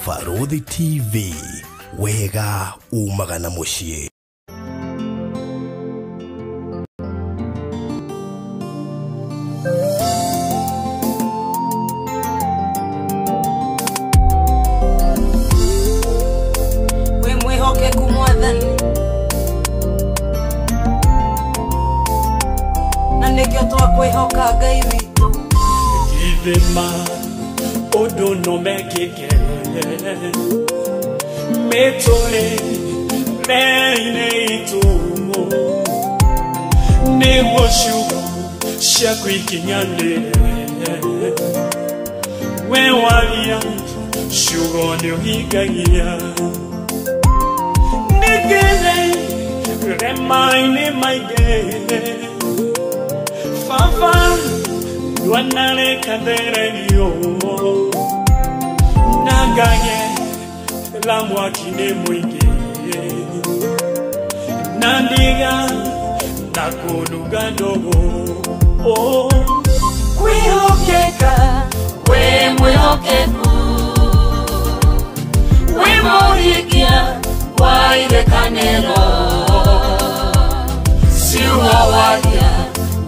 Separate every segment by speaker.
Speaker 1: Faruthi TV, wega umagana mushie.
Speaker 2: Hoke kumwathani na nikyo twakwihoka Ngai witũ
Speaker 3: ithima ũndũ no mekĩke mĩtũrĩre-inĩ itũ nĩguo ciugo ciaku ikinyanĩre we waria ciugo nĩũhingagia remaine maige Fafa Duanare Kanderenio Nagaye La Mwakine Mwige Nandiga Nakunuga Dogo Oh
Speaker 2: Kwihokeka We mwihokeku We morikia Waire kanero Siwa wadia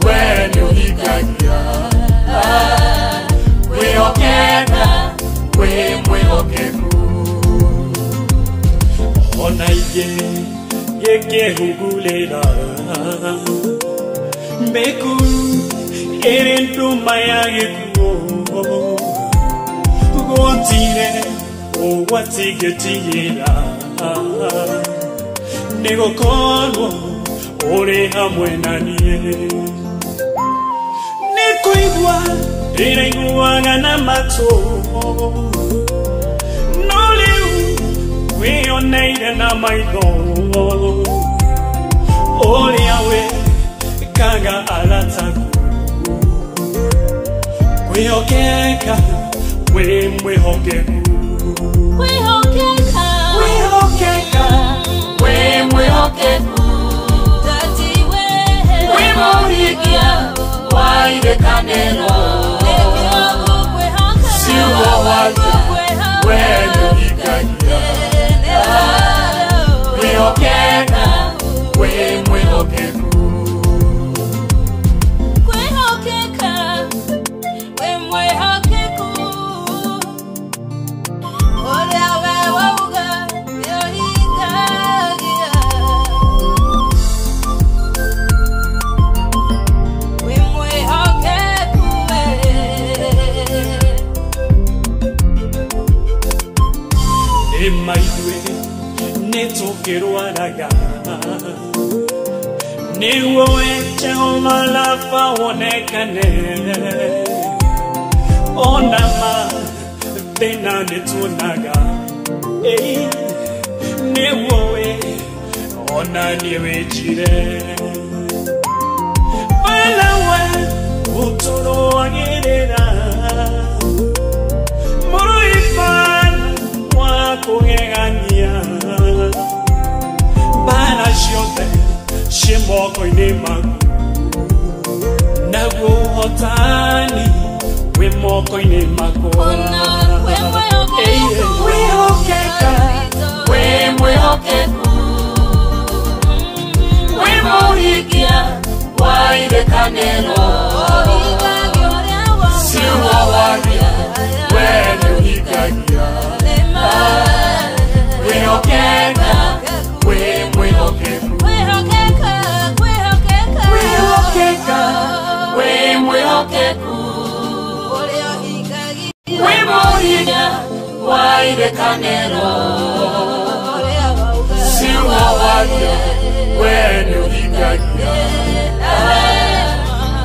Speaker 2: Wenu hikagia We okeka We mwehokeku Ona ige Yeke hugulela Meku Erentu maya yeku Gotire O watigetiyela Nego kono Ore hamwe na nie Nikuigwa Nikuigwa na mato Noliu Wioneire na maitho Ore awe Kaga alataku Kwihokeka We mwihokeku Kwihokeka We mwihokeku Tati we morikia Waire kanero Siwa wadia Wenu hikagia Kwihokeka We mwihokeku
Speaker 4: Kwihokeka We mwihokeku Oria we wauga yohikagia We mwihokeku
Speaker 3: Emaidwe Netokerwaraga Niwo Jehova lafa wonekane Onama Dena netunaga Niwo Ona niwe jire Malawe Utoro agirera Moro ifan Wako ngegania Bana shiote Shimoko inemaku Nagu hotani Wimoko inemaku
Speaker 2: We mwihokeku We morikia Waire kanero Siwa wadia Wenu hikagia Kwihokeka We mwihokeku We mwihokeku We morikia Waire kanero Siwa wadia Wenu hikagia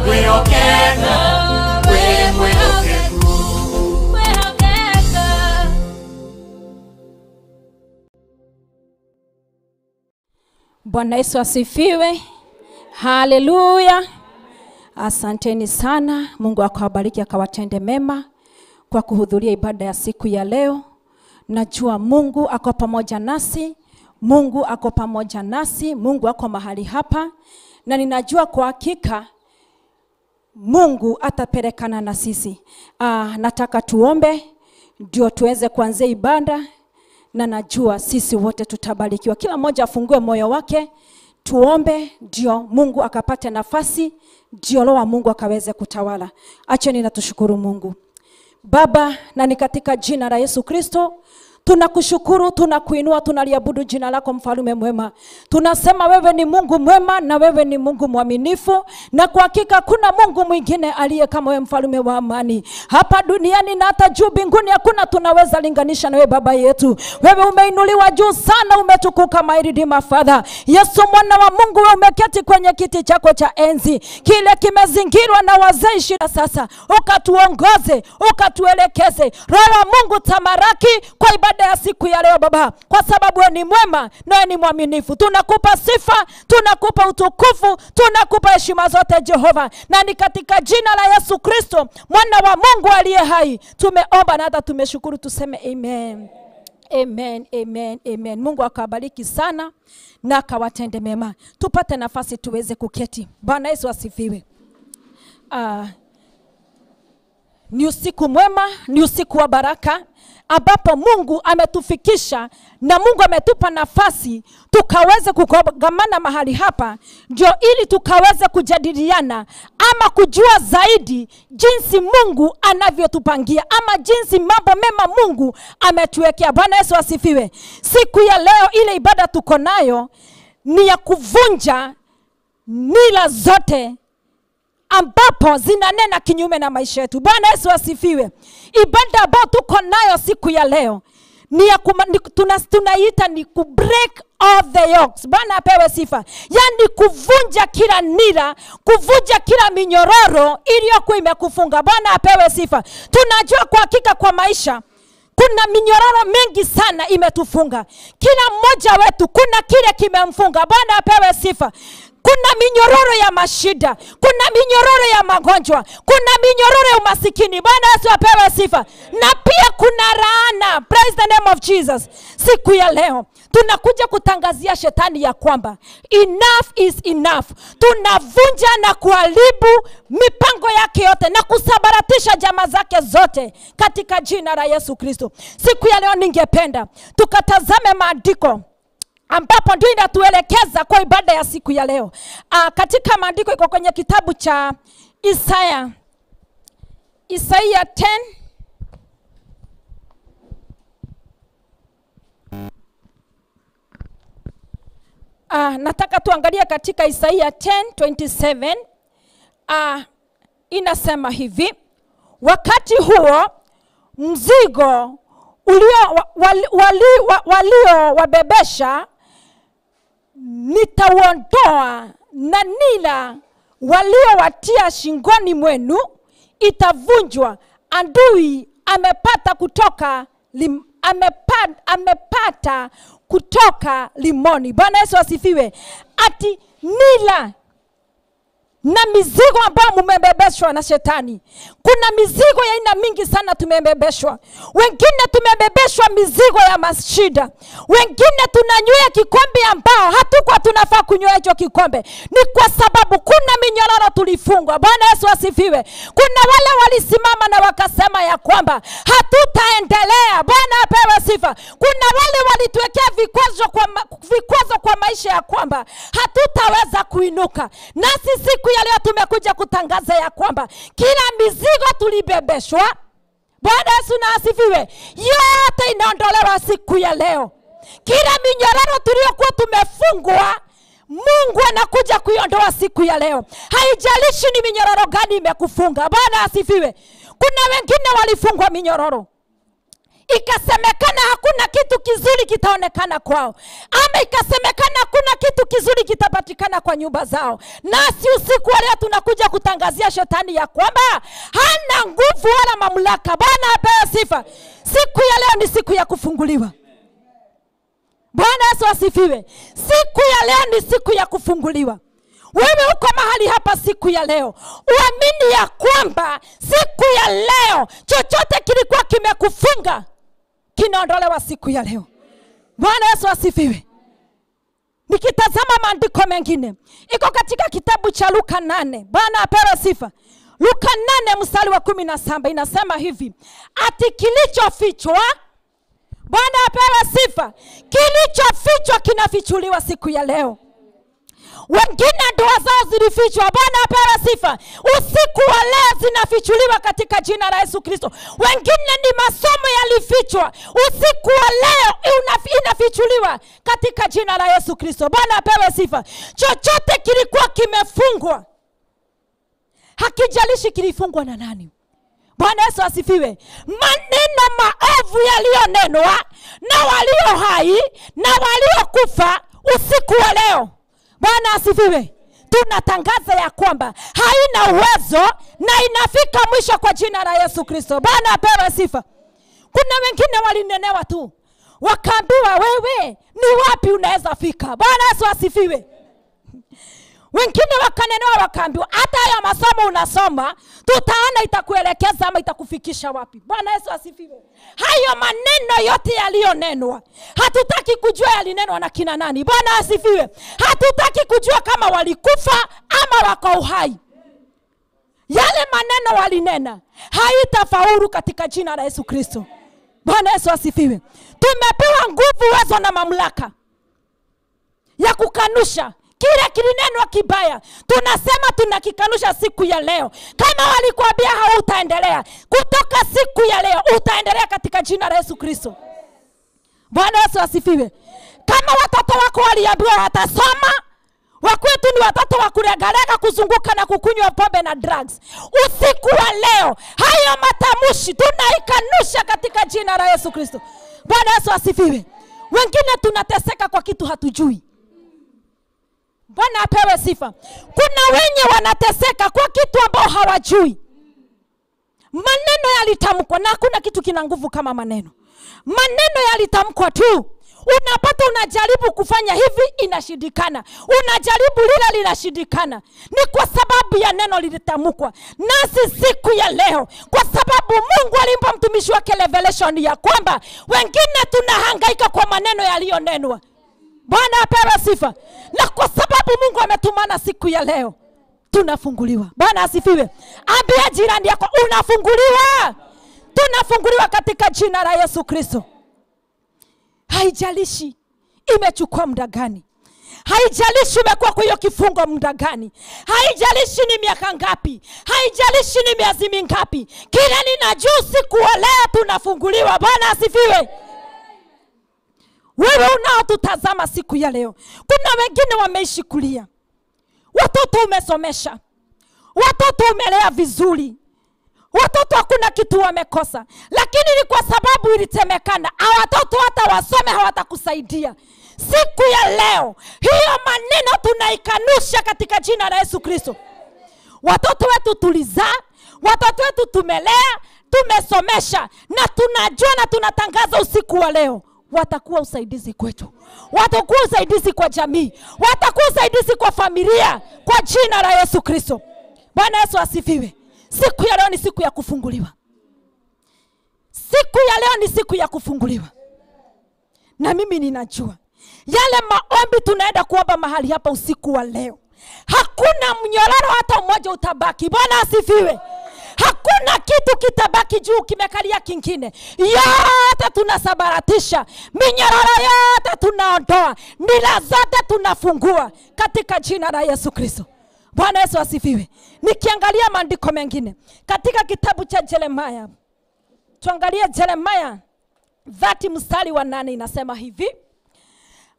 Speaker 2: Kwihokeka We mwihokeku
Speaker 4: Bwana Yesu asifiwe. Haleluya. Asanteni sana. Mungu akawabariki akawatende mema kwa kuhudhuria ibada ya siku ya leo. Najua Mungu ako pamoja nasi. Mungu ako pamoja nasi. Mungu ako mahali hapa. Na ninajua kwa hakika Mungu atapelekana na sisi. Nataka tuombe ndio tuweze kuanzia ibada, na najua sisi wote tutabarikiwa. Kila mmoja afungue moyo wake, tuombe ndio Mungu akapate nafasi, ndio Roho wa Mungu akaweze kutawala. Acheni na tushukuru Mungu. Baba, na ni katika jina la Yesu Kristo tunakushukuru, tunakuinua, tunaliabudu jina lako mfalme mwema. Tunasema wewe ni Mungu mwema na wewe ni Mungu mwaminifu, na kwa hakika kuna Mungu mwingine aliye kama wewe, mfalme wa amani. Hapa duniani na hata juu mbinguni hakuna tunaweza linganisha na wewe Baba yetu. Wewe umeinuliwa juu sana, umetukuka my Father. Yesu mwana wa Mungu, wewe umeketi kwenye kiti chako cha enzi, kile kimezingirwa na wazee 20 sasa. Ukatuongoze, ukatuelekeze. Roho wa Mungu tamaraki kwa ibada ya siku ya leo Baba, kwa sababu wewe ni mwema na ni mwaminifu. Tunakupa sifa, tunakupa utukufu, tunakupa heshima zote Jehova, na ni katika jina la Yesu Kristo mwana wa Mungu aliye hai tumeomba na hata tumeshukuru, tuseme amen. Amen, amen, amen. Mungu akabariki sana na akawatende mema. Tupate nafasi tuweze kuketi. Bwana Yesu asifiwe. Ni usiku mwema, ni usiku wa baraka ambapo Mungu ametufikisha na Mungu ametupa nafasi tukaweze kukongamana mahali hapa, ndio ili tukaweze kujadiliana ama kujua zaidi jinsi Mungu anavyotupangia ama jinsi mambo mema Mungu ametuwekea. Bwana Yesu asifiwe. Siku ya leo ile ibada tuko nayo ni ya kuvunja mila zote ambapo zinanena kinyume na maisha yetu. Bwana Yesu asifiwe. Ibada ambayo tuko nayo siku ya leo ni ya tunaita ni ku break all the yokes. Bwana apewe sifa. Yani kuvunja kila nira, kuvunja kila minyororo iliyokuwa imekufunga. Bwana apewe sifa. Tunajua kwa hakika kwa maisha kuna minyororo mengi sana imetufunga. Kila mmoja wetu kuna kile kimemfunga. Bwana apewe sifa. Kuna minyororo ya mashida, kuna minyororo ya magonjwa, kuna minyororo ya umasikini. Bwana Yesu apewe sifa. Na pia kuna laana. Praise the name of Jesus. Siku ya leo tunakuja kutangazia shetani ya kwamba enough is enough. Tunavunja na kuharibu mipango yake yote na kusabaratisha jamaa zake zote katika jina la Yesu Kristo. Siku ya leo ningependa tukatazame maandiko ambapo ndio inatuelekeza kwa ibada ya siku ya leo. Katika maandiko iko kwenye kitabu cha Isaya 10. Nataka tuangalie katika Isaya 10:27. Inasema hivi: wakati huo mzigo walio wabebesha nitauondoa, na nila waliowatia shingoni mwenu itavunjwa. Adui amepata kutoka limoni. Bwana Yesu asifiwe. Ati nila na mizigo ambayo mmebebeshwa na shetani. Kuna mizigo ya aina mingi sana tumebebeshwa. Wengine tumebebeshwa mizigo ya mashida. Wengine tunanywea kikombe ambao hatukuwa tunafaa kunywa hicho kikombe. Ni kwa sababu kuna minyororo tulifungwa. Bwana Yesu asifiwe. Kuna wale walisimama na wakasema ya kwamba hatutaendelea. Bwana apewe sifa. Kuna wale walituwekea vikwazo kwa maisha ya kwamba hatutaweza kuinuka. Nasi siku ya leo tumekuja kutangaza ya kwamba kila mizigo tulibebeshwa, Bwana Yesu na asifiwe, yote inaondolewa siku ya leo. Kila minyororo tuliyokuwa tumefungwa, Mungu anakuja kuiondoa siku ya leo. Haijalishi ni minyororo gani imekufunga. Bwana asifiwe. Kuna wengine walifungwa minyororo, ikasemekana hakuna kitu kizuri kitaonekana kwao, ama ikasemekana hakuna kitu kizuri kitapatikana kwa nyumba zao. Nasi usiku wa leo tunakuja kutangazia shetani ya kwamba hana nguvu wala mamlaka. Bwana apewe sifa. Siku ya leo ni siku ya kufunguliwa. Bwana Yesu asifiwe. Siku ya leo ni siku ya kufunguliwa. Wewe uko mahali hapa siku ya leo, uamini ya kwamba siku ya leo chochote kilikuwa kimekufunga kinaondolewa siku ya leo. Bwana Yesu asifiwe. Nikitazama maandiko mengine, iko katika kitabu cha Luka 8. Bwana apewe sifa. Luka 8 mstari wa 17 inasema hivi, ati kilichofichwa, Bwana apewe sifa, kilichofichwa kinafichuliwa siku ya leo. Wengine ndoa zao zilifichwa, Bwana apewe sifa, usiku wa leo zinafichuliwa katika jina la Yesu Kristo. Wengine ni masomo yalifichwa, usiku wa leo inafichuliwa katika jina la Yesu Kristo. Bwana apewe sifa. Chochote kilikuwa kimefungwa, hakijalishi kilifungwa na nani. Bwana Yesu asifiwe. Maneno maovu yaliyonenwa na walio hai na waliokufa usiku wa leo, Bwana asifiwe, tunatangaza ya kwamba haina uwezo na inafika mwisho kwa jina la Yesu Kristo. Bwana apewe sifa. Kuna wengine walinenewa tu, wakaambiwa wewe ni wapi unaweza fika. Bwana Yesu asifiwe. Wengine wakanenewa wakaambiwa hata haya masomo unasoma tutaona itakuelekeza ama itakufikisha wapi. Bwana Yesu asifiwe. Hayo maneno yote yaliyonenwa, hatutaki kujua yalinenwa na kina nani. Bwana asifiwe. Hatutaki kujua kama walikufa ama wako uhai. Yale maneno walinena haitafaulu katika jina la Yesu Kristo. Bwana Yesu asifiwe. Tumepewa nguvu, uwezo na mamlaka ya kukanusha kile kilinenwa kibaya. Tunasema tunakikanusha siku ya leo. Kama walikuambia hautaendelea, kutoka siku ya leo utaendelea katika jina la Yesu Kristo. Bwana Yesu asifiwe. Kama watoto wako waliambiwa watasoma, wakwetu ni watoto wa kuregarega, kuzunguka na kukunywa pombe na drugs, usiku wa leo hayo matamushi tunaikanusha katika jina la Yesu Kristo. Bwana Yesu asifiwe. Wengine tunateseka kwa kitu hatujui. Bwana apewe sifa. Kuna wenye wanateseka kwa kitu ambao hawajui. Maneno yalitamkwa, na hakuna kitu kina nguvu kama maneno. Maneno yalitamkwa tu. Unapata unajaribu kufanya hivi inashindikana, unajaribu lile linashindikana. Ni kwa sababu ya neno lilitamkwa. Nasi siku ya leo, kwa sababu Mungu alimpa mtumishi wake revelation ya kwamba wengine tunahangaika kwa maneno yaliyonenwa. Bwana apewe sifa. Na kwa sababu Mungu ametumana siku ya leo, tunafunguliwa. Bwana asifiwe. Ambia jirani yako unafunguliwa. Tunafunguliwa katika jina la Yesu Kristo. Haijalishi imechukua muda gani, haijalishi umekuwa kwa hiyo kifungo muda gani, haijalishi ni miaka ngapi, haijalishi ni miezi mingapi, kila ninajua siku wa leo tunafunguliwa. Bwana asifiwe. Wewe unaotutazama siku ya leo, kuna wengine wameishi kulia. Watoto umesomesha, watoto umelea vizuri, watoto hakuna kitu wamekosa, lakini ni kwa sababu ilitemekana watoto hata wasome hawatakusaidia. Siku ya leo hiyo maneno tunaikanusha katika jina la Yesu Kristo. Watoto wetu tulizaa, watoto wetu tumelea, tumesomesha, na tunajua na tunatangaza usiku wa leo watakuwa usaidizi kwetu, watakuwa usaidizi kwa jamii, watakuwa usaidizi kwa familia kwa jina la Yesu Kristo. Bwana Yesu asifiwe. Siku ya leo ni siku ya kufunguliwa. Siku ya leo ni siku ya kufunguliwa. Na mimi ninajua yale maombi tunaenda kuomba mahali hapa usiku wa leo, hakuna mnyororo hata mmoja utabaki. Bwana asifiwe. Hakuna kitu kitabaki juu kimekalia kingine. Yote tunasabaratisha, minyororo yote tunaondoa, nila zote tunafungua katika jina la Yesu Kristo. Bwana Yesu asifiwe. Nikiangalia maandiko mengine katika kitabu cha Yeremia, tuangalie Yeremia 30 mstari wa 8, inasema hivi,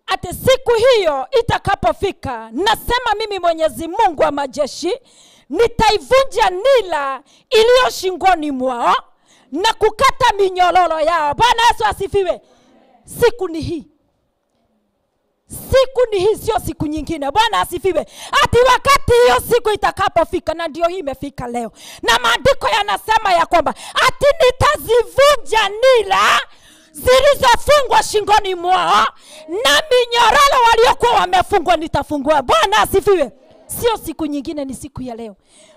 Speaker 4: ati siku hiyo itakapofika, nasema mimi Mwenyezi Mungu wa majeshi, nitaivunja nila iliyo shingoni mwao na kukata minyororo yao. Bwana Yesu asifiwe. Siku ni hii. Siku ni hii, sio siku nyingine. Bwana asifiwe. Ati wakati hiyo siku itakapofika, na ndio hii imefika leo. Na maandiko yanasema ya kwamba ati nitazivunja nila zilizofungwa shingoni mwao na minyororo waliokuwa wamefungwa nitafungua. Bwana asifiwe. Sio siku nyingine, ni siku ya leo.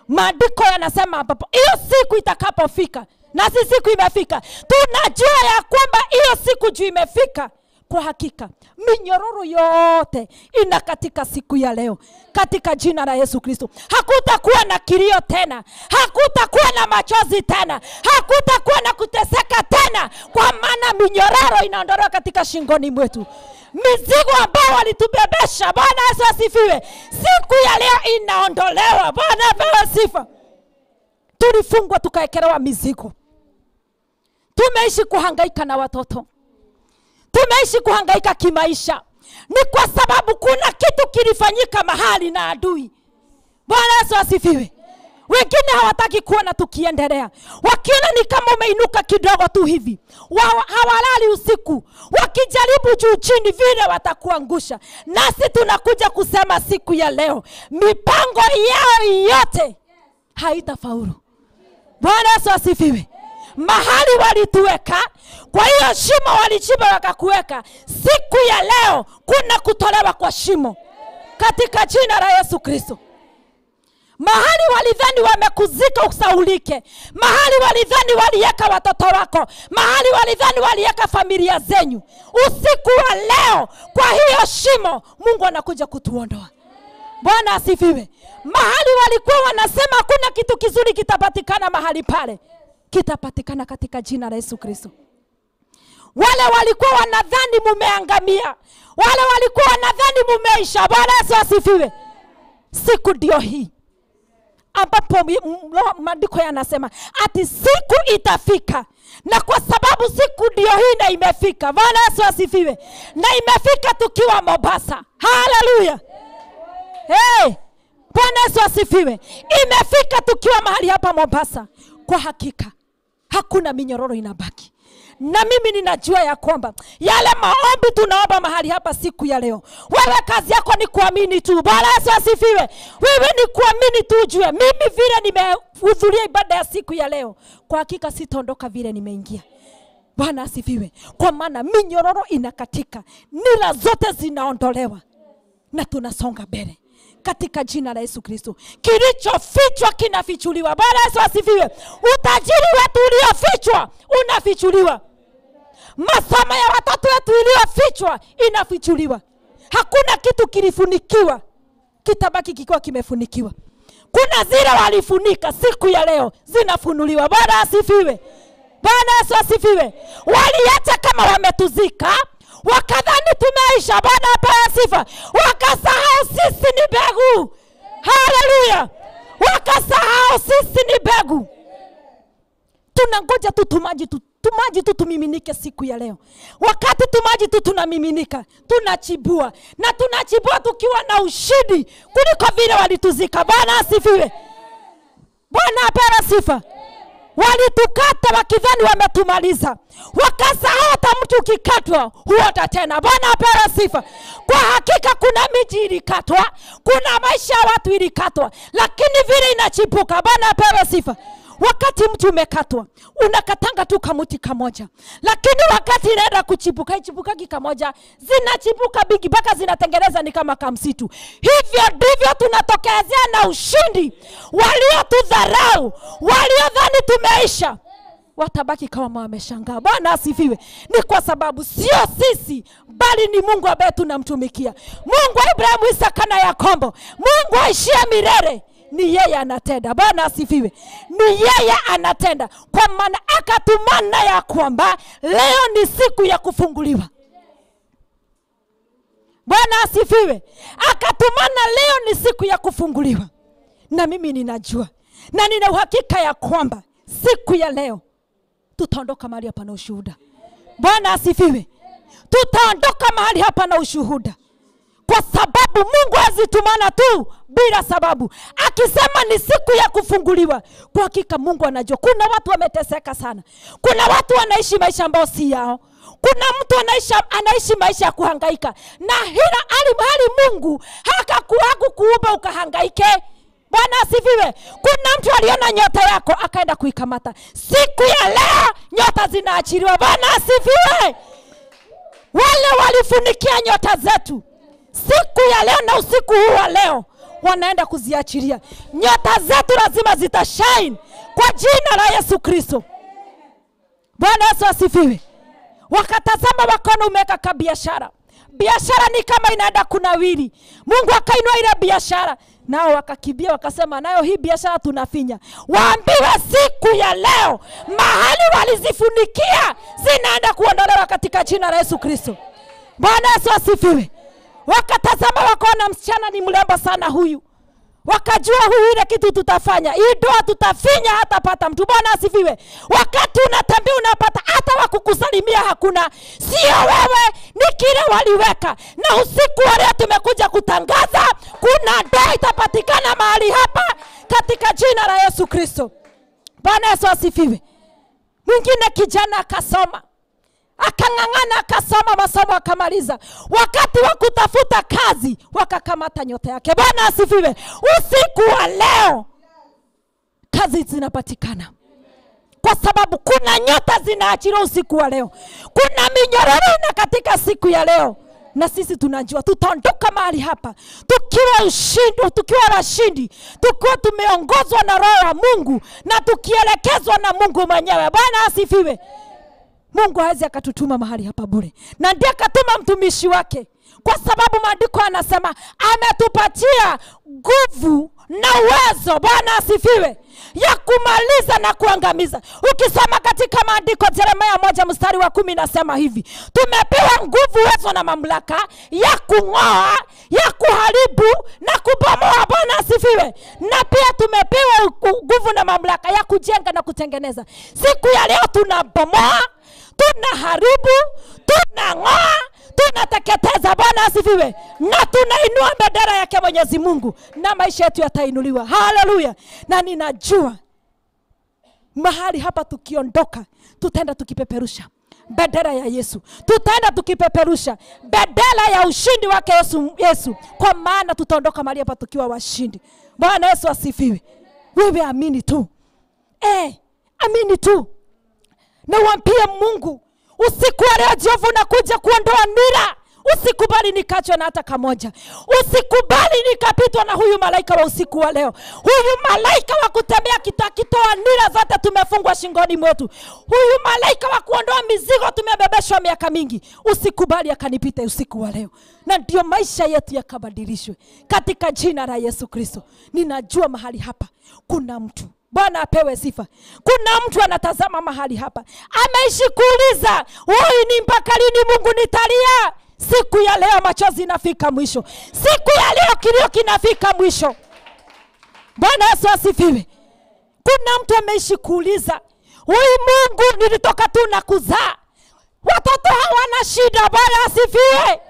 Speaker 4: Maandiko yanasema hapo hiyo siku itakapofika, na si siku imefika. Tunajua ya kwamba hiyo siku juu imefika, Kwa hakika minyororo yote ina katika siku ya leo, katika jina la Yesu Kristo. Hakutakuwa na kilio tena, hakutakuwa na machozi tena, hakutakuwa na kuteseka tena, kwa maana minyororo inaondolewa katika shingoni mwetu. Mizigo ambao walitubebesha, Bwana Yesu asifiwe, siku ya leo inaondolewa. Bwana apewe sifa. Tulifungwa tukaekelewa mizigo. Tumeishi kuhangaika na watoto, tumeishi kuhangaika kimaisha, ni kwa sababu kuna kitu kilifanyika mahali na adui. Bwana Yesu asifiwe. Wengine hawataki kuona tukiendelea, wakiona ni kama umeinuka kidogo tu hivi, hawalali usiku, wakijaribu juu chini vile watakuangusha. Nasi tunakuja kusema siku ya leo, mipango yao yote haitafaulu. Bwana Yesu asifiwe. Mahali walituweka, kwa hiyo shimo walichimba wakakuweka, siku ya leo kuna kutolewa kwa shimo katika jina la Yesu Kristo. Mahali walidhani wamekuzika usaulike, mahali walidhani waliweka watoto wako, mahali walidhani waliweka familia zenyu, usiku wa leo kwa hiyo shimo Mungu anakuja kutuondoa. Bwana asifiwe. Mahali walikuwa wanasema hakuna kitu kizuri kitapatikana mahali pale, kitapatikana katika jina la Yesu Kristo. Wale walikuwa wanadhani mumeangamia, wale walikuwa wanadhani mumeisha, Bwana Yesu asifiwe, siku ndio hii ambapo maandiko yanasema ati siku itafika, na kwa sababu siku ndio hii na imefika, Bwana Yesu asifiwe, na imefika tukiwa Mombasa. Haleluya. Hey, Bwana Yesu asifiwe. Imefika tukiwa mahali hapa Mombasa. Kwa hakika hakuna minyororo inabaki. Na mimi ninajua ya kwamba yale maombi tunaomba mahali hapa siku ya leo, wewe kazi yako ni kuamini tu. Bwana Yesu asifiwe. Wewe ni kuamini tu, ujue mimi vile nimehudhuria ibada ya siku ya leo, kwa hakika sitaondoka vile nimeingia. Bwana asifiwe. Kwa maana minyororo inakatika, nira zote zinaondolewa, na tunasonga mbele katika jina la Yesu Kristo. Kilichofichwa kinafichuliwa. Bwana Yesu asifiwe. Utajiri wetu uliofichwa unafichuliwa. Masomo ya watoto wetu iliyofichwa inafichuliwa. Hakuna kitu kilifunikiwa kitabaki kikiwa kimefunikiwa. Kuna zile walifunika, siku ya leo zinafunuliwa. Bwana asifiwe. Bwana Yesu asifiwe. Waliacha kama wametuzika, wakadhani tumeisha. Bwana apewe sifa. Wakasahau sisi ni mbegu. Haleluya. Wakasahau sisi ni mbegu. Tunangoja tu tumaji tu tumiminike siku ya leo. Wakati tumaji tu tunamiminika, tunachibua, na tunachibua tukiwa na ushindi kuliko vile walituzika. Bwana asifiwe. Bwana apewe sifa. Walitukata wakidhani wametumaliza, wakasahau hata mtu ukikatwa huota tena. Bwana apewe sifa. Kwa hakika kuna miji ilikatwa, kuna maisha ya watu ilikatwa, lakini vile inachipuka. Bwana apewe sifa. Wakati mtu umekatwa, unakatanga tu kamuti kamoja, lakini wakati inaenda kuchipuka, ichipukaki kamoja, zinachipuka bigi mpaka zinatengeneza ni kama kamsitu. Hivyo ndivyo tunatokezea na ushindi. Waliotudharau, waliodhani tumeisha, watabaki kama wameshangaa. Bwana asifiwe. Ni kwa sababu sio sisi, bali ni Mungu ambaye tunamtumikia. Mungu wa Abrahamu, Isaka na Yakobo, Mungu aishie milele. Ni yeye anatenda. Bwana asifiwe. Ni yeye anatenda, kwa maana akatumana ya kwamba leo ni siku ya kufunguliwa. Bwana asifiwe. Akatumana leo ni siku ya kufunguliwa. Na mimi ninajua na nina uhakika ya kwamba siku ya leo tutaondoka mahali hapa na ushuhuda. Bwana asifiwe. Tutaondoka mahali hapa na ushuhuda, kwa sababu Mungu hazitumana tu bila sababu. Akisema ni siku ya kufunguliwa, kwa hakika Mungu anajua. Kuna watu wameteseka sana, kuna watu wanaishi maisha ambayo si yao, kuna mtu anaishi maisha ya kuhangaika, na hali Mungu hakukuumba ukahangaike. Bwana asifiwe. Kuna mtu aliona nyota yako akaenda kuikamata. Siku ya leo nyota zinaachiliwa. Bwana asifiwe. Wale walifunikia nyota zetu, siku ya leo na usiku huu wa leo wanaenda kuziachilia. Nyota zetu lazima zitashine kwa jina la Yesu Kristo. Bwana Yesu asifiwe. wakatazama wakaona umeweka kabiashara. Biashara ni kama inaenda kunawiri. Mungu akainua ile biashara, nao wakakimbia wakasema nayo hii biashara tunafinya. Waambiwe siku ya leo mahali walizifunikia zinaenda kuondolewa katika jina la Yesu Kristo. Bwana Yesu asifiwe. Wakatazama wakaona msichana ni mrembo sana huyu. Wakajua huyu ile kitu tutafanya. Hii ndoa tutafinya hata pata mtu. Bwana asifiwe. Wakati unatembea unapata hata wakukusalimia hakuna. Sio wewe, ni kile waliweka. Na usiku wa leo tumekuja kutangaza kuna ndoa itapatikana mahali hapa katika jina la Yesu Kristo. Bwana Yesu asifiwe. Mwingine kijana akasoma. Akang'ang'ana akasoma masomo akamaliza. Wakati wa kutafuta kazi wakakamata nyota yake. Bwana asifiwe. Usiku wa leo kazi zinapatikana. Kwa sababu kuna nyota zinaachiliwa usiku wa leo. Kuna minyororo na katika siku ya leo. Na sisi tunajua tutaondoka mahali hapa tukiwa ushindi, tukiwa washindi, tukiwa tumeongozwa na Roho wa Mungu na tukielekezwa na Mungu mwenyewe. Bwana asifiwe. Mungu hawezi akatutuma mahali hapa bure. Na ndiye akatuma mtumishi wake. Kwa sababu maandiko anasema ametupatia nguvu na uwezo, Bwana asifiwe, ya kumaliza na kuangamiza. Ukisoma katika maandiko Yeremia 1:10 nasema hivi: tumepewa nguvu, uwezo na mamlaka ya kung'oa, ya kuharibu na kubomoa. Bwana asifiwe. Na pia tumepewa nguvu na mamlaka ya kujenga na kutengeneza. Siku ya leo tunabomoa, tunaharibu, tunang'oa, tunateketeza. Bwana asifiwe. Na tunainua bendera yake Mwenyezi Mungu na maisha yetu yatainuliwa. Haleluya. Na ninajua mahali hapa tukiondoka tutaenda tukipeperusha bendera ya Yesu. Tutaenda tukipeperusha bendera ya ushindi wake Yesu. Kwa maana tutaondoka mahali hapa tukiwa washindi. Bwana Yesu asifiwe. Wewe amini tu. Amini tu. Na waambie Mungu usiku wa leo Jehova unakuja kuondoa nira. Usikubali nikachwe na hata kamoja. Usikubali nikapitwa na huyu malaika wa usiku wa leo. Huyu malaika wa kutembea akitoa nira zote tumefungwa shingoni mwetu. Huyu malaika wa kuondoa mizigo tumebebeshwa miaka mingi. Usikubali akanipite usiku wa leo. Na ndio maisha yetu yakabadilishwe katika jina la Yesu Kristo. Ninajua mahali hapa kuna mtu, Bwana apewe sifa, kuna mtu anatazama mahali hapa ameishi kuuliza, "Wewe ni mpaka lini Mungu nitalia?" Siku ya leo machozi inafika mwisho. Siku ya leo kilio kinafika mwisho. Bwana Yesu asifiwe. Kuna mtu ameishi kuuliza, "Wewe Mungu nilitoka tu na kuzaa. Watoto hawana shida." Bwana asifiwe.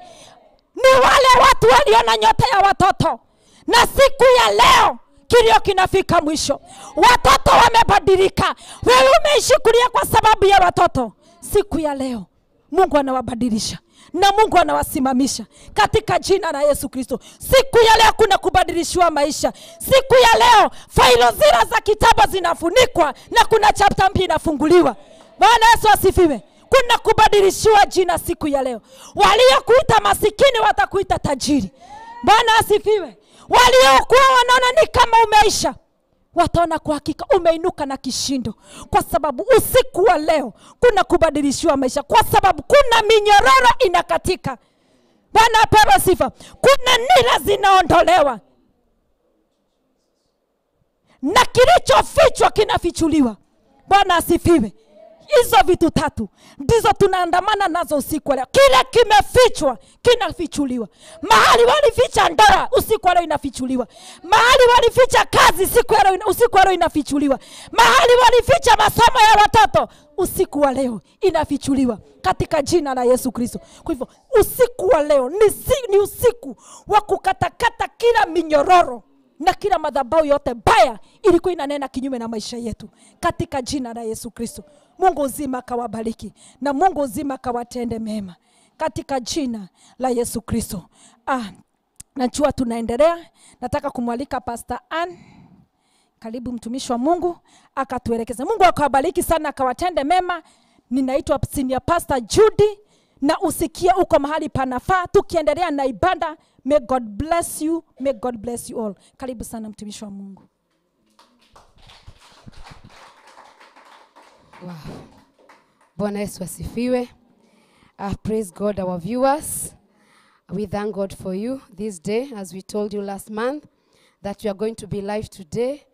Speaker 4: Ni wale watu waliona nyota ya watoto. Na siku ya leo kilio kinafika mwisho. Watoto wamebadilika. Wewe umeishi kulia kwa sababu ya watoto. Siku ya leo Mungu anawabadilisha na Mungu anawasimamisha katika jina la Yesu Kristo. Siku ya leo kuna kubadilishiwa maisha. Siku ya leo failo zile za kitabu zinafunikwa na kuna chapter mpya inafunguliwa. Bwana Yesu asifiwe. Kuna kubadilishiwa jina siku ya leo. Waliokuita masikini watakuita tajiri. Bwana asifiwe. Waliokuwa wanaona ni kama umeisha, wataona kwa hakika umeinuka na kishindo. Kwa sababu usiku wa leo kuna kubadilishiwa maisha. Kwa sababu kuna minyororo inakatika. Bwana apewe sifa. Kuna nira zinaondolewa. Na kilichofichwa kinafichuliwa. Bwana asifiwe. Hizo vitu tatu ndizo tunaandamana nazo usiku wa leo. Kile kimefichwa kinafichuliwa. Mahali walificha ndoa usiku wa leo inafichuliwa. Mahali walificha kazi usiku wa leo inafichuliwa. Mahali walificha masomo ya watoto usiku wa leo inafichuliwa katika jina la Yesu Kristo. Kwa hivyo usiku wa leo ni usiku wa kukatakata kila minyororo na kila madhabahu yote baya ilikuwa inanena kinyume na maisha yetu katika jina la Yesu Kristo. Mungu uzima akawabariki na Mungu uzima akawatende mema katika jina la Yesu Kristo. Najua tunaendelea. Nataka kumwalika Pastor Ann. Karibu mtumishi wa Mungu akatuelekeza. Mungu akawabariki sana akawatende mema. Ninaitwa Senior Pastor Judy na usikie uko mahali panafaa. Tukiendelea na ibada. May God bless you. May God bless you all. Karibu sana mtumishi wa Mungu.
Speaker 5: Wow. Bwana Yesu asifiwe. Praise God, our viewers. We thank God for you this day, as we told you last month, that you are going to be live today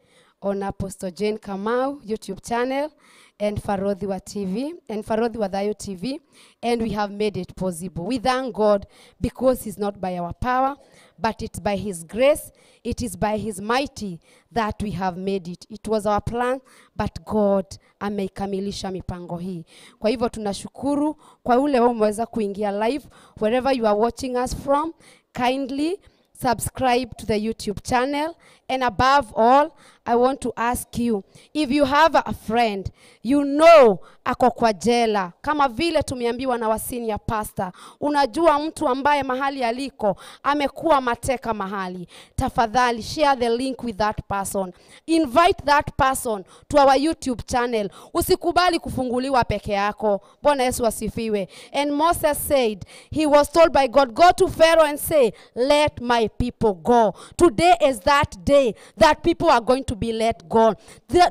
Speaker 5: on Apostle Jane Kamau YouTube channel and Farodhiwa TV and Farodhiwa Thayo TV, and we have made it possible. We thank God because it's not by our power, but it's by His grace, it is by His mighty that we have made it. It was our plan, but God ameikamilisha mipango hii. Kwa hivyo tunashukuru kwa ule umeweza kuingia live, wherever you are watching us from, kindly subscribe to the YouTube channel. And above all, I want to ask you, if you have a friend, you know ako kwa jela, kama vile tumeambiwa na senior pastor, unajua mtu ambaye mahali aliko amekuwa mateka mahali, tafadhali share the link with that person. Invite that person to our YouTube channel. Usikubali kufunguliwa peke yako. Bwana Yesu asifiwe. And Moses said, he was told by God, go to Pharaoh and say, let my people go. Today is that day that people are going to be let go.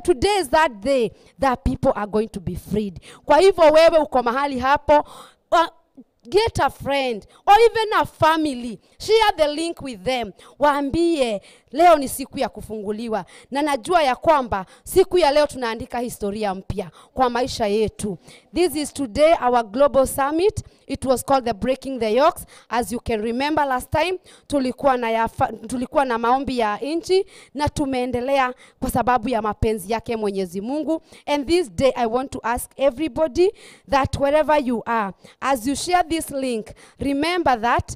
Speaker 5: Today is that day that people are going to be freed. Kwa hivyo wewe uko mahali hapo, get a friend or even a family. Share the link with them. Waambie leo ni siku ya kufunguliwa. Na najua ya kwamba siku ya leo tunaandika historia mpya kwa maisha yetu. This is today our global summit. It was called the Breaking the Yokes. As you can remember last time, tulikuwa na maombi ya inchi na tumeendelea kwa sababu ya mapenzi yake Mwenyezi Mungu. And this day I want to ask everybody that wherever you are, as you share this link, remember that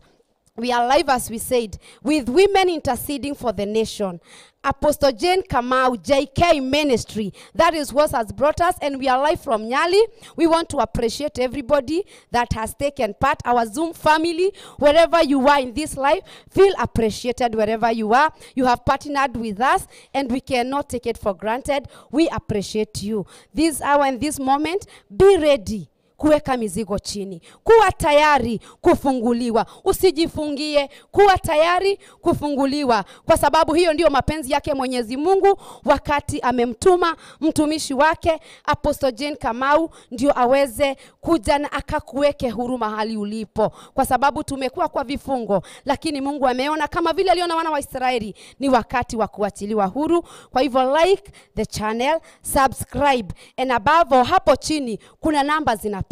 Speaker 5: we are live, as we said, with women interceding for the nation. Apostle Jane Kamau, JK Ministry. That is what has brought us, and we are live from Nyali. We want to appreciate everybody that has taken part. Our Zoom family, wherever you are in this life, feel appreciated wherever you are. You have partnered with us, and we cannot take it for granted. We appreciate you. This hour and this moment, be ready. Kuweka mizigo chini. Kuwa tayari kufunguliwa. Usijifungie. Kuwa tayari kufunguliwa. Kwa sababu hiyo ndio mapenzi yake Mwenyezi Mungu, wakati amemtuma mtumishi wake Apostle Jane Kamau ndio aweze kuja na akakuweke huru mahali ulipo. Kwa sababu tumekuwa kwa vifungo, lakini Mungu ameona kama vile aliona wana wa Israeli ni wakati wa kuachiliwa huru. Kwa hivyo like the channel, subscribe, and above all, hapo chini kuna namba zinapita.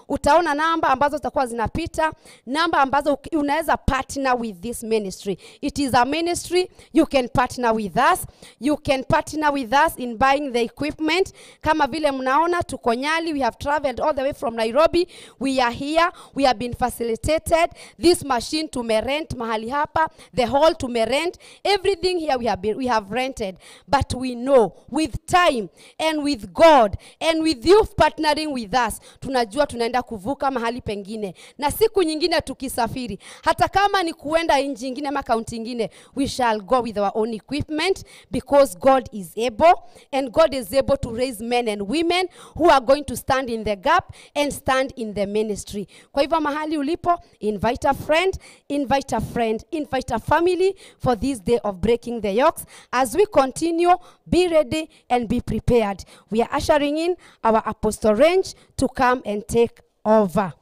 Speaker 5: Utaona namba ambazo zitakuwa zinapita, namba ambazo unaweza partner with this ministry. It is a ministry. You can partner with us. You can partner with us in buying the equipment. Kama vile mnaona tuko Nyali, we have traveled all the way from Nairobi. We are here. We have been facilitated. This machine tumerent mahali hapa, the hall tumerent. Everything here we have rented. But we know with time and with God and with you partnering with us, tunajua tunaenda kuvuka mahali pengine. Na siku nyingine tukisafiri, hata kama ni kuenda nchi nyingine ama kaunti nyingine, we shall go with our own equipment, because God is able, and God is able to raise men and women who are going to stand in the gap and stand in the ministry. Kwa hivyo mahali ulipo, invite a friend, invite a friend, invite a family for this day of breaking the yokes. As we continue, be ready and be prepared. We are ushering in our Apostle Range to come and take over.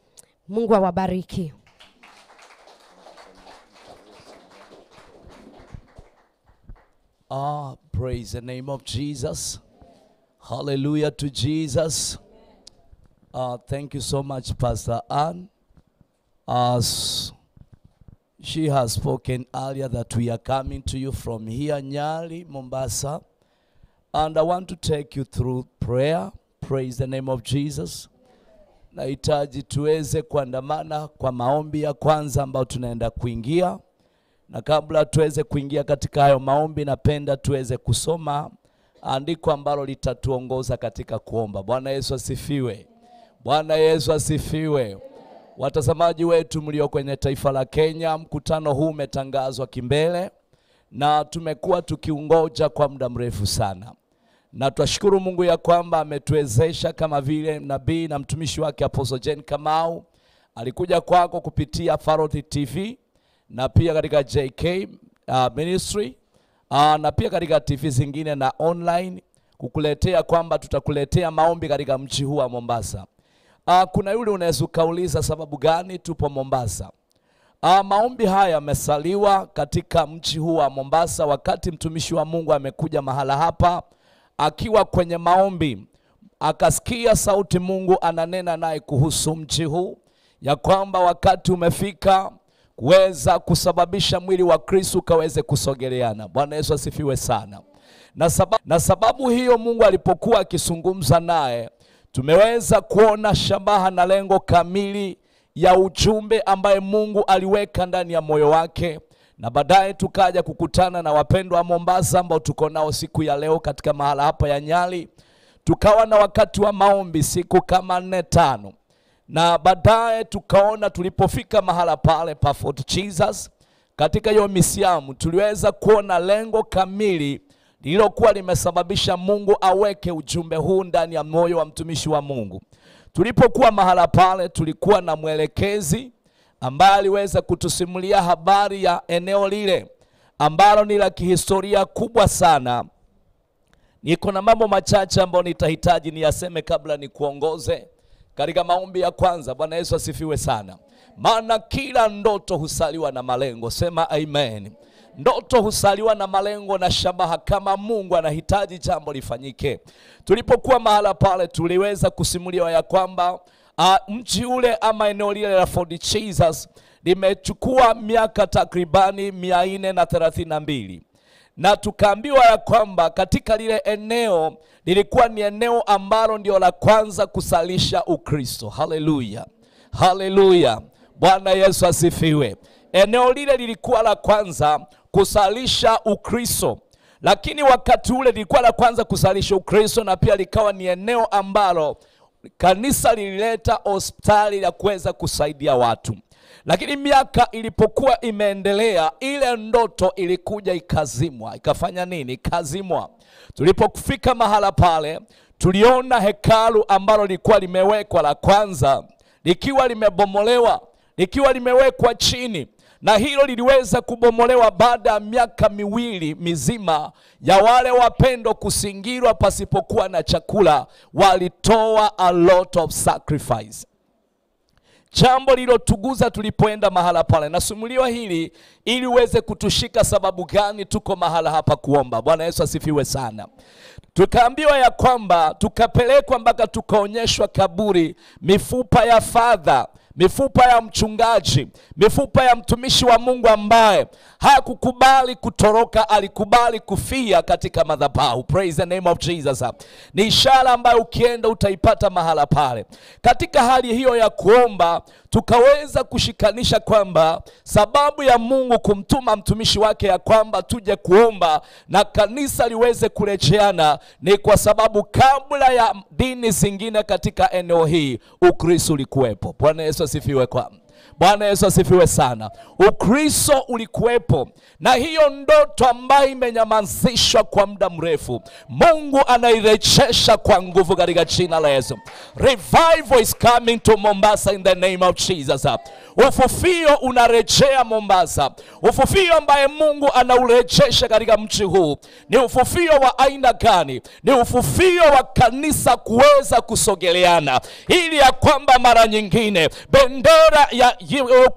Speaker 5: Mungu awabariki.
Speaker 1: Praise the name of Jesus. Hallelujah to Jesus. Thank you so much, Pastor Ann. As she has spoken earlier that we are coming to you from here, Nyali, Mombasa. And I want to take you through prayer. Praise the name of Jesus. Nahitaji tuweze kuandamana kwa maombi ya kwanza ambao tunaenda kuingia. Na kabla tuweze kuingia katika hayo maombi, napenda tuweze kusoma andiko ambalo litatuongoza katika kuomba. Bwana Yesu asifiwe. Bwana Yesu asifiwe. Watazamaji wetu mlio kwenye taifa la Kenya, mkutano huu umetangazwa kimbele na tumekuwa tukiungoja kwa muda mrefu sana. Na tunashukuru Mungu ya kwamba ametuwezesha, kama vile nabii na mtumishi wake Apostle Jane Kamau alikuja kwako kupitia Farodhi TV na pia katika JK Ministry na pia katika TV zingine na online, kukuletea kwamba tutakuletea maombi katika mji huu wa Mombasa. Kuna yule unaweza ukauliza sababu gani tupo Mombasa. Maombi haya yamesaliwa katika mji huu wa Mombasa. Wakati mtumishi wa Mungu amekuja mahala hapa, akiwa kwenye maombi, akasikia sauti Mungu ananena naye kuhusu mji huu, ya kwamba wakati umefika kuweza kusababisha mwili wa Kristo kaweze kusogeleana. Bwana Yesu asifiwe sana. Na sababu hiyo Mungu alipokuwa akizungumza naye, tumeweza kuona shabaha na lengo kamili ya ujumbe ambaye Mungu aliweka ndani ya moyo wake. Na baadaye tukaja kukutana na wapendwa wa Mombasa ambao tuko nao siku ya leo katika mahala hapa ya Nyali. Tukawa na wakati wa maombi siku kama 4-5. Na baadaye tukaona tulipofika mahala pale pa Fort Jesus, katika hiyo misiamu tuliweza kuona lengo kamili lililokuwa limesababisha Mungu aweke ujumbe huu ndani ya moyo wa mtumishi wa Mungu. Tulipokuwa mahala pale, tulikuwa na mwelekezi ambaye aliweza kutusimulia habari ya eneo lile ambalo ni la kihistoria kubwa sana. Niko na mambo machache ambayo nitahitaji niyaseme kabla nikuongoze katika maombi ya kwanza. Bwana Yesu asifiwe sana. Maana kila ndoto husaliwa na malengo. Sema amen. Ndoto husaliwa na malengo na shabaha kama Mungu anahitaji jambo lifanyike. Tulipokuwa mahala pale, tuliweza kusimuliwa ya kwamba mji ule ama eneo lile la Fort Jesus limechukua miaka takribani 432. Na tukaambiwa ya kwamba katika lile eneo lilikuwa ni eneo ambalo ndio la kwanza kusalisha Ukristo. Haleluya. Haleluya. Bwana Yesu asifiwe. Eneo lile lilikuwa la kwanza kusalisha Ukristo. Lakini wakati ule lilikuwa la kwanza kusalisha Ukristo, na pia likawa ni eneo ambalo kanisa lilileta hospitali ya kuweza kusaidia watu. Lakini miaka ilipokuwa imeendelea, ile ndoto ilikuja ikazimwa. Ikafanya nini? Ikazimwa. Tulipofika mahala pale, tuliona hekalu ambalo lilikuwa limewekwa la kwanza likiwa limebomolewa, likiwa limewekwa chini. Na hilo liliweza kubomolewa baada ya miaka 2 mizima ya wale wapendo kusingirwa pasipokuwa na chakula. Walitoa a lot of sacrifice. Jambo lilotuguza tulipoenda mahala pale. Nasumuliwa hili ili uweze kutushika sababu gani tuko mahala hapa kuomba. Bwana Yesu asifiwe sana. Tukaambiwa ya kwamba tukapelekwa mpaka tukaonyeshwa kaburi, mifupa ya father, mifupa ya mchungaji, mifupa ya mtumishi wa Mungu ambaye hakukubali kutoroka, alikubali kufia katika madhabahu. Praise the name of Jesus. Ni ishara ambayo ukienda utaipata mahala pale. Katika hali hiyo ya kuomba, tukaweza kushikanisha kwamba sababu ya Mungu kumtuma mtumishi wake ya kwamba tuje kuomba na kanisa liweze kurejeana ni kwa sababu kabla ya dini zingine katika eneo hii, Ukristo ulikuwepo. Bwana Yesu asifiwe kwa. Bwana Yesu asifiwe sana. Ukristo ulikuwepo, na hiyo ndoto ambayo imenyamazishwa kwa muda mrefu, Mungu anairejesha kwa nguvu katika jina la Yesu. Revival is coming to Mombasa in the name of Jesus. Ufufio unarejea Mombasa. Ufufio ambaye Mungu anaurejesha katika mji huu ni ufufio wa aina gani? Ni ufufio wa kanisa kuweza kusogeleana, ili ya kwamba mara nyingine bendera ya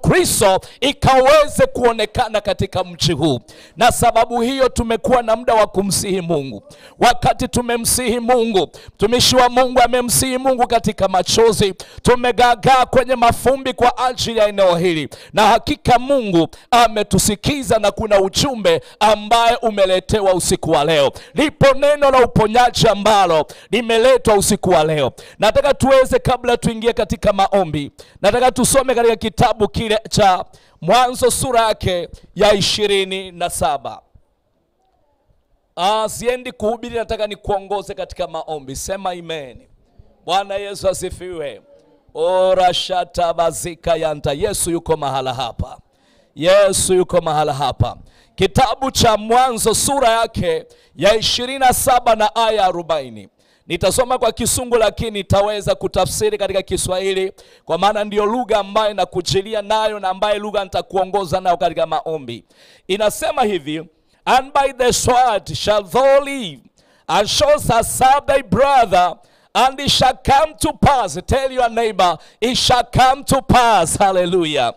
Speaker 1: Kristo ikaweze kuonekana katika mji huu. Na sababu hiyo tumekuwa na muda wa kumsihi Mungu. Wakati tumemsihi Mungu, mtumishi wa Mungu amemsihi Mungu katika machozi, tumegagaa kwenye mafumbi kwa ajili ya eneo hili, na hakika Mungu ametusikiza na kuna ujumbe ambaye umeletewa usiku wa leo. Lipo neno la uponyaji ambalo limeletwa usiku wa leo. Nataka tuweze, kabla tuingie katika maombi, nataka tusome katika kitabu kile cha Mwanzo sura yake ya 27. Siendi kuhubiri, nataka nikuongoze katika maombi. Sema amen. Bwana Yesu asifiwe. Ora shata bazika yanta. Yesu yuko mahala hapa. Yesu yuko mahala hapa. Kitabu cha Mwanzo sura yake ya 27 na aya 40. Nitasoma kwa Kisungu lakini nitaweza kutafsiri katika Kiswahili, kwa maana ndiyo lugha ambayo nakujilia nayo na ambayo lugha nitakuongoza nayo katika maombi. Inasema hivi: And by the sword shall thou live, and shalt serve thy brother, And it shall come to pass. Tell your neighbor, it shall come to pass. Hallelujah.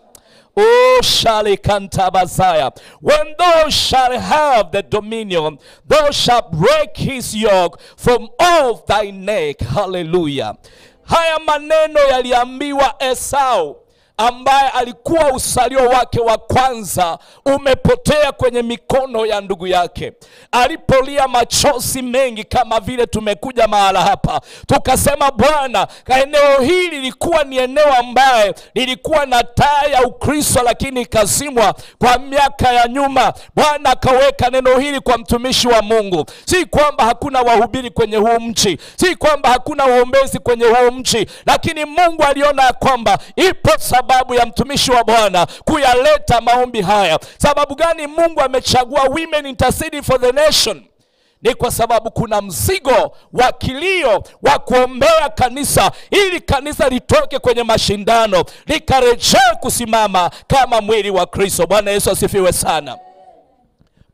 Speaker 1: Oh, shall it cantabazaya. When thou shalt have the dominion, thou shalt break his yoke from off thy neck. Hallelujah. Haya maneno yaliambiwa Esau, ambaye alikuwa usalio wake wa kwanza umepotea kwenye mikono ya ndugu yake. Alipolia machozi mengi, kama vile tumekuja mahala hapa tukasema, Bwana, eneo hili lilikuwa ni eneo ambaye lilikuwa na taa ya Ukristo lakini ikazimwa kwa miaka ya nyuma. Bwana akaweka neno hili kwa mtumishi wa Mungu. Si kwamba hakuna wahubiri kwenye huu mji, si kwamba hakuna waombezi kwenye huu mji, lakini Mungu aliona kwamba ipo sababu ya mtumishi wa Bwana kuyaleta maombi haya. Sababu gani Mungu amechagua women interceding for the nation? Ni kwa sababu kuna mzigo wa kilio wa kuombea kanisa, ili kanisa litoke kwenye mashindano likarejea kusimama kama mwili wa Kristo. Bwana Yesu asifiwe sana.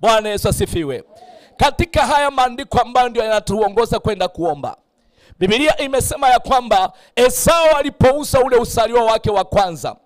Speaker 1: Bwana Yesu asifiwe. Katika haya maandiko ambayo ndio yanatuongoza kwenda kuomba, Biblia imesema ya kwamba Esau alipouza ule usalio wake wa kwanza,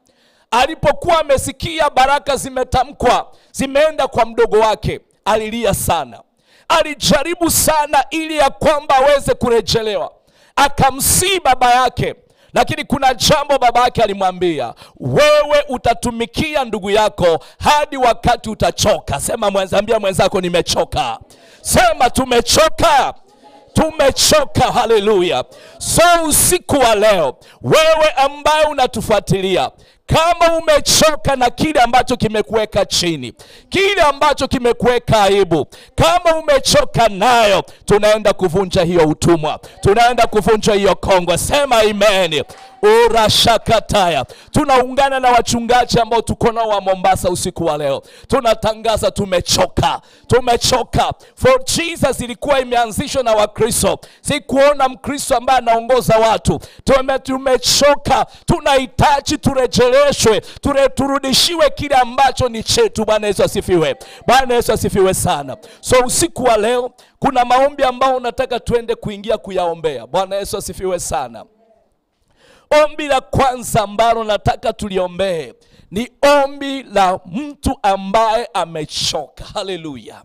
Speaker 1: alipokuwa amesikia baraka zimetamkwa zimeenda kwa mdogo wake, alilia sana. Alijaribu sana ili ya kwamba aweze kurejelewa. Akamsii baba yake, lakini kuna jambo baba yake alimwambia, wewe utatumikia ndugu yako hadi wakati utachoka. Sema mwenzambia mwenzako, nimechoka. Sema tumechoka. Tumechoka. Haleluya. So usiku wa leo, wewe ambaye unatufuatilia, kama umechoka na kile ambacho kimekuweka chini, kile ambacho kimekuweka aibu, kama umechoka nayo, tunaenda kuvunja hiyo utumwa, tunaenda kuvunja hiyo kongwa. Sema amen. Urashakataya. Tunaungana na wachungaji ambao tuko nao wa Mombasa usiku wa leo. Tunatangaza tumechoka. Tumechoka. For Jesus ilikuwa imeanzishwa na Wakristo. Si kuona Mkristo ambaye anaongoza watu. Tumechoka. Tunahitaji turejeleshwe, turudishiwe kile ambacho ni chetu. Bwana Yesu asifiwe. Bwana Yesu asifiwe sana. So usiku wa leo kuna maombi ambao nataka tuende kuingia kuyaombea. Bwana Yesu asifiwe sana. Ombi la kwanza ambalo nataka tuliombee ni ombi la mtu ambaye amechoka. Haleluya.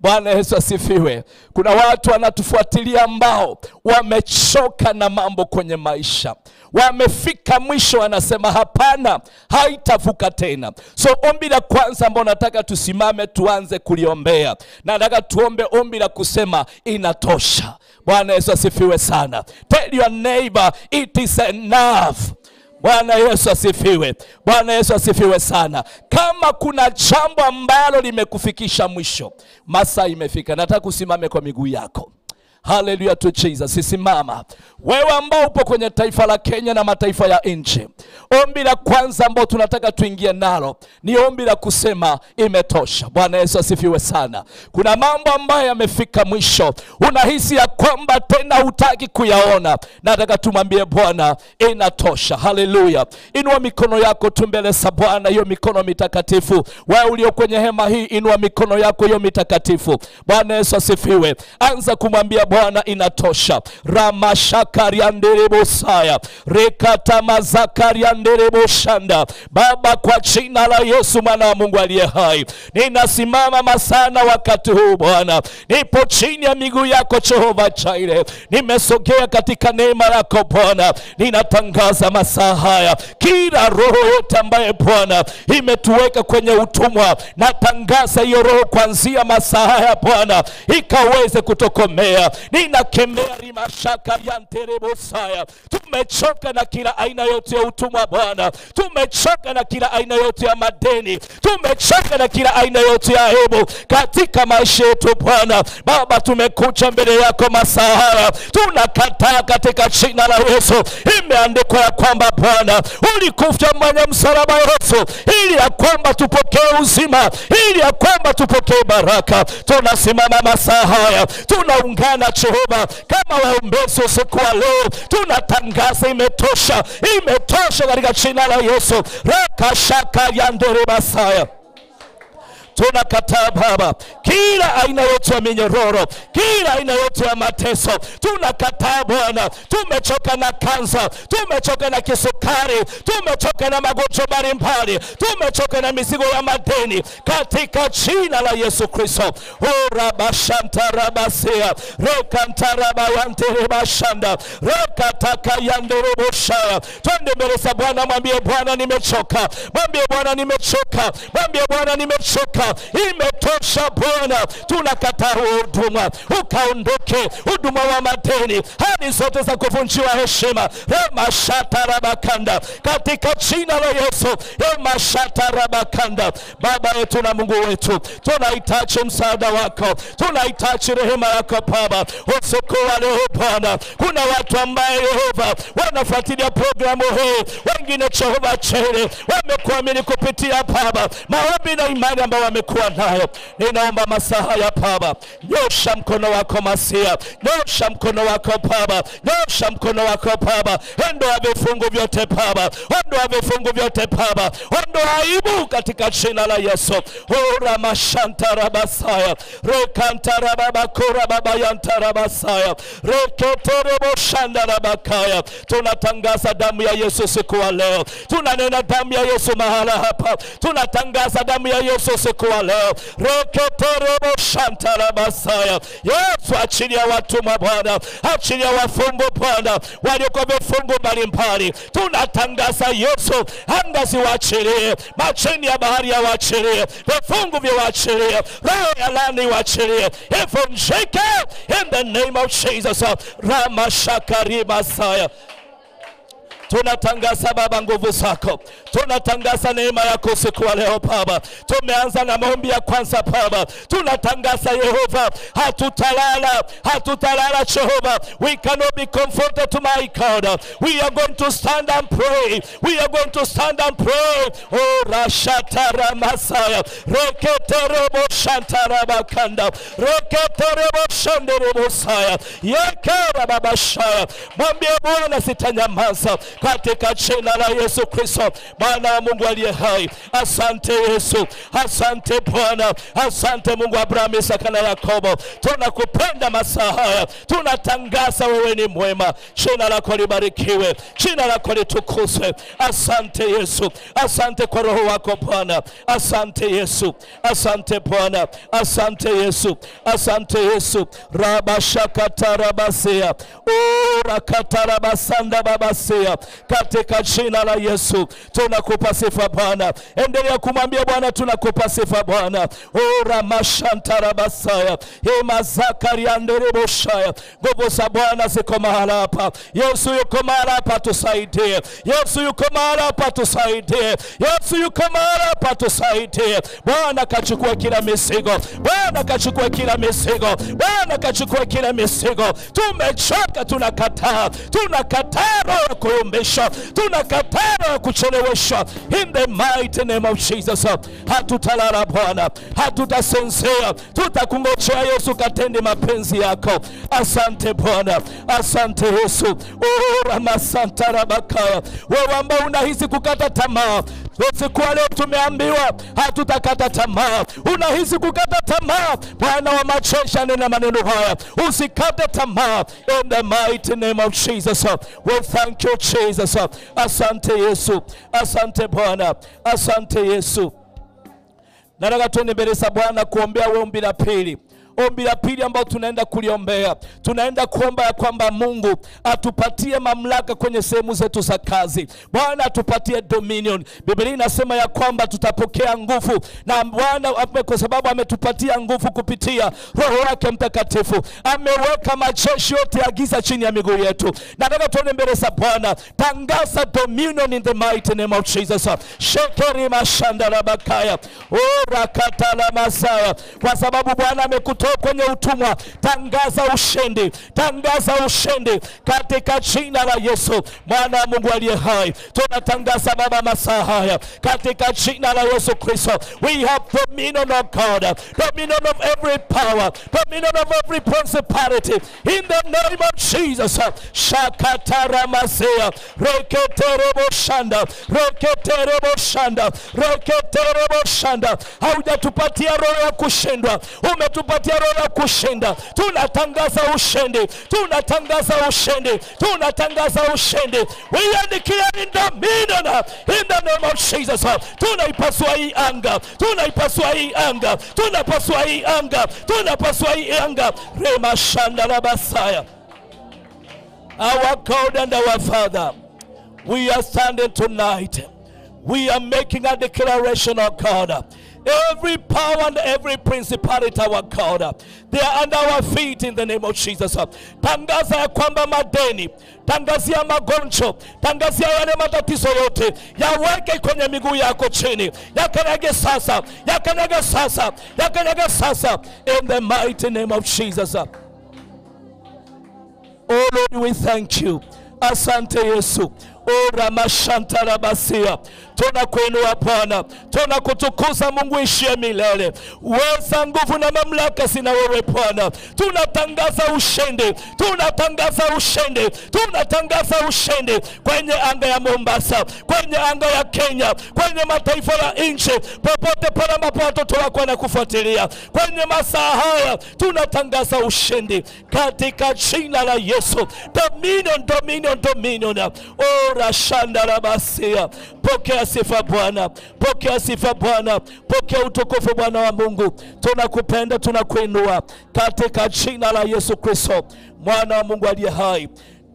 Speaker 1: Bwana Yesu asifiwe. Kuna watu wanatufuatilia ambao wamechoka na mambo kwenye maisha. Wamefika mwisho, wanasema hapana, haitavuka tena. So ombi la kwanza ambalo nataka tusimame tuanze kuliombea, nataka tuombe ombi la kusema inatosha. Bwana Yesu asifiwe sana. Tell your neighbor it is enough. Bwana Yesu asifiwe. Bwana Yesu asifiwe sana. Kama kuna jambo ambalo limekufikisha mwisho, masaa imefika. Nataka usimame kwa miguu yako. Hallelujah to Jesus. Simama. Wewe ambao upo kwenye taifa la Kenya na mataifa ya nje, ombi la kwanza ambao tunataka tuingie nalo ni ombi la kusema imetosha. Bwana Yesu asifiwe sana. Kuna mambo ambayo yamefika mwisho, unahisi ya kwamba tena hutaki kuyaona. Nataka tumwambie Bwana inatosha. Hallelujah. Inua mikono yako tu mbele za Bwana, hiyo mikono mitakatifu. Wewe ulio kwenye hema hii, inua mikono yako hiyo mitakatifu. Bwana Yesu asifiwe. Anza kumwambia Bwana inatosha. Ramashakarianderebo saya. Rekata mazakarianderebo shanda. Baba, kwa jina la Yesu mwana wa Mungu aliye hai, ninasimama masana wakati huu Bwana. Nipo chini ya miguu yako Jehova Jireh. Nimesogea katika neema yako Bwana. Ninatangaza masaa haya, kila roho yote ambaye Bwana imetuweka kwenye utumwa, natangaza hiyo roho kuanzia masaa haya Bwana ikaweze kutokomea. Ninakemea rimashaka yanterebo saya. Tumechoka na kila aina yote ya utumwa Bwana. Tumechoka na kila aina yote ya madeni. Tumechoka na kila aina yote ya aibu katika maisha yetu Bwana. Baba, tumekuja mbele yako masaa haya, tunakataa katika jina la Yesu. Imeandikwa ya kwamba Bwana ulikufa kwenye msalaba Yesu, ili ya kwamba tupokee uzima, ili ya kwamba tupokee baraka. Tunasimama masaa haya, tunaungana Jehova kama waombezi usiku wa leo. Tunatangaza imetosha, imetosha katika jina la Yesu. Rakashaka yandere basaya. tunakataa Baba kila aina yote ya minyororo, kila aina yote ya mateso. Tunakataa Bwana, tumechoka na kansa, tumechoka na kisukari, tumechoka na magonjwa mbalimbali, tumechoka na mizigo ya madeni katika jina la Yesu Kristo. Ora bashanta rabasia rekantara yantere bashanda rekataka yandere boshaya. Twende mbele za Bwana, mwambie Bwana nimechoka, mwambie Bwana nimechoka, mwambie Bwana nimechoka, imetosha Bwana. Tunakataa huduma, ukaondoke huduma wa madeni, hadi zote za kuvunjiwa heshima remashata rabakanda katika jina la Yesu. Remashata rabakanda. Baba yetu na Mungu wetu, tunahitaji msaada wako, tunahitaji rehema yako Baba. Usiku wa leo Bwana, kuna watu ambaye Yehova wanafuatilia programu hii, wengine Jehova chele wamekuamini kupitia Baba maombi na imani ambayo wamekuwa nayo. Ninaomba masaa ya Baba, nyosha mkono wako Masia, nyosha mkono wako Baba, nyosha mkono wako Baba. Ondoa vifungu vyote Baba, ondoa vifungu vyote Baba, ondoa aibu katika jina la Yesu. Ora mashanta rabasaya rekantara babakura baba yantara basaya reketerebo shanda rabakaya. Tunatangaza damu ya Yesu siku wa leo, tunanena damu ya Yesu mahala hapa, tunatangaza damu ya Yesu siku wa leo. Reketerebo shanta rabasaya. Yesu achilia watu Bwana, achilia wafungwa Bwana walioko vifungu mbalimbali. Tunatangaza Yesu anga ziwachilie, machini ya bahari ya wachilie, vifungu vya wachilie, roho ya laana wachilie, ivunjike in the name of Jesus. Ramashakari Masaya. Tunatangaza Baba nguvu zako, tunatangaza neema yako siku wa leo Baba. Tumeanza na maombi ya kwanza Baba, tunatangaza Yehova hatutalala, hatutalala Jehova. We cannot be comforted to my God. We are going to stand and pray, we are going to stand and pray. Oh Rashatara Masaya reketerebo shantara bakanda reketerebo shanderebo saya yekera Baba shaya. Mwambie Bwana sitanyamaza katika jina la Yesu Kristo, Bwana wa Mungu aliye hai. Asante Yesu, asante Bwana, asante Mungu wa Abrahamu, Isaka na Yakobo. Tunakupenda masaa haya, tunatangaza wewe ni mwema. Jina lako libarikiwe, jina lako litukuzwe. Asante Yesu, asante kwa roho wako Bwana. Asante Yesu, asante Bwana, asante Yesu, asante Yesu. Rabashakatarabasia urakatarabasanda babasia. Katika jina la Yesu tunakupa sifa Bwana. Endelea kumwambia Bwana tunakupa sifa Bwana. Ora mashantara basaya hema zakari anderebo shaya. Nguvu za Bwana ziko mahala hapa. Yesu yuko mahala hapa, tusaidie. Yesu yuko mahala hapa, tusaidie. Yesu yuko mahala hapa, tusaidie. Bwana kachukua kila mizigo, Bwana kachukua kila mizigo, Bwana kachukua kila mizigo. Tumechoka, tunakataa, tunakataa roho kuumbisha, tunakataa roho kuchelewesha. In the mighty name of Jesus. Hatutalala Bwana, hatutasinzia, tutakungojea Yesu katende mapenzi yako. Asante Bwana, asante Yesu. Ora masantara bakaya. Wewe ambao unahisi kukata tamaa, usiku wa leo tumeambiwa hatutakata tamaa. Unahisi kukata tamaa, Bwana wa majeshi anena maneno haya, usikate tamaa. In the mighty name of Jesus. We thank you Jesus. Asante Yesu, asante Bwana, asante Yesu. Nataka tuende mbele za Bwana kuombea ombi la pili. Ombi la pili ambao tunaenda kuliombea, tunaenda kuomba ya kwamba Mungu atupatie mamlaka kwenye sehemu zetu za kazi. Bwana atupatie dominion. Biblia inasema ya kwamba tutapokea nguvu na Bwana kwa sababu ametupatia nguvu kupitia Roho wake Mtakatifu. Ameweka majeshi yote ya giza chini ya miguu yetu. Nataka tuone mbele za Bwana, tangaza dominion in the mighty name of Jesus. Shekeri mashanda la bakaya, ora katala masaya, kwa sababu Bwana amekutoa kutoka kwenye utumwa. Tangaza ushindi, tangaza ushindi katika jina la Yesu mwana wa Mungu aliye hai. Tunatangaza Baba masaa haya katika jina la Yesu Kristo. We have dominion of God, dominion of every power, dominion of every principality in the name of Jesus. Shakatara Masea, Reketerebo Shanda, Reketerebo Shanda, Reketerebo Shanda. Haujatupatia roho ya kushindwa, umetupatia roho ya kushinda. Tunatangaza ushindi, tunatangaza ushindi, tunatangaza ushindi. We are declaring dominion in the name of Jesus. Tunaipasua hii anga, tunaipasua hii anga, tunapasua hii anga, tunapasua hii anga. Rema Shanda la Basaya. Our God and our Father, we are standing tonight. We are making a declaration of God. Every power and every principality, our God, they are under our feet in the name of Jesus. Tangaza ya kwamba madeni, tangazia magonjwa, tangazia yale matatizo yote, yaweke kwenye miguu yako chini. Yakanyage sasa, yakanyage sasa, yakanyage sasa in the mighty name of Jesus. Oh Lord, we thank you. Asante Yesu. Ora mashanta la basia. Tunakuinua Bwana, tunakutukuza Mungu ishie milele. Uweza, nguvu na mamlaka sina wewe Bwana. Tunatangaza ushindi, tunatangaza ushindi, tunatangaza ushindi kwenye anga ya Mombasa, kwenye anga ya Kenya, kwenye mataifa ya nchi, popote pale ambapo watoto wako wanakufuatilia. Kwenye masaa haya tunatangaza ushindi katika jina la Yesu. Dominion, dominion, dominion. Ora shanda la basia. Pokea sifa Bwana, pokea sifa Bwana, pokea utukufu Bwana wa Mungu. Tunakupenda, tunakuinua katika jina la Yesu Kristo mwana wa Mungu aliye hai.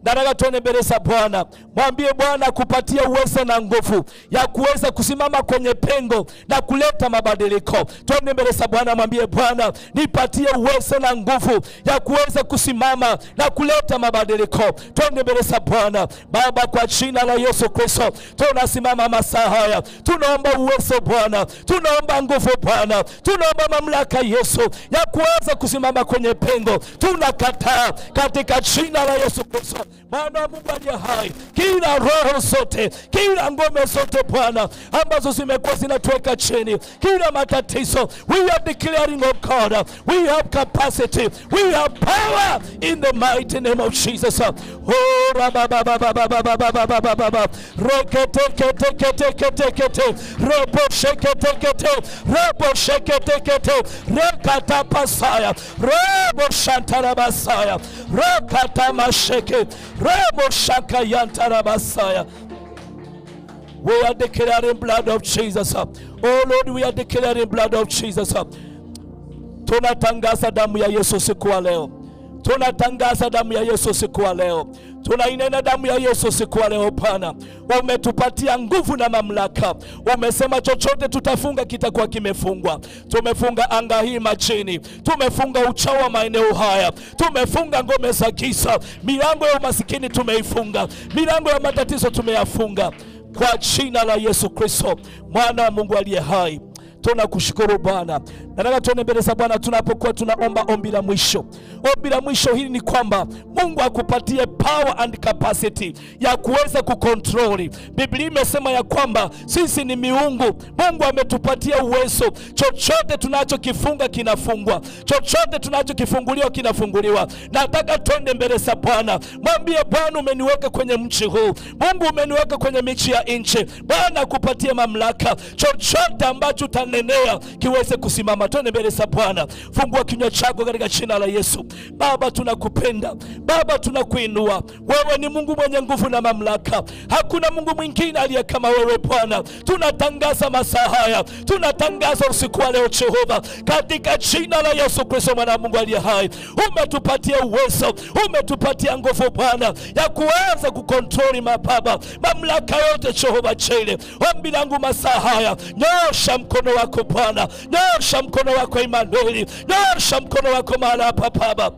Speaker 1: Nataka tuone mbele za Bwana. Mwambie Bwana kupatia uwezo na nguvu ya kuweza kusimama kwenye pengo na kuleta mabadiliko. Tuone mbele za Bwana, mwambie Bwana nipatie uwezo na nguvu ya kuweza kusimama na kuleta mabadiliko. Tuone mbele za Bwana. Baba, kwa jina la Yesu Kristo tunasimama masaa haya. Tunaomba uwezo Bwana, tunaomba nguvu Bwana, tunaomba mamlaka Yesu ya kuweza kusimama kwenye pengo. Tunakataa katika jina la Yesu Kristo Bwana wa Mungu aliye hai, kila roho zote, kila ngome zote Bwana ambazo zimekuwa zinatuweka chini, kila matatizo, we are declaring, oh God, we have capacity, we have power in the mighty name of Jesus. Oh rabababababababababababa reketeketeketekete roboshekete roboshekete rekatapasaya roboshantarabasaya rekatamasheke roboshakantarabasaya. We are declaring blood of Jesus. Oh Lord, we are declaring blood of Jesus. Tunatangaza damu ya Yesu siku wa leo. Tunatangaza damu ya Yesu siku wa leo. Tunainena damu ya Yesu siku wa leo Bwana. Umetupatia nguvu na mamlaka. Umesema chochote tutafunga kitakuwa kimefungwa. Tumefunga anga hii majini. Tumefunga uchawi wa maeneo haya. Tumefunga ngome za giza. Milango ya umasikini tumeifunga. Milango ya matatizo tumeyafunga. Kwa jina la Yesu Kristo mwana wa Mungu aliye hai. Tunakushukuru Bwana. Nataka tuone mbele za Bwana tunapokuwa tunaomba ombi la mwisho. Ombi la mwisho hili ni kwamba Mungu akupatie power and capacity ya kuweza kukontroli. Biblia imesema ya kwamba sisi ni miungu. Mungu ametupatia uwezo. Chochote tunachokifunga kinafungwa. Chochote tunachokifunguliwa kinafunguliwa. Nataka tuende mbele za Bwana. Mwambie Bwana, umeniweka kwenye mchi huu. Mungu umeniweka kwenye michi ya nchi. Bwana akupatie mamlaka. Chochote ambacho utanenea kiweze kusimama. Tuende mbele za Bwana. Fungua kinywa chako katika jina la Yesu. Baba, tunakupenda. Baba, tunakuinua. Wewe ni Mungu mwenye nguvu na mamlaka. Hakuna Mungu mwingine aliye kama wewe Bwana. Tunatangaza masaa haya. Tunatangaza usiku wa leo Jehova, katika jina la Yesu Kristo mwana wa Mungu aliye hai. Umetupatia uwezo, umetupatia nguvu Bwana ya kuweza kukontroli mababa, mamlaka yote Jehova Jile. Ombi langu masaa haya, nyosha mkono wako Bwana. Nyosha mkono wako Emmanuel. Nyosha mkono wako mahali hapa Baba.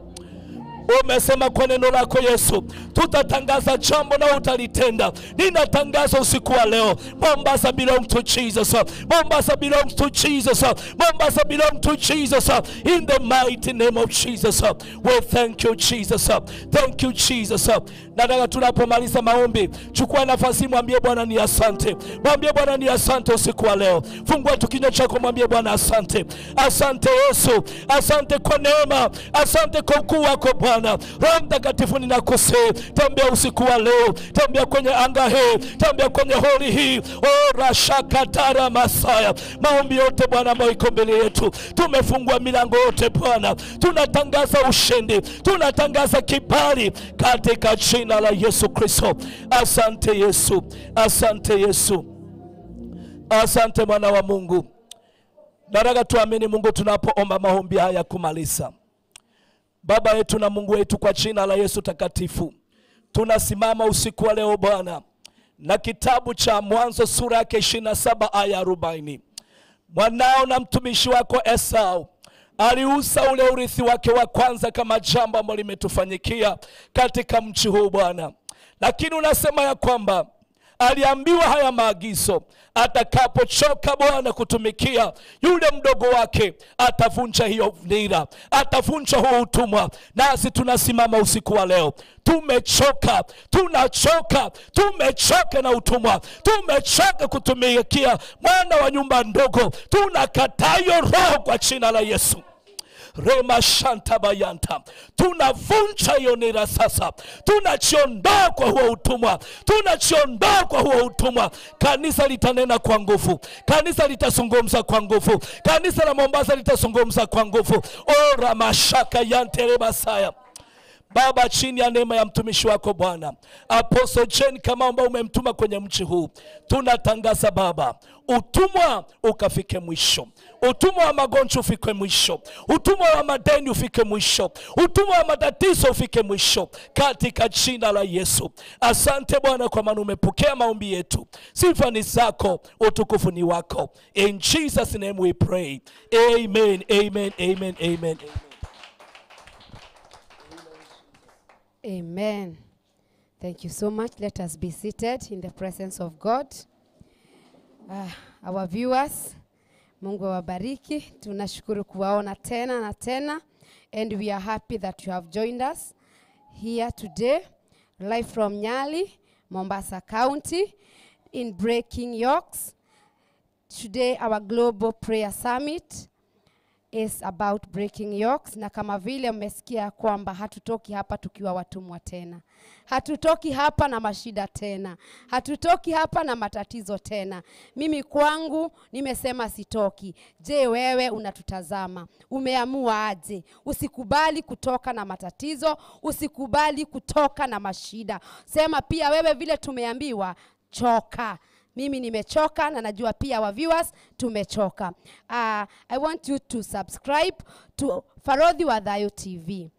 Speaker 1: Umesema kwa neno lako Yesu, tutatangaza jambo na utalitenda. Ninatangaza usiku wa leo, Mombasa belongs to Jesus. Mombasa belongs to Jesus. Mombasa belongs to Jesus. In the mighty name of Jesus. We thank you Jesus. Thank you Jesus. Nataka tunapomaliza maombi, chukua nafasi mwambie Bwana ni asante. Mwambie Bwana ni asante usiku wa leo. Fungua tu kinywa chako mwambie Bwana asante. Asante Yesu. Asante kwa neema. Asante kwa ukuu wako Bwana. Roho Mtakatifu ninakusihi, tembea usiku wa leo. Tembea kwenye anga hii. Tembea kwenye holi hii. Oh rashakatara masaya. Maombi yote Bwana ambayo iko mbele yetu, tumefungua milango yote Bwana. Tunatangaza ushindi. Tunatangaza kibali katika jina la Yesu Kristo. Asante Yesu. Asante Yesu. Asante mwana wa Mungu. Nataka tuamini Mungu tunapoomba maombi haya kumaliza. Baba yetu na Mungu wetu, kwa jina la Yesu takatifu, tunasimama usiku wa leo Bwana na kitabu cha Mwanzo sura yake 27 aya 40. Mwanao na mtumishi wako Esau aliuza ule urithi wake wa kwanza kama jambo ambalo limetufanyikia katika mji huu Bwana. Lakini unasema ya kwamba aliambiwa haya maagizo, atakapochoka Bwana kutumikia yule mdogo wake, atavunja hiyo nira, atavunja huo utumwa. Nasi tunasimama usiku wa leo, tumechoka, tunachoka, tumechoka na utumwa, tumechoka kutumikia mwana wa nyumba ndogo. Tunakataa hiyo roho kwa jina la Yesu. Rema shanta bayanta. Tunavunja hiyo nira sasa. Tunachiondoa kwa huo utumwa. Tunachiondoa kwa huo utumwa. Kanisa litanena kwa nguvu. Kanisa litazungumza kwa nguvu. Kanisa la Mombasa litazungumza kwa nguvu. Ora mashaka yantere basaya. Baba, chini ya neema ya mtumishi wako Bwana Apostle Jane kama ambao umemtuma kwenye mji huu, tunatangaza Baba, utumwa ukafike mwisho. Utumwa wa magonjwa ufike mwisho. Utumwa wa madeni ufike mwisho. Utumwa wa matatizo ufike mwisho katika jina la Yesu. Asante Bwana kwa maana umepokea maombi yetu. Sifa ni zako, utukufu ni wako. In Jesus name we pray. Amen. Amen. Amen. Amen.
Speaker 5: Amen. Thank you so much. Let us be seated in the presence of God. Our viewers, Mungu awabariki. Tunashukuru kuwaona tena na tena. And we are happy that you have joined us here today, live from Nyali, Mombasa County, in Breaking Yokes. Today our Global Prayer Summit is about breaking yokes. Na kama vile mmesikia kwamba hatutoki hapa tukiwa watumwa tena. Hatutoki hapa na mashida tena. Hatutoki hapa na matatizo tena. Mimi kwangu nimesema sitoki. Je, wewe unatutazama? Umeamua aje? Usikubali kutoka na matatizo. Usikubali kutoka na mashida. Sema pia wewe vile tumeambiwa, choka. Mimi nimechoka na najua pia wa viewers tumechoka. I want you to subscribe to Farodhi Wadhayo TV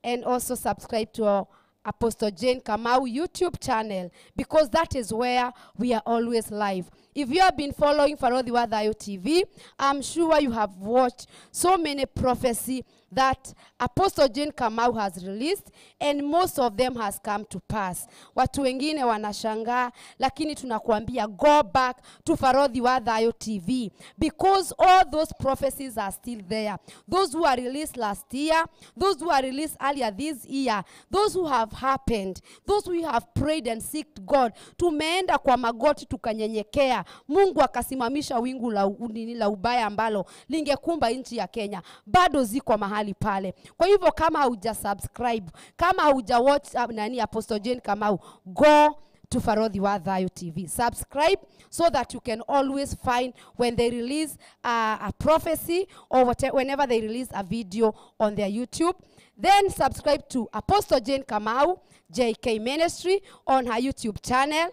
Speaker 5: and also subscribe to Apostle Jane Kamau YouTube channel, because that is where we are always live. If you have been following Farodhi Wadhayo TV, I'm sure you have watched so many prophecy that Apostle Jane Kamau has released, and most of them has come to pass. Watu wengine wanashangaa, lakini tunakuambia go back to Farodhi Wadhayo TV, because all those prophecies are still there. Those who are released last year, those who are released earlier this year, those who have happened, those who have prayed and seeked God. Tumeenda kwa magoti tukanyenyekea, Mungu akasimamisha wingu la ubaya ambalo lingekumba nchi ya Kenya. Bado ziko mahali pale. Kwa hivyo kama hauja subscribe, kama hauja watch Apostle Jane Kamau, go to Farodhi Wadhayo TV. Subscribe so that you can always find when they release a prophecy or whatever, whenever they release a video on their YouTube. Then subscribe to Apostle Jane Kamau, JK Ministry, on her YouTube channel.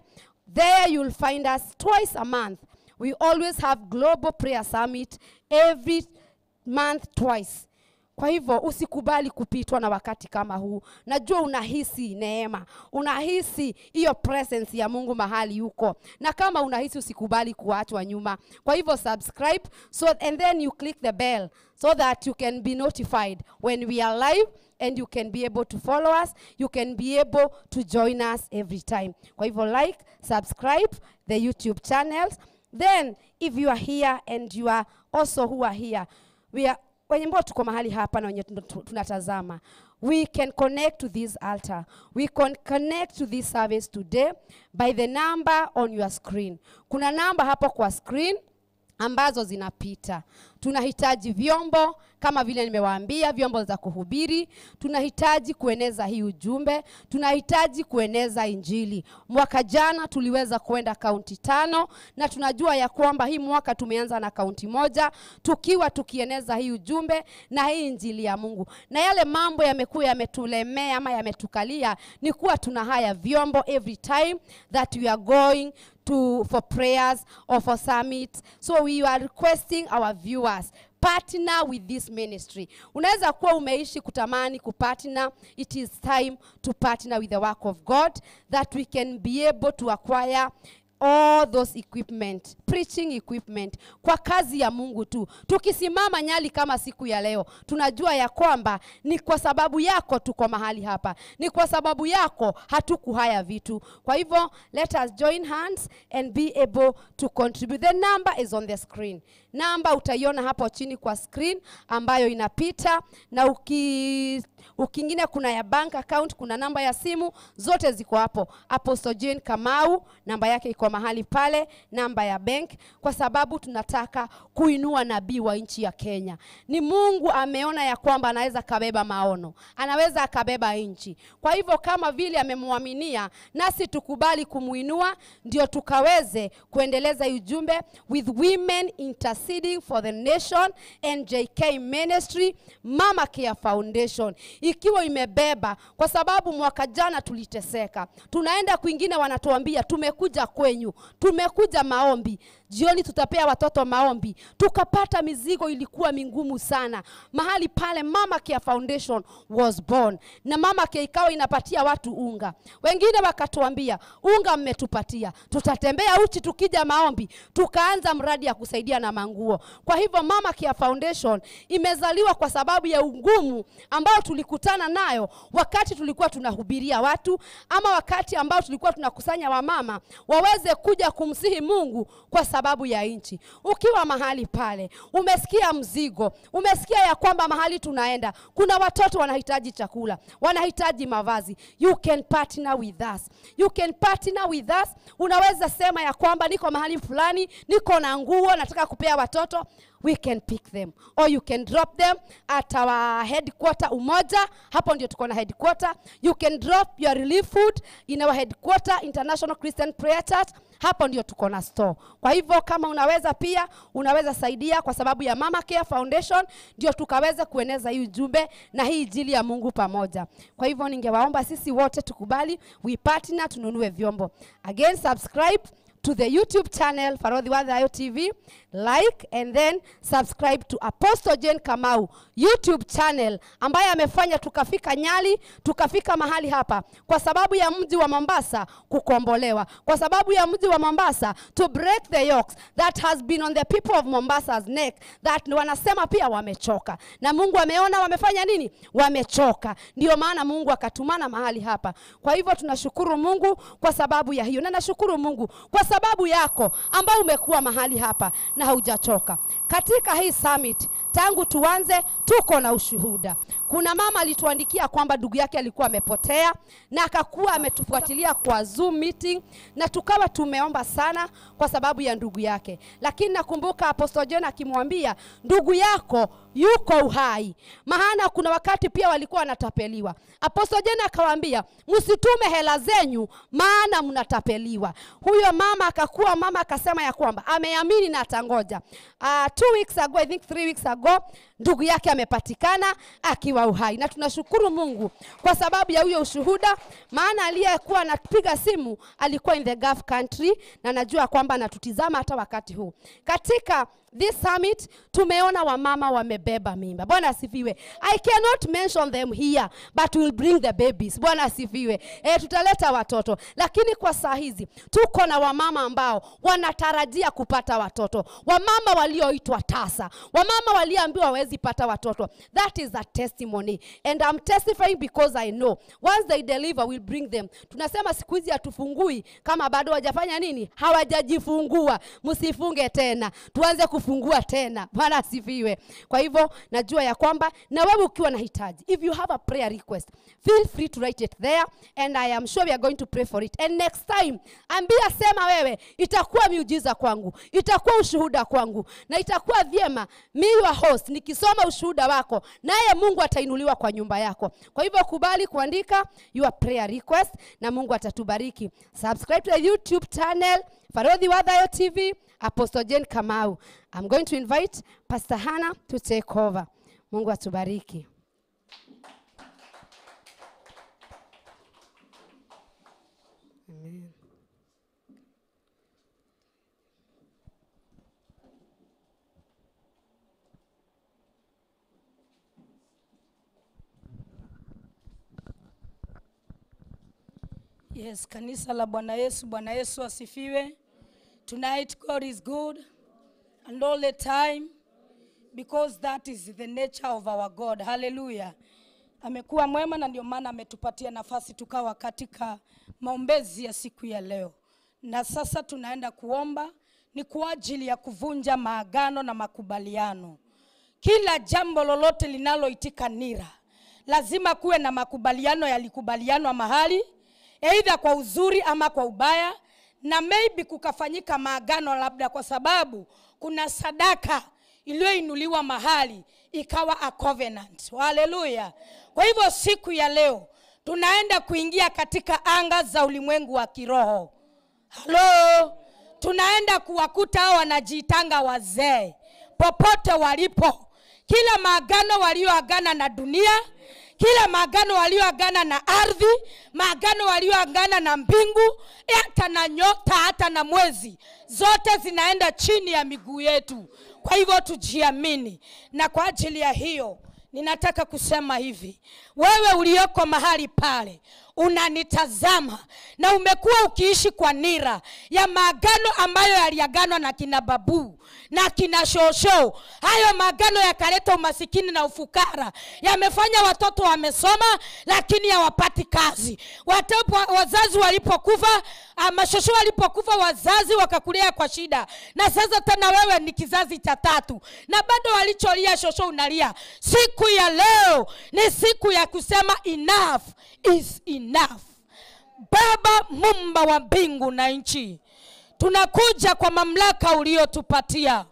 Speaker 5: There you'll find us twice a month. We always have Global Prayer Summit every month, twice. Kwa hivyo usikubali kupitwa na wakati kama huu. Najua unahisi neema, unahisi hiyo presence ya Mungu mahali yuko. Na kama unahisi, usikubali kuachwa nyuma. Kwa hivyo subscribe, and then you click the bell so that you can be notified when we are live and you can be able to follow us. You can be able to join us every time. Kwa hivyo like, subscribe the YouTube channels. Then if you are here and you are also who are here, we are wenye ambao tuko mahali hapa na wenye tunatazama, we can connect to this altar. We can connect to this service today by the number on your screen. Kuna namba hapo kwa screen ambazo zinapita. Tunahitaji vyombo kama vile nimewaambia, vyombo za kuhubiri. Tunahitaji kueneza hii ujumbe. Tunahitaji kueneza injili. Mwaka jana tuliweza kuenda kaunti 5 na tunajua ya kwamba hii mwaka tumeanza na kaunti 1 tukiwa tukieneza hii ujumbe na hii injili ya Mungu. Na yale mambo yamekuwa yametulemea ama yametukalia ni kuwa tuna haya vyombo every time that we are going for prayers or for summits. So we are requesting our viewers, partner with this ministry. Unaweza kuwa umeishi kutamani kupartner. It is time to partner with the work of God, that we can be able to acquire all those equipment, preaching equipment, kwa kazi ya Mungu tu. Tukisimama nyali kama siku ya leo, tunajua ya kwamba ni kwa sababu yako tuko mahali hapa. Ni kwa sababu yako hatukuhaya vitu. Kwa hivyo, let us join hands and be able to contribute. The number is on the screen. Namba utaiona hapo chini kwa screen ambayo inapita, na ukingine kuna ya bank account, kuna namba ya simu, zote ziko hapo. Apostle Jane Kamau, namba yake iko mahali pale, namba ya bank, kwa sababu tunataka kuinua nabii wa nchi ya Kenya. Ni Mungu ameona ya kwamba anaweza kabeba maono, anaweza akabeba nchi. Kwa hivyo kama vile amemwaminia, nasi tukubali kumuinua ndio tukaweze kuendeleza ujumbe with women interceding for the nation and JK Ministry, Mama Care Foundation ikiwa imebeba, kwa sababu mwaka jana tuliteseka. Tunaenda kwingine wanatuambia tumekuja kwenyu, tumekuja maombi, jioni tutapea watoto maombi. Tukapata mizigo ilikuwa mingumu sana. Mahali pale Mama Care Foundation was born. Na Mama Care ikawa inapatia watu unga. Wengine wakatuambia, unga mmetupatia, tutatembea uchi tukija maombi. Tukaanza mradi ya kusaidia na manguo. Kwa hivyo Mama Care Foundation imezaliwa kwa sababu ya ungumu ambao tulikutana nayo wakati tulikuwa tunahubiria watu, ama wakati ambao tulikuwa tunakusanya wamama waweze kuja kumsihi Mungu kwa sababu ya nchi. Ukiwa mahali pale, umesikia mzigo, umesikia ya kwamba mahali tunaenda kuna watoto wanahitaji chakula, wanahitaji mavazi, you can partner with us. You can partner with us. Unaweza sema ya kwamba niko mahali fulani, niko na nguo nataka kupea watoto. We can pick them, or you can drop them at our headquarter Umoja. Hapo ndio tuko na headquarter. You can drop your relief food in our headquarter International Christian Prayer Church. Hapo ndio tuko na store. Kwa hivyo kama unaweza pia, unaweza saidia kwa sababu ya Mama Care Foundation, ndio tukaweza kueneza hii ujumbe na hii injili ya Mungu pamoja. Kwa hivyo ningewaomba sisi wote tukubali, we partner, tununue vyombo. Again, subscribe to the YouTube channel Farodhi Wadhayo TV, like and then subscribe to Apostle Jane Kamau YouTube channel, ambaye amefanya tukafika Nyali, tukafika mahali hapa kwa sababu ya mji wa Mombasa kukombolewa, kwa sababu ya mji wa Mombasa to break the yokes that has been on the people of Mombasa's neck, that wanasema pia wamechoka. Na Mungu ameona wamefanya nini? Wamechoka. Ndio maana Mungu akatumana mahali hapa. Kwa hivyo tunashukuru Mungu kwa sababu ya hiyo. Na nashukuru Mungu kwa sababu yako ambao umekuwa mahali hapa na haujachoka. Katika hii summit, tangu tuanze tuko na ushuhuda. Kuna mama alituandikia kwamba ndugu yake alikuwa amepotea na akakuwa ametufuatilia kwa Zoom meeting, na tukawa tumeomba sana kwa sababu ya ndugu yake. Lakini nakumbuka Apostle John akimwambia ndugu yako yuko uhai. Maana kuna wakati pia walikuwa wanatapeliwa. Apostle John akawaambia msitume hela zenyu maana mnatapeliwa. Huyo mama akakuwa mama akasema ya kwamba ameamini na atangoja. 2 weeks ago, I think 3 weeks ago, ndugu yake amepatikana akiwa uhai. Na tunashukuru Mungu kwa sababu ya huyo ushuhuda, maana aliyekuwa anapiga simu alikuwa in the Gulf country, na najua kwamba anatutizama hata wakati huu. Katika this summit tumeona wamama wamebeba mimba. Bwana asifiwe. I cannot mention them here, but we'll bring the babies. Bwana asifiwe. Tutaleta watoto. Lakini kwa saa hizi tuko na wamama ambao wanatarajia kupata watoto. Wamama walioitwa tasa. Wamama walioambiwa waweze hawezi pata watoto. That is a testimony. And I'm testifying because I know once they deliver, we'll bring them. Tunasema siku hizi hatufungui kama bado hawajafanya nini? Hawajajifungua. Msifunge tena. Tuanze kufungua tena. Bwana asifiwe. Kwa hivyo najua ya kwamba na wewe ukiwa na hitaji, if you have a prayer request, feel free to write it there and I am sure we are going to pray for it. And next time, ambia sema wewe, itakuwa miujiza kwangu, itakuwa ushuhuda kwangu, na itakuwa vyema mimi your host nikisoma ushuhuda wako, naye Mungu atainuliwa kwa nyumba yako. Kwa hivyo kubali kuandika your prayer request na Mungu atatubariki. Subscribe to the YouTube channel Farodhi Wadhayo TV, Apostle Jane Kamau. I'm going to invite Pastor Hannah to take over. Mungu atubariki. Amen.
Speaker 6: Yes, kanisa la Bwana Yesu asifiwe. Tonight God is good and all the time because that is the nature of our God. Hallelujah. Amekuwa mwema na ndio maana ametupatia nafasi tukawa katika maombezi ya siku ya leo. Na sasa tunaenda kuomba ni kwa ajili ya kuvunja maagano na makubaliano. Kila jambo lolote linaloitika nira, lazima kuwe na makubaliano yalikubalianwa mahali, either kwa uzuri ama kwa ubaya, na maybe kukafanyika maagano labda kwa sababu kuna sadaka iliyoinuliwa mahali ikawa a covenant. Hallelujah. Kwa hivyo siku ya leo tunaenda kuingia katika anga za ulimwengu wa kiroho. Hello. Tunaenda kuwakuta hao wanajiitanga wazee popote walipo. Kila maagano walioagana na dunia, kila maagano walioagana na ardhi, maagano walioagana na mbingu, hata na nyota, hata na mwezi, zote zinaenda chini ya miguu yetu. Kwa hivyo tujiamini. Na kwa ajili ya hiyo ninataka kusema hivi, wewe ulioko mahali pale unanitazama na umekuwa ukiishi kwa nira ya maagano ambayo yaliaganwa na kina babu na kina shosho. Hayo maagano yakaleta umasikini na ufukara, yamefanya watoto wamesoma lakini hawapati kazi. Wazazi walipokufa, mashosho walipokufa, wazazi wakakulea kwa shida, na sasa tena wewe ni kizazi cha tatu na bado walicholia shosho unalia. Siku ya leo ni siku ya kusema enough is enough. Baba Muumba wa mbingu na nchi, tunakuja kwa mamlaka uliotupatia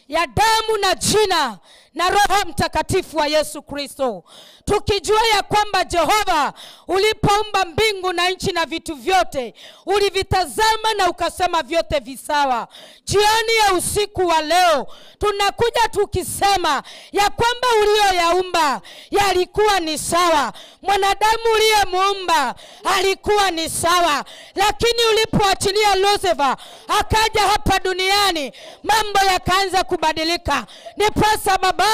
Speaker 6: ya damu na jina na Roho Mtakatifu wa Yesu Kristo, tukijua ya kwamba Jehova ulipoumba mbingu na nchi na vitu vyote, ulivitazama na ukasema vyote visawa. Jioni ya usiku wa leo tunakuja tukisema ya kwamba ulioyaumba yalikuwa ni sawa, mwanadamu uliyemuumba alikuwa ni sawa, lakini ulipoachilia Lucifer akaja hapa duniani, mambo yakaanza kubadilika. Nipasa Baba,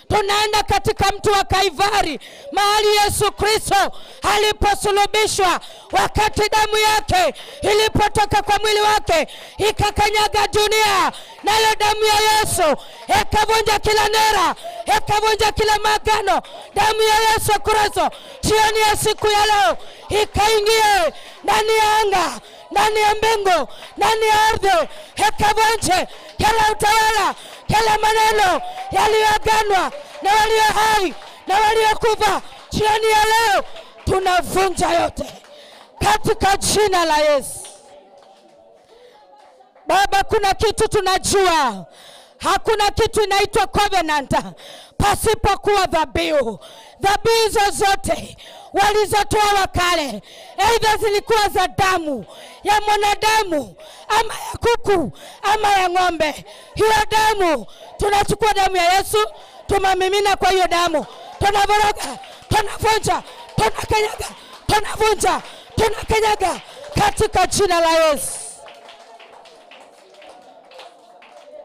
Speaker 6: tunaenda katika mtu wa Kaivari, mahali Yesu Kristo aliposulubishwa, wakati damu yake ilipotoka kwa mwili wake ikakanyaga dunia, nayo damu ya Yesu ikavunja kila nira, ikavunja kila maagano. Damu ya Yesu Kristo jioni ya siku ya leo ikaingie ndani ya anga, ndani ya mbingu, ndani ya ardhi, ikavunje kila utawala, kila maneno yaliyoaganwa na walio hai na waliokufa. Jioni ya leo tunavunja yote katika jina la Yesu. Baba, kuna kitu tunajua, hakuna kitu inaitwa covenant pasipokuwa dhabihu. Dhabihu zozote walizotoa wakale, aidha zilikuwa za damu ya mwanadamu ama ya kuku ama ya ng'ombe. Hiyo damu, tunachukua damu ya Yesu, tumamimina kwa hiyo damu, tunavoroga, tunavunja, tunakanyaga, tunavunja, tunakanyaga katika jina la Yesu.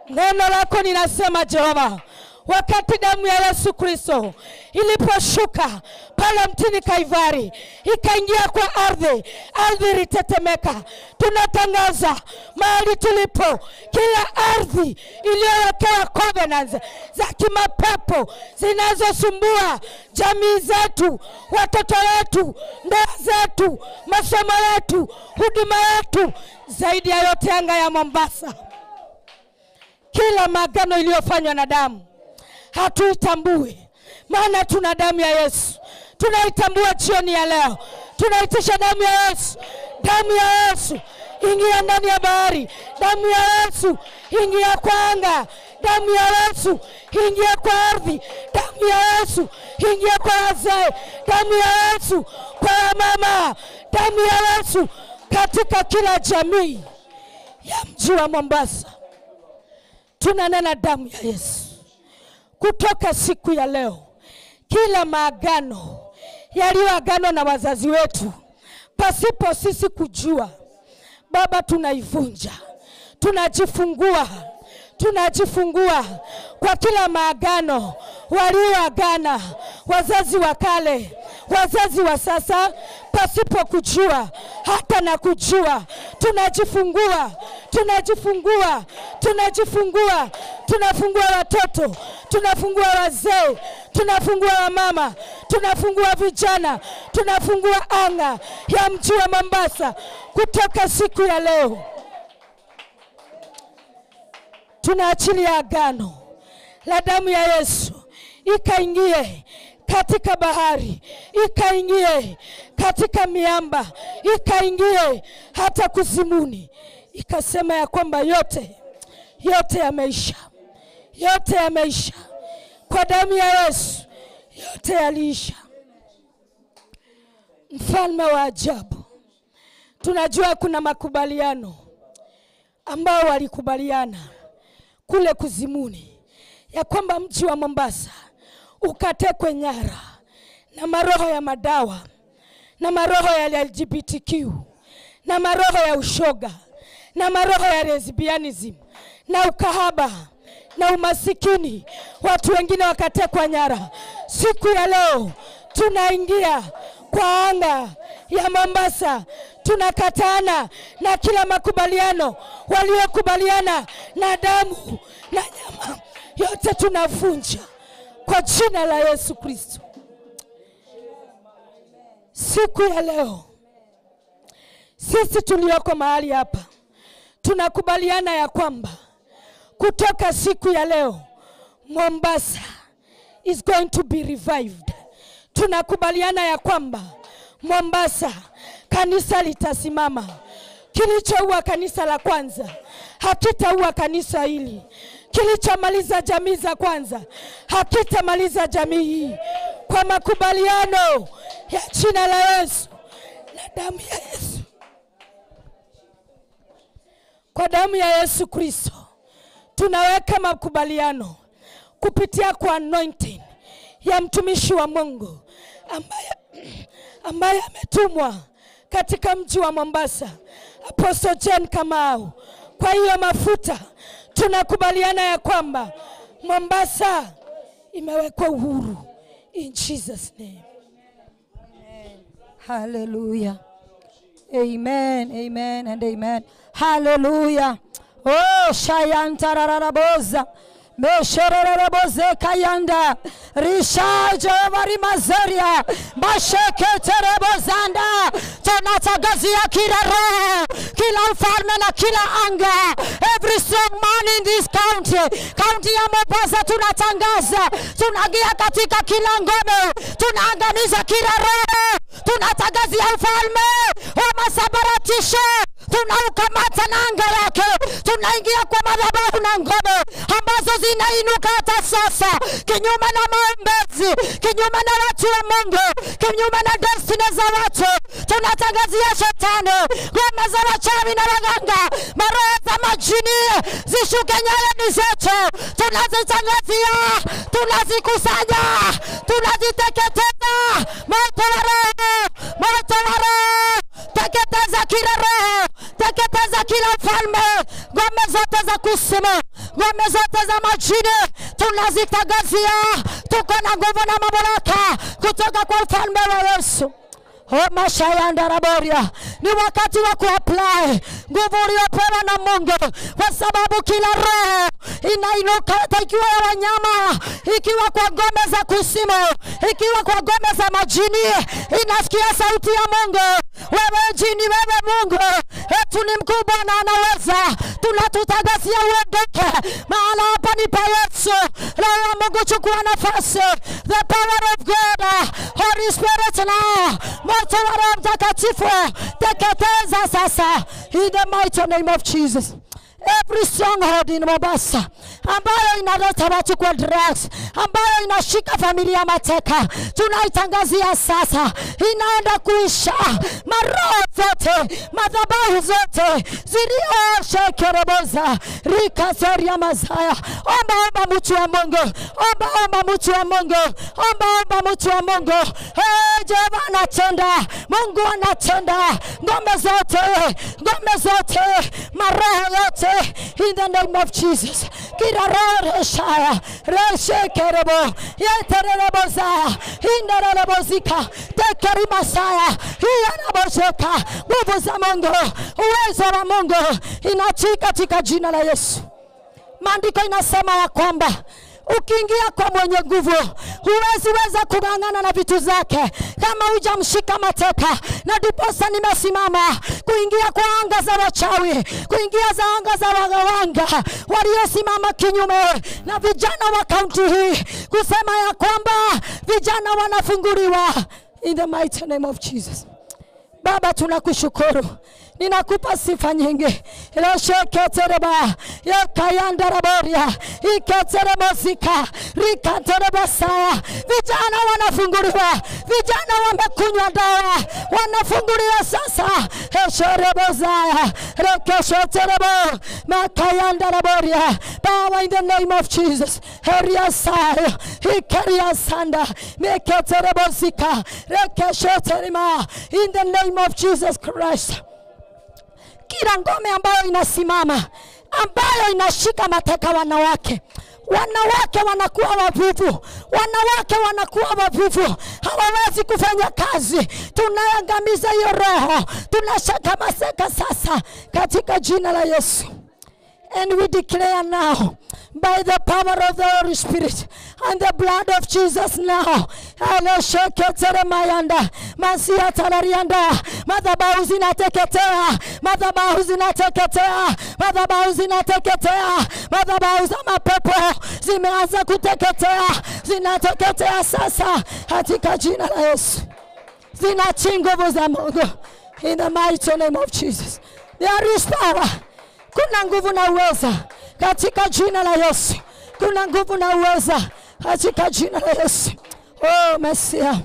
Speaker 6: Neno lako ninasema Jehova, wakati damu ya Yesu Kristo iliposhuka pale mtini Kaivari ikaingia kwa ardhi, ardhi ilitetemeka. Tunatangaza mahali tulipo, kila ardhi iliyowekewa covenants za kimapepo zinazosumbua jamii zetu, watoto wetu, ndoa zetu, masomo yetu, huduma yetu, zaidi ya yote anga ya Mombasa, kila maagano iliyofanywa na damu hatuitambui, maana tuna damu ya Yesu. Tunaitambua jioni ya leo. Tunaitisha damu ya Yesu. Damu ya Yesu ingia ndani ya bahari. Damu ya Yesu ingia kwa anga. Damu ya Yesu ingia kwa ardhi. Damu ya Yesu ingia kwa wazee. Damu ya Yesu kwa mama. Damu ya Yesu katika kila jamii ya mji wa Mombasa. Tunanena damu ya Yesu. Kutoka siku ya leo, kila maagano yaliyoagano na wazazi wetu pasipo sisi kujua, Baba, tunaivunja. Tunajifungua kwa kila maagano walioagana wazazi wa kale, wazazi wa sasa, pasipo kujua hata na kujua. Tunafungua watoto, tunafungua wazee, tunafungua wamama, tunafungua vijana, tunafungua anga ya mji wa Mombasa. Kutoka siku ya leo tunaachilia agano la damu ya Yesu ikaingie katika bahari, ikaingie katika miamba, ikaingie hata kuzimuni. Ikasema ya kwamba yote yameisha. Yote yameisha. Kwa damu ya Yesu yote yaliisha. Mfalme wa ajabu. Tunajua kuna makubaliano ambao walikubaliana kule kuzimuni ya kwamba mji wa Mombasa ukatekwe nyara na maroho ya madawa, na maroho ya LGBTQ, na maroho ya ushoga, na maroho ya lesbianism, na ukahaba, na umasikini. Watu wengine wakatekwa nyara. Siku ya leo tunaingia kwa anga ya Mombasa. Tunakatana na kila makubaliano waliokubaliana na damu na nyama. Yote tunavunja kwa jina la Yesu Kristo. Siku ya leo sisi tulioko mahali hapa tunakubaliana ya kwamba kutoka siku ya leo Mombasa is going to be revived. Tunakubaliana ya kwamba Mombasa kanisa litasimama. Kilichoua kanisa la kwanza hakitaua kanisa hili. Kilichomaliza jamii za kwanza hakitamaliza jamii hii. Kwa makubaliano ya jina la Yesu na damu ya Yesu. Kwa damu ya Yesu Kristo tunaweka makubaliano kupitia kwa anointing ya mtumishi wa Mungu ambaye ametumwa katika mji wa Mombasa, Apostle Jane Kamau. Kwa hiyo mafuta tunakubaliana ya kwamba Mombasa imewekwa uhuru in Jesus name.
Speaker 4: Amen. Hallelujah. Amen, amen and amen. Hallelujah. Oh, shayantararaboza. Mesherereboze kayanda. Rishaje marimazeria. Basheketerebozanda. Tunatangazia kila roho, kila ufalme na kila anga. Every strong man in this county ya Mombasa tunatangaza. Tunaingia katika kila ngome. Tunaangamiza kila roho. Tunatangazia ufalme wa masabaratisho. Tunaukamata na anga yake. Tunaingia kwa madhabahu na ngome ambazo zinainuka hata sasa kinyume na maombezi, kinyume na watu wa Mungu, kinyume na destiny za watu. Tunatangazia shetani, ngome za wachawi na waganga, maroho za majini zishuke nyayani zetu. Tunazitangazia, tunazikusanya, tunaziteketeza. Moto wa Roho, moto wa Roho, teketeza kila roho, teketeza kila ufalme, ngome zote za kuzimu, ngome zote za majini tunazitangazia. Tuko na nguvu na mamlaka kutoka kwa ufalme wa Yesu. Mashayanda Raboria, ni wakati wa kuapply nguvu uliyopewa na Mungu, kwa sababu kila roho inainuka, ikiwa ya wanyama, ikiwa kwa ngome za kuzimu, ikiwa kwa ngome za majini, inasikia sauti ya Mungu. Wewe jini, wewe Mungu, etu ni mkubwa na anaweza. Tunatutangazia uondoke mahala hapa ni pa Yesu. Roho wa Mungu chukua nafasi. The power of God, Holy Spirit now, moto wa Roho Mtakatifu teketeza sasa, in the mighty name of Jesus. Every stronghold in Mombasa ambayo inaleta watu kwa drugs, ambayo inashika familia mateka, tunaitangazia sasa inaenda kuisha. Maroho zote, madhabahu zote zilioshekereboza rikaseria mazaya. Omba mtu wa Mungu, omba mtu wa Mungu, omba mtu wa Mungu. Jehova anatenda, Mungu anatenda. Ngome zote, maroho yote, in the name of Jesus. Kira roho reshaya, reshekerebo, yetereboza, inderelebozika, tekeri masaya, iyanabozeka. Nguvu za Mungu, uwezo wa Mungu inachika katika jina la Yesu. Maandiko inasema ya kwamba ukiingia kwa mwenye nguvu huwezi weza kugangana na vitu zake kama hujamshika mateka. Na ndiposa nimesimama kuingia kwa anga za wachawi, kuingia za anga za waganga waliosimama kinyume na vijana wa kaunti hii, kusema ya kwamba vijana wanafunguliwa in the mighty name of Jesus. Baba, tunakushukuru. Ninakupa sifa nyingi. Ilosheketereba, yakayanda raboria, iketeremozika, rikaterebasaya. Vijana wanafunguliwa, vijana wamekunywa dawa, wanafunguliwa sasa. Esherebozaya, rekesheterebo, makayanda raboria. Power in the name of Jesus. Heriasaya, ikeriasanda, meketerebozika, rekesheterema, in the name of Jesus Christ. Kila ngome ambayo inasimama, ambayo inashika mateka wanawake wanakuwa wavivu, hawawezi kufanya kazi. Tunaangamiza hiyo roho, tunashakamaseka sasa katika jina la Yesu. And we declare now, by the power of the Holy Spirit and the blood of Jesus now, Mayanda, Masia Talarianda, madhabahu zinateketea, madhabahu za mapepo zimeanza kuteketea, zinateketea sasa katika jina la Yesu. Zinatii nguvu za Mungu in the mighty name of Jesus. There is power. Kuna nguvu na uweza katika jina la Yesu. Kuna nguvu na uweza katika jina la Yesu. Oh Messiah,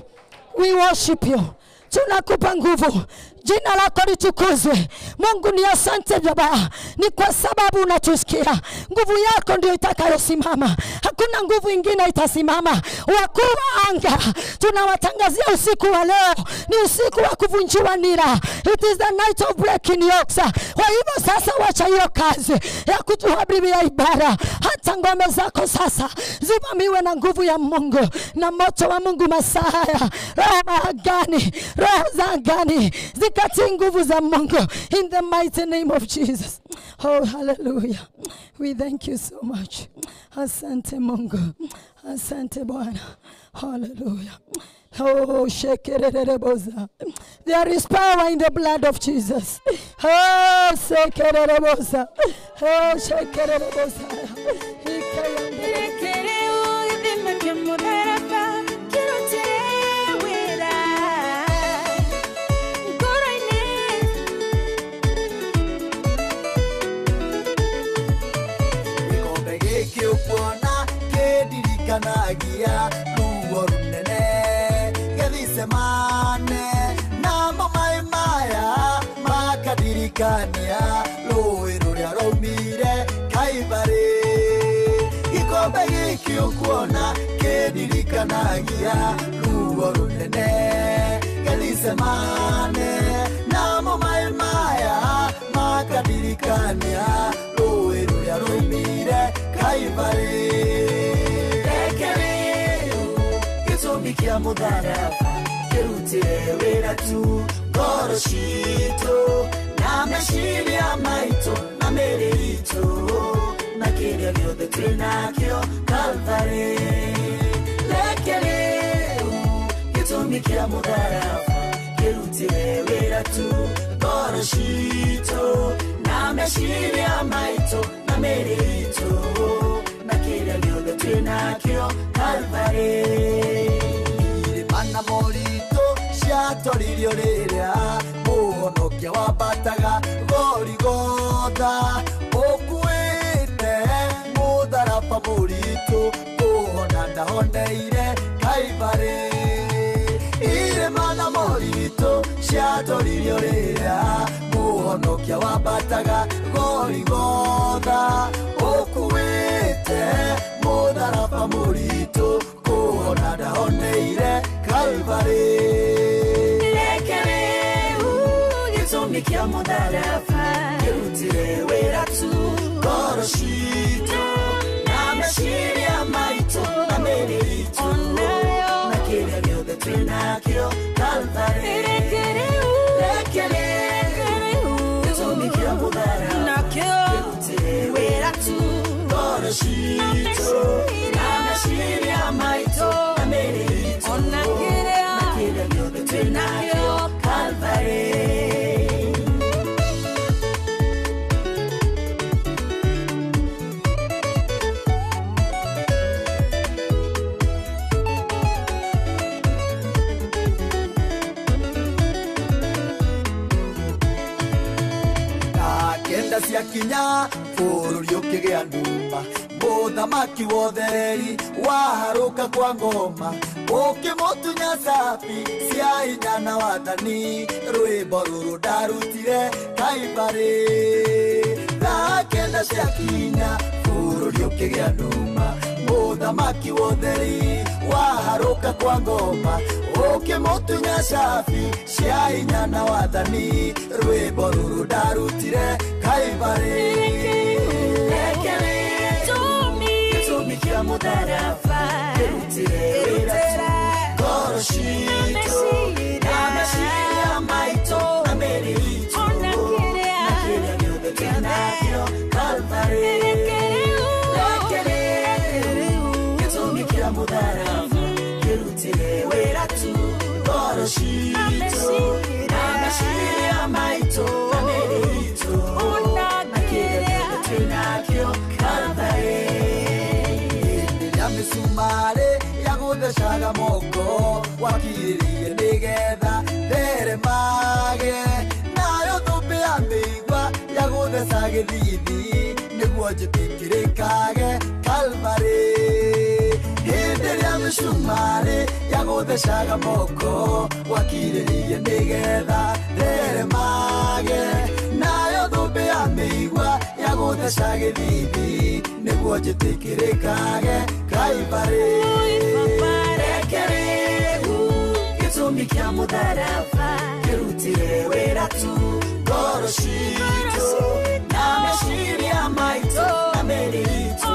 Speaker 4: we worship you. Tunakupa nguvu. Jina lako litukuzwe. Mungu ni asante Baba, ni kwa sababu unatusikia. Nguvu yako ndio itakayosimama, hakuna nguvu ingine itasimama. Wakuu wa anga tunawatangazia usiku wa leo ni usiku wa kuvunjiwa nira. It is the night of breaking yokes. Kwa hivyo sasa wacha hiyo kazi ya kutuharibia ibada. Hata ngome zako sasa zivamiwe na nguvu ya Mungu na moto wa Mungu Masaya. Roho za angani zikatii nguvu za Mungu in the mighty name of Jesus. Oh, hallelujah. We thank you so much. Asante Mungu. Asante Bwana. Hallelujah. Oh, shekerereboza. There is power in the blood of Jesus. Oh, shekerereboza. Oh, shekerereboza.
Speaker 7: Kanagia luorunene gedisemane na maya makadirikania loiruria romire kaibare ikombe gikikuona kedirikanagia luorunene gedisemane na maya makadirikania loiruria romire kaibare. gĩtũmi mũtharaba kĩrutĩre wĩra tu ngoro citũ na meciria maitũ na mĩĩrĩ itũ na kĩrĩa gĩothe twĩ nakĩo Kalvarĩ reke rĩu gĩtũmi kĩa mũtharaba kĩrutĩre wĩra tu ngoro citũ na meciria maitũ na mĩĩrĩ itũ na kĩrĩa gĩothe twĩ nakĩo Kalvarĩ irĩma na moritũ ciatũririo rĩrĩa mũhonokia wambataga Golgotha ũkuĩte mũtharaba mũritũ kũhona ndahoneire Kalvarĩ irĩma na moritũ ciatũririo rĩrĩa mũhonokia wambataga Golgotha ũkuĩte mũtharaba mũritũ kũhona ndahoneire Kalvarĩ reke rĩu gĩtũmi kĩa mũtharaba kĩrutĩre wĩra tu ngoro citũ na meciria maitũ na mĩĩrĩ itũ na kĩrĩa gĩothe twĩ nakĩo Kalvarĩ reke rĩu gĩtũmi kĩa mũtharaba kĩrutĩre wĩra tu ngoro citũ na meciria maitũ na mĩĩrĩ itũ na kĩrĩa gĩothe twĩ nakĩo Kalvarĩ ciakinya bũrũri ũkĩgĩa nduma mũthamaki wothereri waharũka kwa ngoma ũkĩmũtunya cabi cia hinya na wathani rwĩmbo rũrũ ndarutire Kalvarĩ thaa kenda ciakinya bũrũri ũkĩgĩa nduma mũthamaki wothereri waharũka kwa ngoma ũkĩmũtunya cabi cia hinya na wathani rwĩmbo rũrũ ndarutire Kalvarĩ reke gĩtũmi kĩa mũtharaba kĩrutĩre wĩra tu ngoro citũ na meciria maitũ na mĩĩrĩ itũ na kĩrĩa gĩothe twĩ nakĩo Kalvarĩ reke gĩtũmi kĩa mũtharaba kĩrutĩre wĩra tu ngoro citũ na meciria maitũ na mĩĩrĩ itũ na kĩrĩa gĩothe twĩ nakĩo Kalvarĩ ya mĩcumarĩ yagũthecaga moko wakirĩrĩirie nĩgetha theremage nayo thũmbĩ ya mĩigua yagũtheca gĩthithi nĩguo njĩtĩkĩrĩkage Kalvarĩ hĩndĩ ĩrĩa mĩcumarĩ yagũthecaga moko wakirĩrĩirie nĩgetha theremage nayo thũmbĩ ya mĩigua yagũtheca gĩthithi nĩguo njĩtĩkĩrĩkage Kalvarĩ reke rĩu gĩtũmi kĩa mũtharaba kĩrutĩre wĩra tu ngoro citũ na meciria maitũ na mĩĩrĩ itũ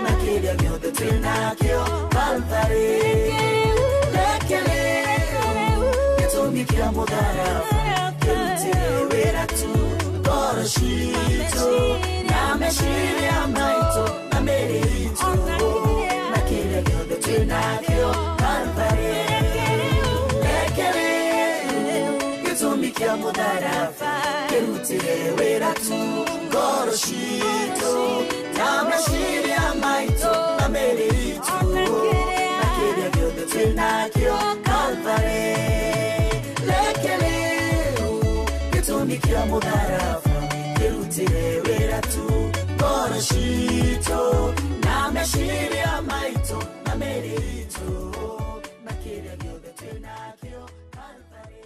Speaker 7: na kĩrĩa gĩothe twĩ nakĩo Kalvarĩ reke rĩu gĩtũmi kĩa mũtharaba kĩrutĩre wĩra tu ngoro citũ na meciria maitũ na mĩĩrĩ itũ na kĩrĩa gĩothe twĩ nakĩo Kalvarĩ reke rĩu gĩtũmi kĩa mũtharaba kĩrutĩre wĩra tu ngoro citũ na meciria maitũ na mĩĩrĩ itũ na kĩrĩa gĩothe twĩ nakĩo Kalvarĩ reke rĩu gĩtũmi kĩa mũtharaba kĩrutĩre wĩra tu ngoro citũ na meciria maitũ na mĩĩrĩ itũ na kĩrĩa gĩothe twĩ nakĩo Kalvarĩ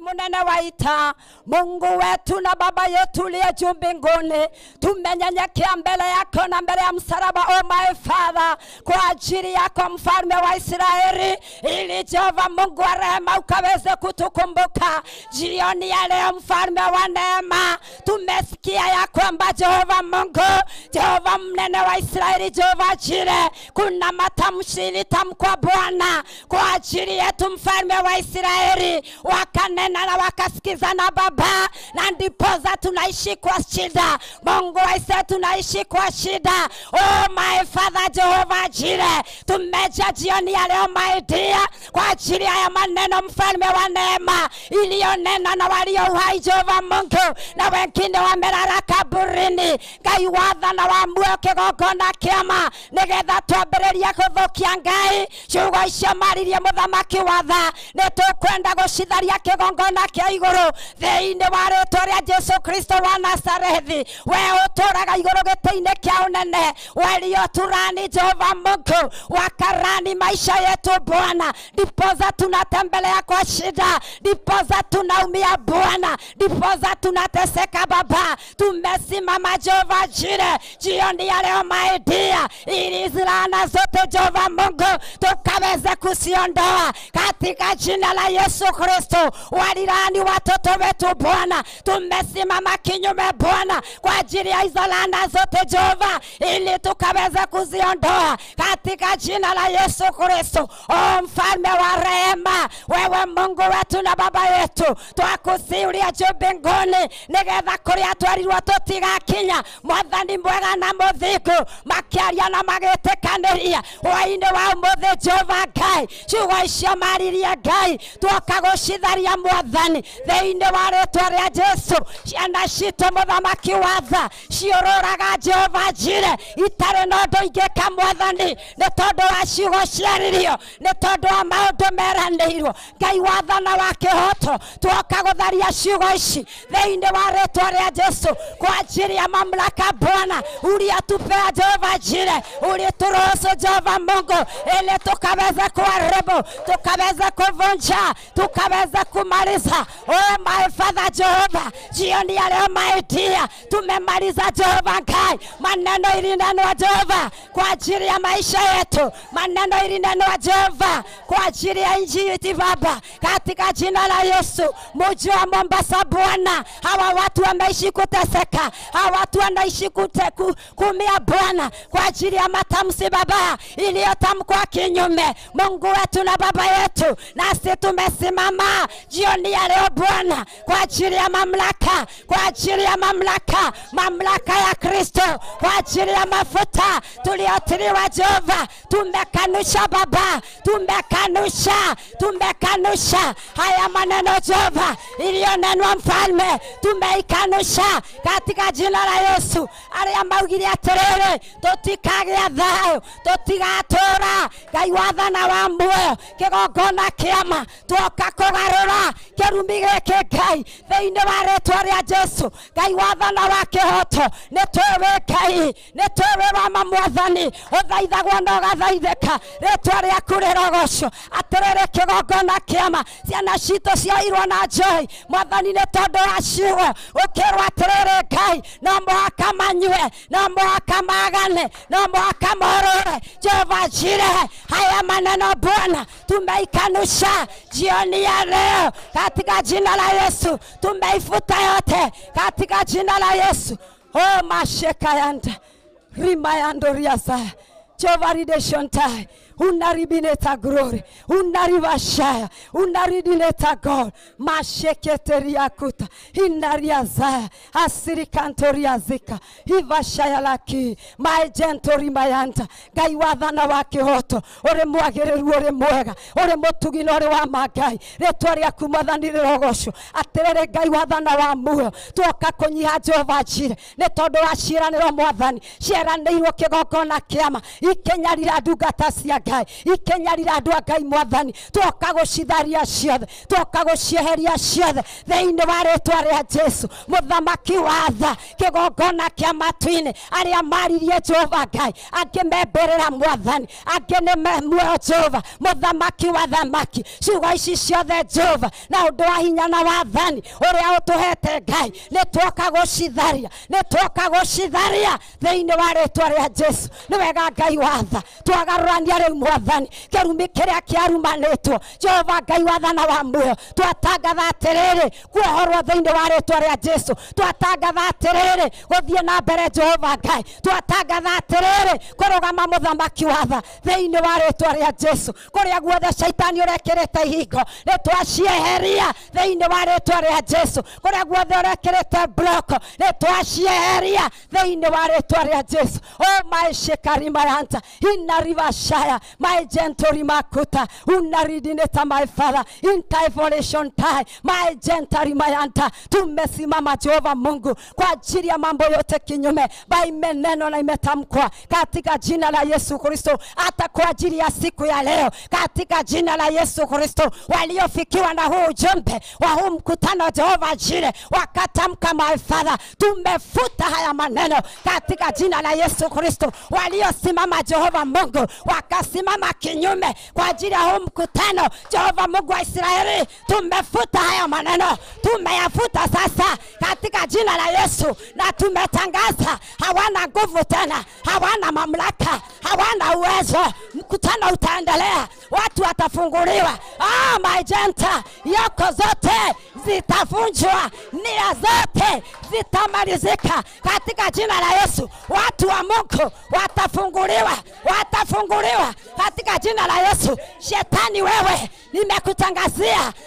Speaker 4: Munene waita Mungu wetu na baba yetu liye juu mbinguni, tumenyenyekea mbele yako na mbele ya msalaba, oh my Father, kwa ajili yako mfalme wa Israeli, ili Jehova Mungu wa rehema ukaweze kutukumbuka jioni ya leo. Mfalme wa neema, tumesikia ya kwamba Jehova Mungu, Jehova mnene wa Israeli, Jehova Jire, kuna matamshi ilitamkwa Bwana kwa ajili yetu mfalme wa Israeli, wakanena na wakasikiza na baba, na ndipoza tunaishi kwa shida. Mungu wa Israeli, tunaishi kwa shida. Oh my Father, Jehova Jire, tumeja jioni ya leo my dear, kwa ajili ya maneno mfalme wa neema iliyonena na walio uhai Jehova Mungu, na wengine wamelala kaburini. Ngai watha na wamue kigongona kiama, nigetha twambĩrĩria gũthũkia Ngai ciugo icio maririe mũthamaki watha, nĩtũkwenda gũcitharia kĩgongona kĩa igũrũ thĩinĩ wa rĩĩtwa rĩa Jesu Kristo wa Nazarethi. We ũtũũraga igũrũ gĩtĩ-inĩ kĩa ũnene, walioturani Jehova Mungu, wakarani maisha yetu Bwana, ndiposa tunatembelea kwa shida, ndiposa tunaumia Bwana, ndiposa tunateseka Baba. Tumesimama Jehova Jire jioni ya leo my dear, ili zilana zote Jehova Mungu tukaweze kusiondoa katika jina la Yesu Kristo. Walirani watoto wetu Bwana, tumesimama kinyume Bwana kwa ajili ya hizo laana zote Jehova, ili tukaweze kuziondoa katika jina la Yesu Kristo. O mfalme wa rehema, wewe Mungu wetu na baba yetu, twakusiulia juu mbinguni, nigetha kuria twarirwo tutigakinya mwathani mwega na muthingu, makiaria na magĩtĩkanĩria hwainĩ wa ũmũthĩ Jehova Ngai, ciugo icio maririe Ngai, twoka gũcitharia mwathani thĩinĩ wa rĩĩtwa rĩa Jesu. Ciana citũ mũthamaki watha ciũrũraga Jehova Jire, itarĩ na ũndũ ingĩka mwathani, nĩ tondũ wa ciugo ciaririo, nĩ tondũ wa maũndũ meranĩirwo. Ngai watha na wa kĩhoto, twoka gũtharia ciugo ici thĩinĩ wa rĩĩtwa rĩa Jesu, kwa ajili ya mamlaka Bwana uliyotupea Jehova Jire, ulituruhusu Jehova Mungu ili tukaweza kuharibu, tukaweza kuvunja, tukaweza kumaliza. Oh my Father Jehova, jioni ya leo my dear, tumemaliza Jehova Ngai maneno ilinenwa Jehova kwa ajili ya maisha yetu, maneno ilinenwa Jehova kwa ajili ya nchi yetu Baba, katika jina la Yesu. Mji wa Mombasa Bwana, hawa watu wameishi kuteseka, hawa watu wanaishi kumia Bwana kwa ajili ya matamshi Baba iliyotamkwa kinyume. Mungu wetu na baba yetu, nasi tumesimama jioni ya leo Bwana kwa ajili ya mamlaka, kwa ajili ya mamlaka ya Kristo, kwa ajili ya mafuta tuliyotiliwa Jehova. Tumekanusha Baba, tumekanusha haya maneno Jehova iliyonenwa mfalme, tumeikanusha katika jina la Yesu. Arĩa maugire atĩrĩrĩ tũtikagĩa thayũ, tũtigatũũra, Ngai watha na wa muoyo kĩgongona kĩama, twoka kũgarũra kĩrumi gĩkĩ Ngai thĩinĩ wa rĩĩtwa rĩa Jesu. Ngai watha na wa kĩhoto, nĩ twĩwe Ngai, nĩ twĩwe wa mamwathani, ũthaithagwo na ũgathaithĩka, rĩĩtwa rĩaku rĩrogocwo. Atĩrĩrĩ kĩgongona kĩama, ciana citũ ciairwo na njohi mwathani, nĩ tondũ wa ciugo ũkĩrwo atĩrĩrĩ Ngai, no mũhaka manyue, no mũhaka magane, no mũhaka morũre. Jehova Jire, haya maneno Bwana tumeikanusha jioni ya leo katika jina la Yesu, tumeifuta yote katika jina la Yesu. Oh masheka yanda rima yando riasa Jehova redemption time, unaribineta glory, unaribashaya, unaridineta God, masheketeria kuta, inariazaya, asirikantoria zika, ivashaya laki, maejentori mayanta, Ngai watha na wa kĩhoto, ore mwagĩrĩru, ore mwega, ore mũtugi na ore wa magai, rĩĩtwa rĩaku mwathani rĩrogocwo. Atĩrĩrĩ Ngai watha na wa muoyo, twoka kũnyiha Jehova Jire, nĩ tondũ wa ciĩranĩro mwathani ciĩranĩirwo kĩgongona kĩama, ikenyarira ndungata cia Ngai ikenyarira andu a Ngai mwathani twoka gucitharia ciothe twoka gucieheria ciothe thĩinĩ wa rĩtwa rĩa Jesu mũthamaki wa tha kĩgongona kĩa matu-inĩ arĩa maririe Jehova Ngai akĩmemberera mwathani angĩ nĩ muoyo Jehova mũthamaki wa thamaki ciugo ici ciothe Jehova na ũndũ wa hinya na wathani ũrĩa ũtũhete Ngai nĩ twoka gucitharia thĩinĩ wa rĩtwa rĩa Jesu nĩ wega Ngai wa tha twagarũrania rĩu mwathani kĩrumi kĩrĩa kĩarumanĩtwo Jehova Ngai wa tha na wa muoyo twatangatha atĩrĩrĩ kuohorwo thĩinĩ wa rĩtwa rĩa Jesu twatangatha atĩrĩrĩ gũthiĩ na mbere Jehova Ngai twatangatha atĩrĩrĩ kũrũgama mũthamaki wa tha thĩinĩ wa rĩtwa rĩa Jesu kũrĩa guothe shaitani ũrekĩrĩte ihingo nĩ twacieheria thĩinĩ wa rĩtwa rĩa Jesu kũrĩa guothe ũrekĩrĩte bloko nĩ twacieheria thĩinĩ wa rĩtwa rĩa Jesu oh my shekari mayanta inarivashaya my gentle makuta unaridineta my father in evolution time my gentle mayanta tumesimama Jehova Mungu kwa ajili ya mambo yote kinyume by meneno na imetamkwa katika jina la Yesu Kristo hata kwa ajili ya siku ya leo katika jina la Yesu Kristo waliofikiwa na huu ujumbe wa huu mkutano Jehova jile wakatamka my father tumefuta haya maneno katika jina la Yesu Kristo waliosimama Jehova Mungu wakasimama kinyume kwa ajili ya huu mkutano Jehova Mungu wa Israeli tumefuta haya maneno tumeyafuta sasa katika jina la Yesu na tumetangaza hawana nguvu tena hawana mamlaka hawana uwezo mkutano utaendelea watu watafunguliwa my genta yoko zote zitavunjwa nia zote zitamalizika katika jina la Yesu watu wa Mungu watafunguliwa katika jina la Yesu shetani wewe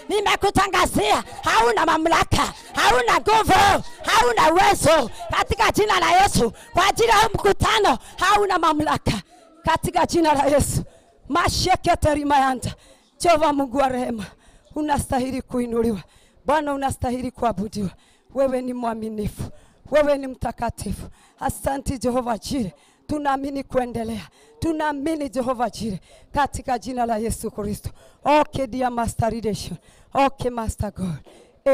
Speaker 4: nimekutangazia hauna mamlaka hauna nguvu hauna uwezo katika jina la Yesu kwa ajili ya mkutano hauna mamlaka katika jina la Yesu masheketeri mayanda Jehova Mungu wa rehema unastahili kuinuliwa Bwana unastahili kuabudiwa wewe ni mwaminifu wewe ni mtakatifu asante Jehova Jire tunaamini kuendelea tunaamini Jehova Jire katika jina la Yesu Kristo okay dear master redemption okay master God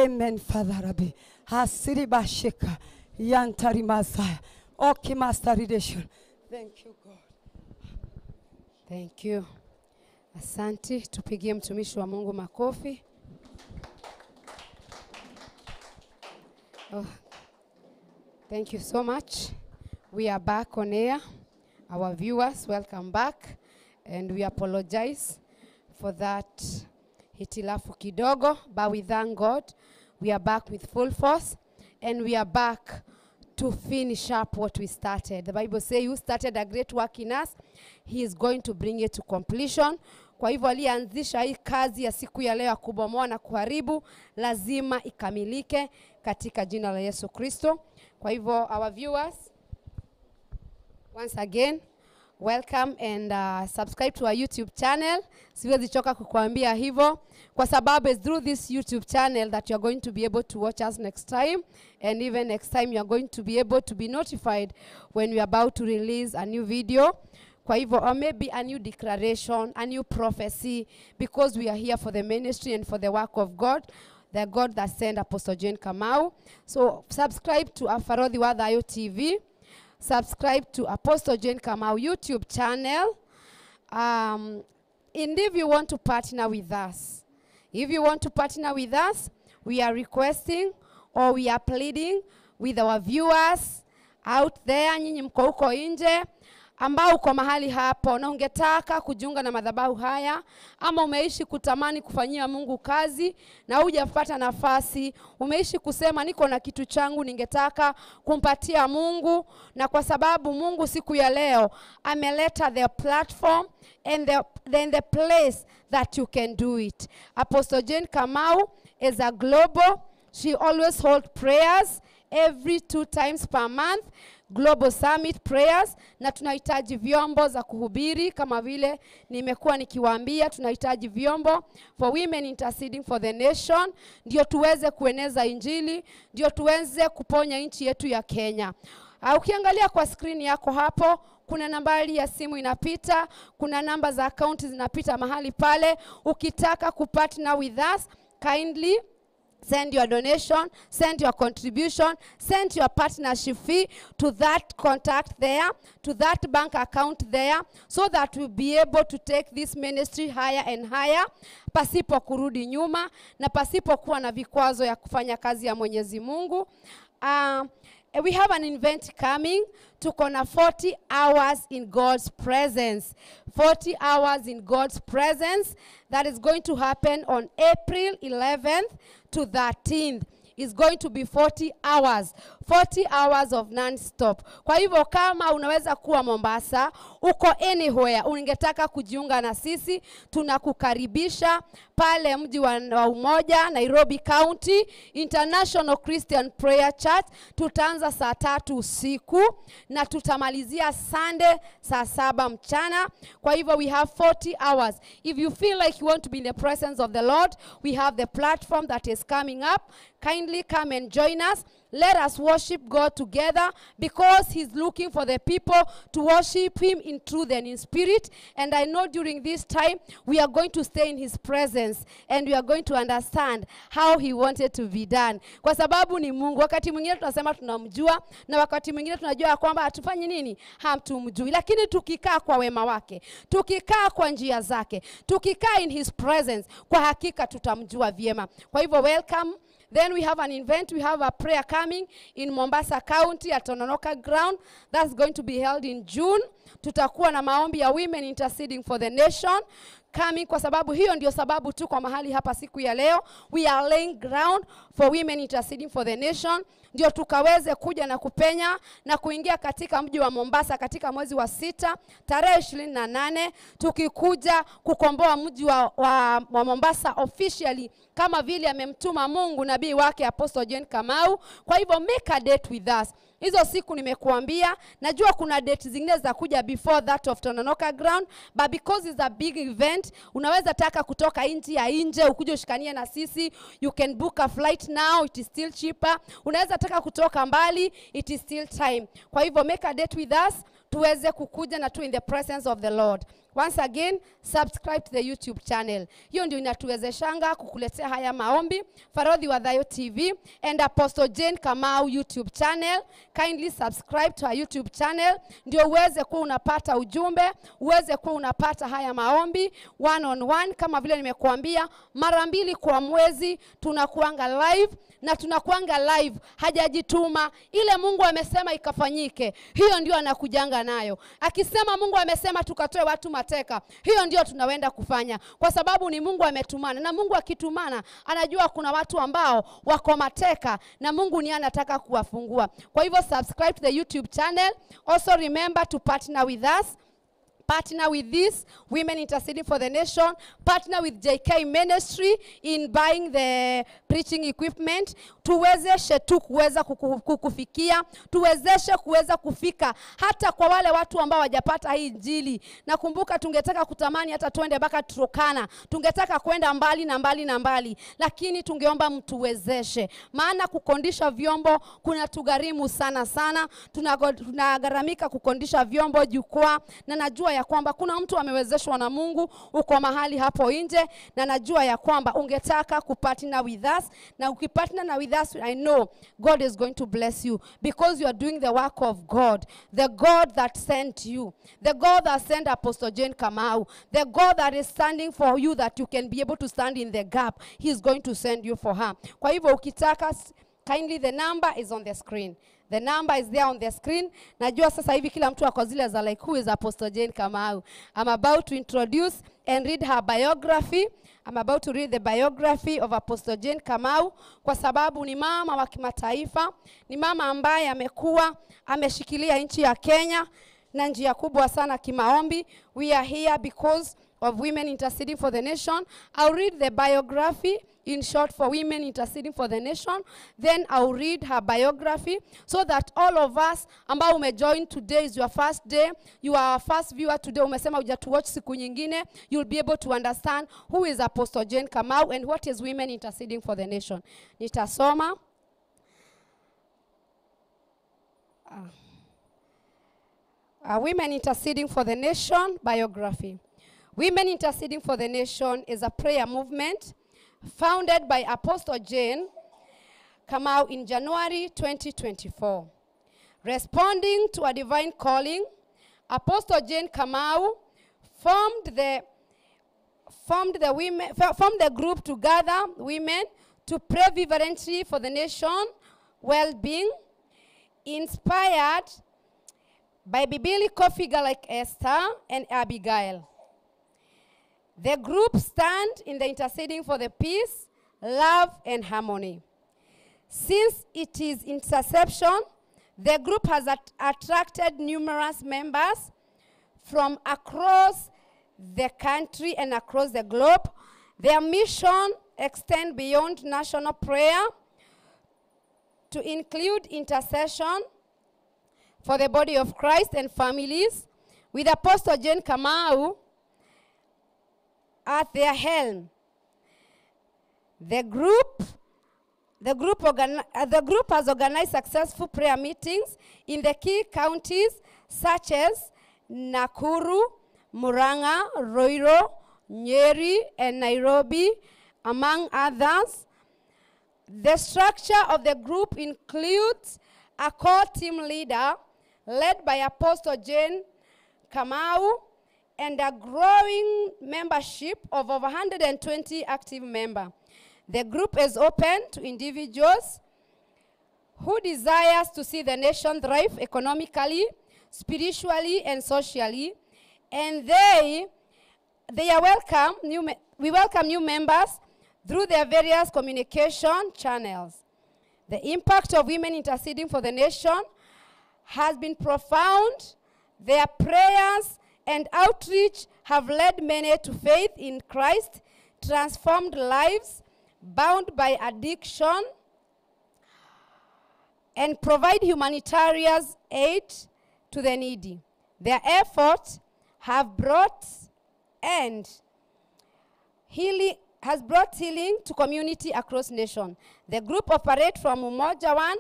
Speaker 4: amen Father Rabbi hasiri bashika yantari Messiah okay master redemption thank you God
Speaker 5: Thank you. Asante, tupigie mtumishi wa Mungu makofi. Oh, thank you so much. We are back on air. Our viewers, welcome back. And we apologize for that hitilafu kidogo, but we thank God. We are back with full force, and we are back to finish up what we started. The Bible says, you started a great work in us, he is going to bring it to completion. Kwa hivyo alianzisha hii kazi ya siku ya leo ya kubomoa na kuharibu, lazima ikamilike katika jina la Yesu Kristo. Kwa hivyo our viewers, once again, welcome and subscribe to our YouTube channel. Siwezi choka kukuambia hivyo kwa sababu it's through this YouTube channel that you're going to be able to watch us next time, and even next time you're going to be able to be notified when we're about to release a new video. Kwa hivyo, or maybe a new declaration, a new prophecy, because we are here for the ministry and for the work of God, the God that sent Apostle Jane Kamau. So subscribe to Afarodhi Wadhayo TV. Subscribe to Apostle Jane Kamau YouTube channel. And if you want to partner with us, we are requesting or we are pleading with our viewers out there, nyinyi mko huko nje, ambao uko mahali hapo na ungetaka kujiunga na madhabahu haya, ama umeishi kutamani kufanyia Mungu kazi na hujapata nafasi, umeishi kusema niko na kitu changu ningetaka kumpatia Mungu, na kwa sababu Mungu siku ya leo ameleta the platform and the place that you can do it. Apostle Jane Kamau is a global, she always holds prayers every 2 times per month, Global Summit prayers, na tunahitaji vyombo za kuhubiri kama vile nimekuwa nikiwaambia, tunahitaji vyombo for women interceding for the nation, ndio tuweze kueneza injili, ndio tuweze kuponya nchi yetu ya Kenya. Ukiangalia kwa screen yako hapo, kuna nambari ya simu inapita, kuna namba za akaunti zinapita mahali pale. Ukitaka kupartner with us, kindly send your donation, send your contribution, send your partnership fee to that contact there, to that bank account there, so that we'll be able to take this ministry higher and higher, pasipo kurudi nyuma na pasipo kuwa na vikwazo ya kufanya kazi ya Mwenyezi Mungu. We have an event coming. Tuko na 40 hours in God's presence. 40 hours in God's presence. That is going to happen on April 11th to 13th. Is going to be 40 hours. 40 hours of non-stop. Kwa hivyo kama unaweza kuwa Mombasa, uko anywhere, ungetaka kujiunga na sisi, tunakukaribisha pale mji wa Umoja, Nairobi County, International Christian Prayer Church. Tutaanza saa 3 usiku na tutamalizia Sunday saa 7 mchana. Kwa hivyo we have 40 hours. If you feel like you want to be in the presence of the Lord, we have the platform that is coming up. Kindly come and join us. Let us worship God together, because he's looking for the people to worship him in truth and in spirit. And I know during this time, we are going to stay in his presence and we are going to understand how he wanted to be done. Kwa sababu ni Mungu. Wakati mwingine tunasema tunamjua, na wakati mwingine tunajua kwamba hatufanyi nini? Hamtumjui. Lakini tukikaa kwa wema wake, tukikaa kwa njia zake, tukikaa in his presence, kwa hakika tutamjua vyema. Kwa hivyo welcome. Then we have an event, we have a prayer coming in Mombasa County at Tononoka Ground. That's going to be held in June. Tutakuwa na maombi ya women interceding for the nation coming, kwa sababu hiyo ndio sababu tu kwa mahali hapa siku ya leo. We are laying ground for women interceding for the nation. Ndio tukaweze kuja na kupenya na kuingia katika mji wa Mombasa katika mwezi wa 6 tarehe 28, tukikuja kukomboa mji wa Mombasa officially, kama vile amemtuma Mungu nabii wake Apostle Jane Kamau. Kwa hivyo make a date with us. Hizo siku nimekuambia, najua kuna date zingine za kuja before that of Tononoka Ground, but because it's a big event, unaweza taka kutoka nchi ya nje ukuje ushikanie na sisi. You can book a flight now, it is still cheaper. Unaweza taka kutoka mbali, it is still time. Kwa hivyo make a date with us, tuweze kukuja na tu in the presence of the Lord. Once again, subscribe to the YouTube channel. Hiyo ndio inatuwezeshanga kukuletea haya maombi. Farodhi wa Thayo TV and Apostle Jane Kamau YouTube channel. Kindly subscribe to our YouTube channel. Ndio uweze kuwa unapata ujumbe, uweze kuwa unapata haya maombi one on one. Kama vile nimekuambia, mara 2 kwa mwezi tunakuanga live, na tunakuanga live hajajituma. Ile Mungu amesema ikafanyike, hiyo ndio anakujanga nayo. Akisema Mungu amesema tukatoe watu mateka, hiyo ndio tunawenda kufanya, kwa sababu ni Mungu ametumana. Na Mungu akitumana, anajua kuna watu ambao wako mateka na Mungu ni anataka kuwafungua. Kwa hivyo subscribe to the YouTube channel. Also remember to partner with us. Partner with this, Women Interceding for the Nation. Partner with JK Ministry in buying the preaching equipment. Tuwezeshe tu kuweza kukufikia. Tuwezeshe kuweza kufika hata kwa wale watu ambao hawajapata hii injili. Nakumbuka tungetaka kutamani hata tuende mpaka Turkana. Tungetaka kwenda mbali na mbali na mbali. Lakini tungeomba mtuwezeshe. Maana kukondisha vyombo kuna tugharimu sana sana. Tunagaramika kukondisha vyombo, jukwaa, na najua ya kwamba kuna mtu amewezeshwa na Mungu uko mahali hapo nje, na najua ya kwamba ungetaka kupartner with us. Na ukipartner with us, I know God is going to bless you, because you are doing the work of God, the God that sent you, the God that sent Apostle Jane Kamau, the God that is standing for you, that you can be able to stand in the gap. He is going to send you for her. Kwa hivyo ukitaka, kindly, the number is on the screen. The number is there on the screen. Najua sasa hivi kila mtu ako zile za like, who is Apostle Jane Kamau? I'm about to introduce and read her biography. I'm about to read the biography of Apostle Jane Kamau, kwa sababu ni mama wa kimataifa, ni mama ambaye ameshikilia nchi ya Kenya na njia kubwa sana kimaombi. We are here because of Women Interceding for the Nation. I'll read the biography in short for Women Interceding for the Nation. Then I'll read her biography, so that all of us ambao umejoin today is your first day, you are our first viewer today, umesema hujatuwatch siku nyingine, you'll be able to understand who is Apostle Jane Kamau and what is Women Interceding for the Nation. Nitasoma. Women Interceding for the Nation biography. Women Interceding for the Nation is a prayer movement founded by Apostle Jane Kamau in January 2024. Responding to a divine calling, Apostle Jane Kamau formed the group to gather women to pray fervently for the nation well-being, inspired by biblical figures like Esther and Abigail. The group stand in the interceding for the peace, love, and harmony. Since it is inception, the group has attracted numerous members from across the country and across the globe. Their mission extends beyond national prayer to include intercession for the body of Christ and families, with Apostle Jane Kamau at their helm. The group has organized successful prayer meetings in the key counties such as Nakuru, Murang'a, Ruiru, Nyeri, and Nairobi, among others. The structure of the group includes a core team leader led by Apostle Jane Kamau and a growing membership of over 120 active members. The group is open to individuals who desires to see the nation thrive economically, spiritually, and socially, and we welcome new members through their various communication channels. The impact of women interceding for the nation has been profound. Their prayers and outreach have led many to faith in Christ, transformed lives bound by addiction, and provide humanitarian aid to the needy. Their efforts have brought healing to community across nation. The group operates from Umoja One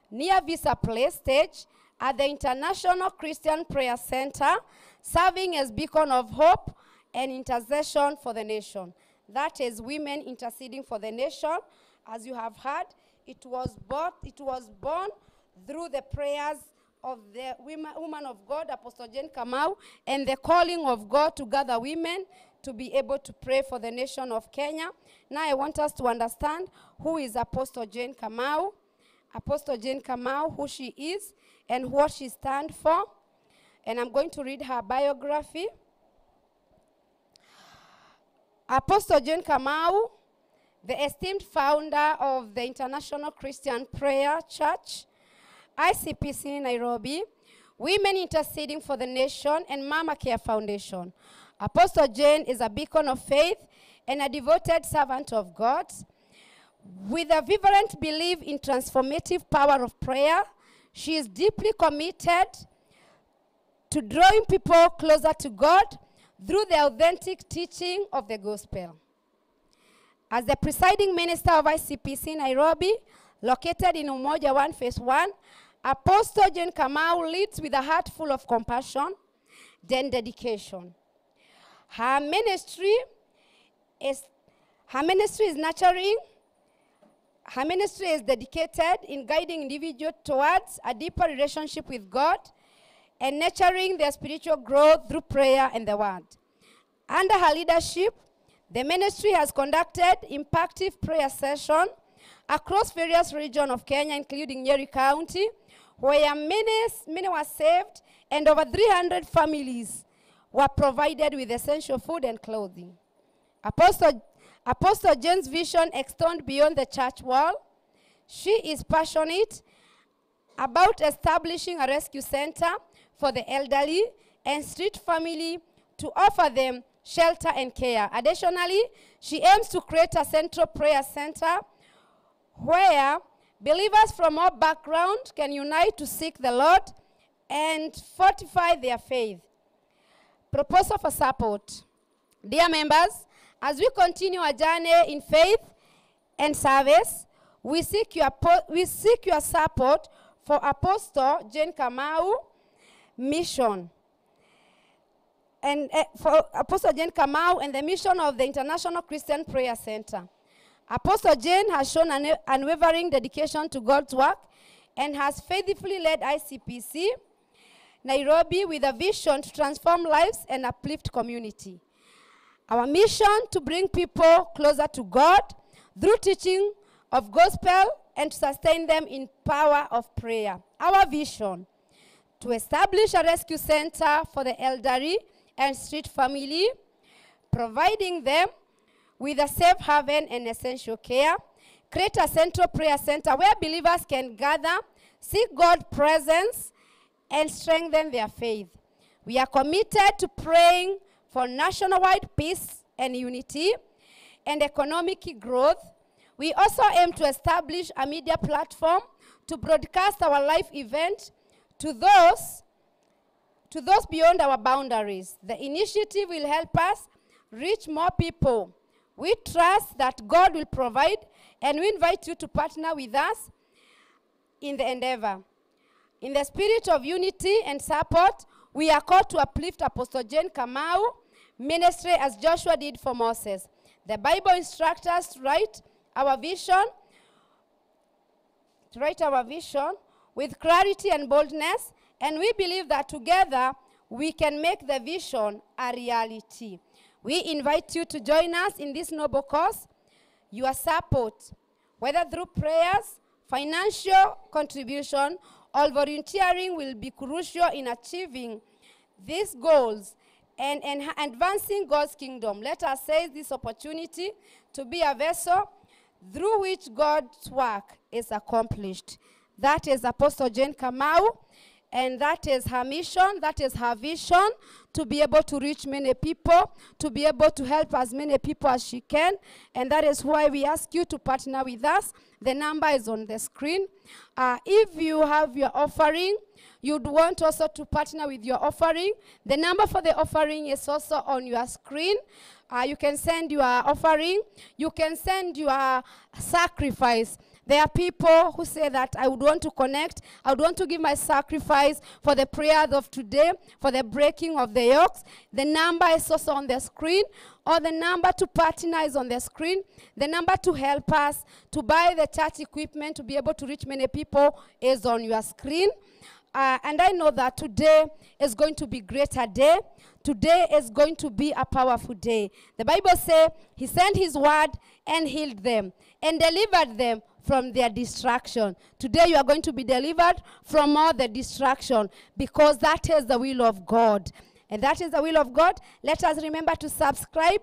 Speaker 5: near Visa Place stage at the International Christian Prayer Center, serving as beacon of hope and intercession for the nation. That is Women Interceding for the Nation. As you have heard, it was born through the prayers of the woman of God, Apostle Jane Kamau, and the calling of God to gather women to be able to pray for the nation of Kenya. Now I want us to understand who is Apostle Jane Kamau. Apostle Jane Kamau, who she is and what she stands for. And I'm going to read her biography. Apostle Jane Kamau, the esteemed founder of the International Christian Prayer Church, ICPC Nairobi, Women Interceding for the Nation, and Mama Care Foundation. Apostle Jane is a beacon of faith and a devoted servant of God. With a vibrant belief in transformative power of prayer, she is deeply committed to drawing people closer to God through the authentic teaching of the gospel. As the presiding minister of ICPC Nairobi, located in Umoja One Phase 1, Apostle Jane Kamau leads with a heart full of compassion and dedication. Her ministry is nurturing. Her ministry is dedicated in guiding individuals towards a deeper relationship with God and nurturing their spiritual growth through prayer and the word. Under her leadership, the ministry has conducted impactful prayer sessions across various regions of Kenya, including Nyeri County, where many were saved and over 300 families were provided with essential food and clothing. Apostle Jane's vision extends beyond the church wall. She is passionate about establishing a rescue center for the elderly and street family to offer them shelter and care. Additionally, she aims to create a central prayer center where believers from all backgrounds can unite to seek the Lord and fortify their faith. Proposal for support. Dear members, as we continue our journey in faith and service, we seek your support for Apostle Jane Kamau mission. And for Apostle Jane Kamau and the mission of the International Christian Prayer Center. Apostle Jane has shown an unwavering dedication to God's work and has faithfully led ICPC Nairobi with a vision to transform lives and uplift community. Our mission to bring people closer to God through teaching of gospel and to sustain them in power of prayer. Our vision to establish a rescue center for the elderly and street family, providing them with a safe haven and essential care, create a central prayer center where believers can gather, seek God's presence, and strengthen their faith. We are committed to praying for nationwide peace and unity and economic growth. We also aim to establish a media platform to broadcast our live event to those beyond our boundaries. The initiative will help us reach more people. We trust that God will provide, and we invite you to partner with us in the endeavor. In the spirit of unity and support, we are called to uplift Apostle Jane Kamau ministry as Joshua did for Moses. The Bible instructs us to write our vision with clarity and boldness, and we believe that together we can make the vision a reality. We invite you to join us in this noble cause. Your support, whether through prayers, financial contribution, or volunteering, will be crucial in achieving these goals and advancing God's kingdom. Let us seize this opportunity to be a vessel through which God's work is accomplished. That is Apostle Jane Kamau, and that is her mission, that is her vision, to be able to reach many people, to be able to help as many people as she can, and that is why we ask you to partner with us. The number is on the screen. If you have your offering, you'd want also to partner with your offering. The number for the offering is also on your screen. You can send your offering. You can send your sacrifice. There are people who say that I would want to connect. I would want to give my sacrifice for the prayers of today, for the breaking of the yokes. The number is also on the screen, or the number to partner is on the screen. The number to help us to buy the church equipment to be able to reach many people is on your screen. And I know that today is going to be a greater day. Today is going to be a powerful day. The Bible says he sent his word and healed them and delivered them from their distraction. Today you are going to be delivered from all the distraction, because that is the will of God. And that is the will of God. Let us remember to subscribe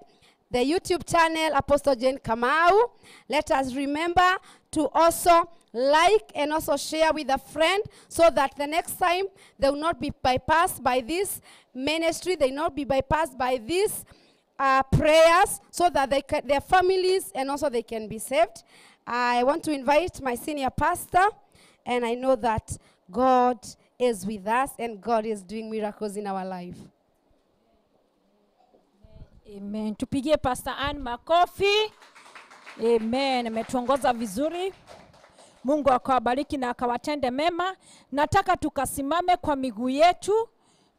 Speaker 5: the YouTube channel Apostle Jane Kamau. Let us remember to also like and also share with a friend, so that the next time they will not be bypassed by this ministry, they will not be bypassed by these prayers, so that their families and also they can be saved. I want to invite my senior pastor, and I know that God is with us and God is doing miracles in our life.
Speaker 4: Amen. Tupigie Pastor Ann makofi. Amen. Ametuongoza vizuri. Mungu akawabariki na akawatende mema. Nataka tukasimame kwa miguu yetu,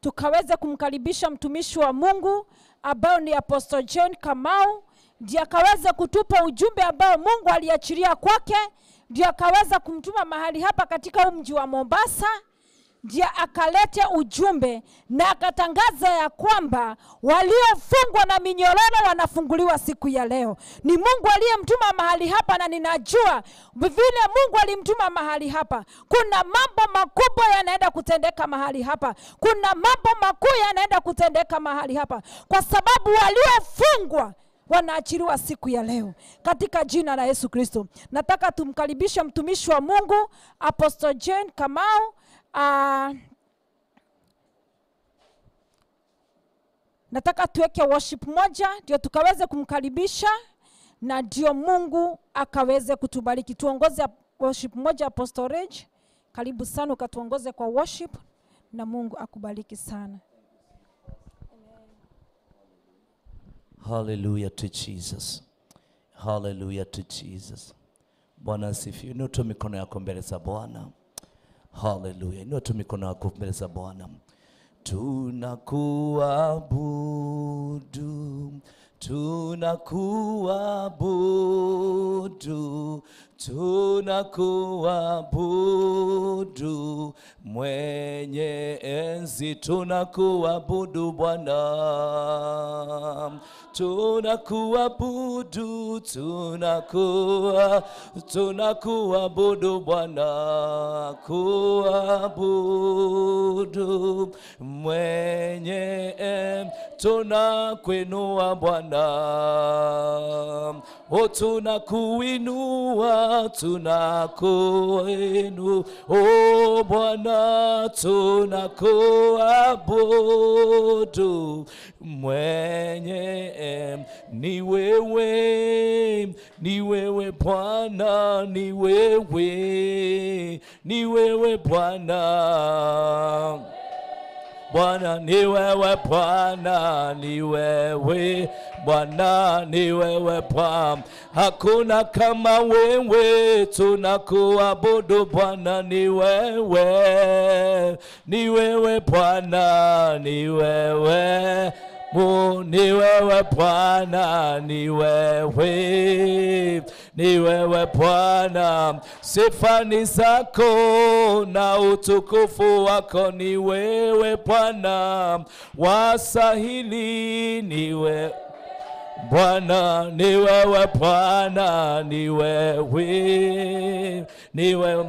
Speaker 4: tukaweze kumkaribisha mtumishi wa Mungu ambao ni Apostle Jane Kamau, ndiye akaweza kutupa ujumbe ambao Mungu aliachilia kwake, ndiye akaweza kumtuma mahali hapa katika mji wa Mombasa, ndiye akalete ujumbe na akatangaza ya kwamba waliofungwa na minyororo wanafunguliwa siku ya leo. Ni Mungu aliyemtuma mahali hapa, na ninajua vile Mungu alimtuma mahali hapa, kuna mambo makubwa yanaenda kutendeka mahali hapa. Kuna mambo makuu yanaenda kutendeka mahali hapa, kwa sababu waliofungwa wanaachiliwa siku ya leo katika jina la Yesu Kristo. Nataka tumkaribishe mtumishi wa Mungu Apostle Jane Kamau. Nataka tuweke worship moja ndio tukaweze kumkaribisha, na ndio Mungu akaweze kutubariki. Tuongoze worship moja Apostle Reg. Karibu sana ukatuongoze kwa worship, na Mungu akubariki sana.
Speaker 1: Hallelujah to Jesus. Hallelujah to Jesus. Bwana asifiwe. Inua tu mikono yako mbele za Bwana. Hallelujah. Inua tu mikono yako mbele za Bwana. tunakuabudu, tunakuabudu, tunakuabudu, mwenye enzi tunakuabudu Bwana, tunakuabudu, tunakuabudu Bwana, kuabudu mwenye tunakuinua Bwana, o tunakuinua, tunakuinua, o Bwana, tunakuabudu mwenye ni wewe, ni wewe Bwana, ni wewe, ni wewe Bwana, Bwana ni wewe Bwana, ni wewe Bwana, ni wewe Bwana, hakuna kama wewe, tunakuabudu Bwana, ni wewe, ni wewe Bwana, ni wewe, ni wewe Bwana, ni wewe, ni wewe Bwana, sifa ni zako na utukufu wako, ni wewe Bwana, wasahili ni wewe Bwana, ni wewe Bwana, ni wewe, ni wewe.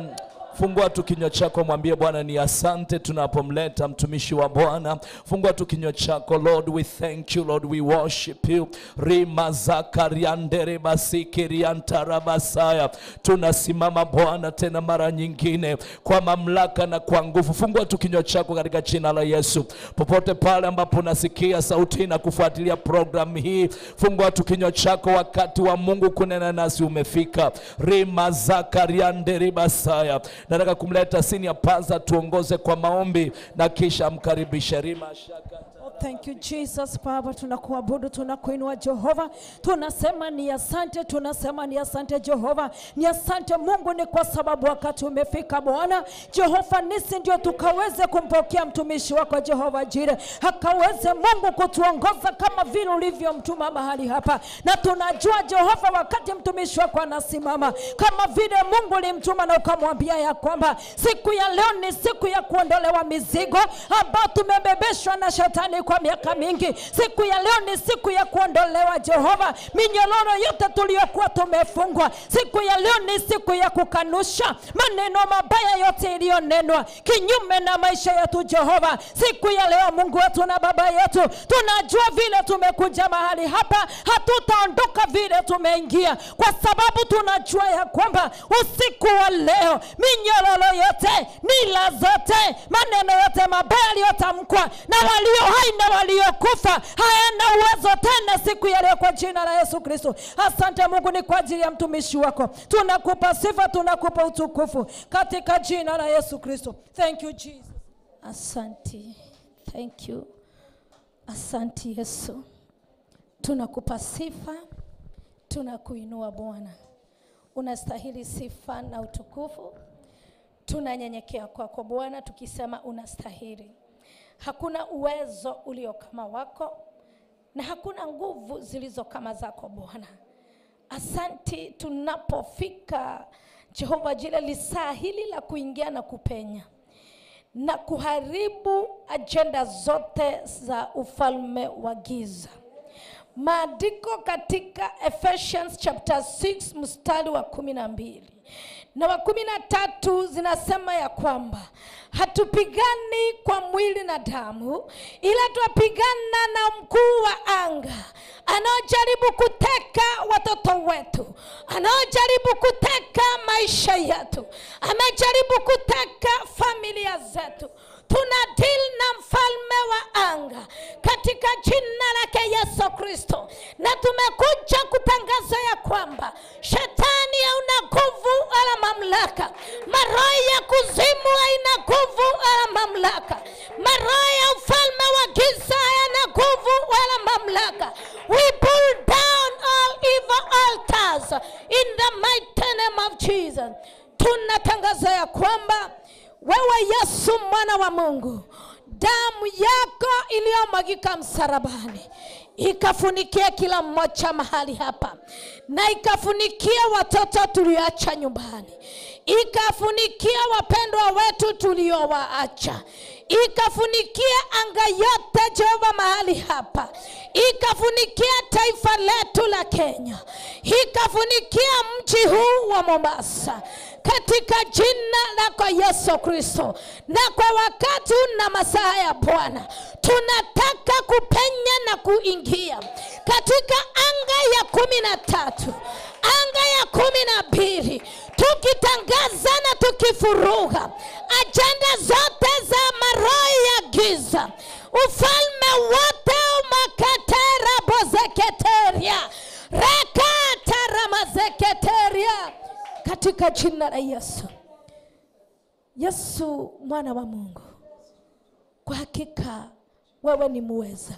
Speaker 1: Fungua tu kinywa chako, mwambie Bwana ni asante tunapomleta mtumishi wa Bwana. Fungua tu kinywa chako. Lord, we thank you. Lord, we worship you. Rima zakariandere basikiriantarabasaya. Tunasimama Bwana tena mara nyingine kwa mamlaka na kwa nguvu. Fungua tu kinywa chako katika jina la Yesu. Popote pale ambapo unasikia sauti na kufuatilia program hii, fungua tu kinywa chako, wakati wa Mungu kunena nasi umefika. Rima zakariandere basaya. Nataka kumleta senior pastor tuongoze kwa maombi na kisha mkaribisha. Rima shaka.
Speaker 4: Thank you Jesus. Baba, tunakuabudu, tunakuinua Jehova, tunasema ni asante, tunasema ni asante Jehova, ni asante Mungu, ni kwa sababu wakati umefika Bwana Jehova nisi ndio tukaweze kumpokea mtumishi wako Jehova Jire, akaweze Mungu kutuongoza kama vile ulivyomtuma mahali hapa. Na tunajua Jehova wakati mtumishi wako anasimama kama vile Mungu ulimtuma na ukamwambia ya kwamba siku ya leo ni siku ya kuondolewa mizigo ambao tumebebeshwa na shetani kwa miaka mingi. Siku ya leo ni siku ya kuondolewa Jehova minyororo yote tuliyokuwa tumefungwa. Siku ya leo ni siku ya kukanusha maneno mabaya yote iliyonenwa kinyume na maisha yetu Jehova. Siku ya leo Mungu wetu na Baba yetu, tunajua vile tumekuja mahali hapa hatutaondoka vile tumeingia, kwa sababu tunajua ya kwamba usiku wa leo minyororo yote, mila zote, maneno yote mabaya yaliyotamkwa na walio hai na waliokufa hayana uwezo tena siku ya leo kwa jina la Yesu Kristo. Asante Mungu ni kwa ajili ya mtumishi wako. Tunakupa sifa, tunakupa utukufu katika jina la Yesu Kristo. Thank you Jesus. Asante. Thank you. Asante Yesu. Tunakupa sifa, tunakuinua Bwana. Unastahili sifa na utukufu. Tunanyenyekea kwako Bwana tukisema unastahili. Hakuna uwezo ulio kama wako na hakuna nguvu zilizo kama zako Bwana. Asante tunapofika Jehova Jire lisaa hili la kuingia na kupenya na kuharibu agenda zote za ufalme wa giza. Maandiko katika Ephesians chapter 6 mstari wa 12 na wa 13 zinasema ya kwamba hatupigani kwa mwili na damu, ila tunapigana na mkuu wa anga anaojaribu kuteka watoto wetu, anaojaribu kuteka maisha yetu, amejaribu kuteka familia zetu. Tuna deal na mfalme wa anga katika jina lake Yesu Kristo, na tumekuja kutangaza ya kwamba shetani hauna nguvu wala mamlaka. Maroho ya kuzimu haina nguvu wala mamlaka. Maroho ya ufalme wa giza hayana nguvu wala mamlaka. We pull down all evil altars in the mighty name of Jesus. Tunatangaza ya kwamba wewe Yesu mwana wa Mungu damu yako iliyomwagika msalabani ikafunikia kila mmoja mahali hapa, na ikafunikia watoto tulioacha nyumbani, ikafunikia wapendwa wetu tuliowaacha, ikafunikia anga yote Jehova mahali hapa, ikafunikia taifa letu la Kenya, ikafunikia mji huu wa Mombasa, katika jina lako Yesu Kristo. Na kwa wakati na masaa ya Bwana, tunataka kupenya na kuingia katika anga ya 13, anga ya 12, tukitangaza na tukifuruga ajenda zote za maroho ya giza, ufalme wote umakatera bozeketeria rekatara mazeketeria, katika jina la Yesu. Yesu mwana wa Mungu, kwa hakika wewe ni muweza.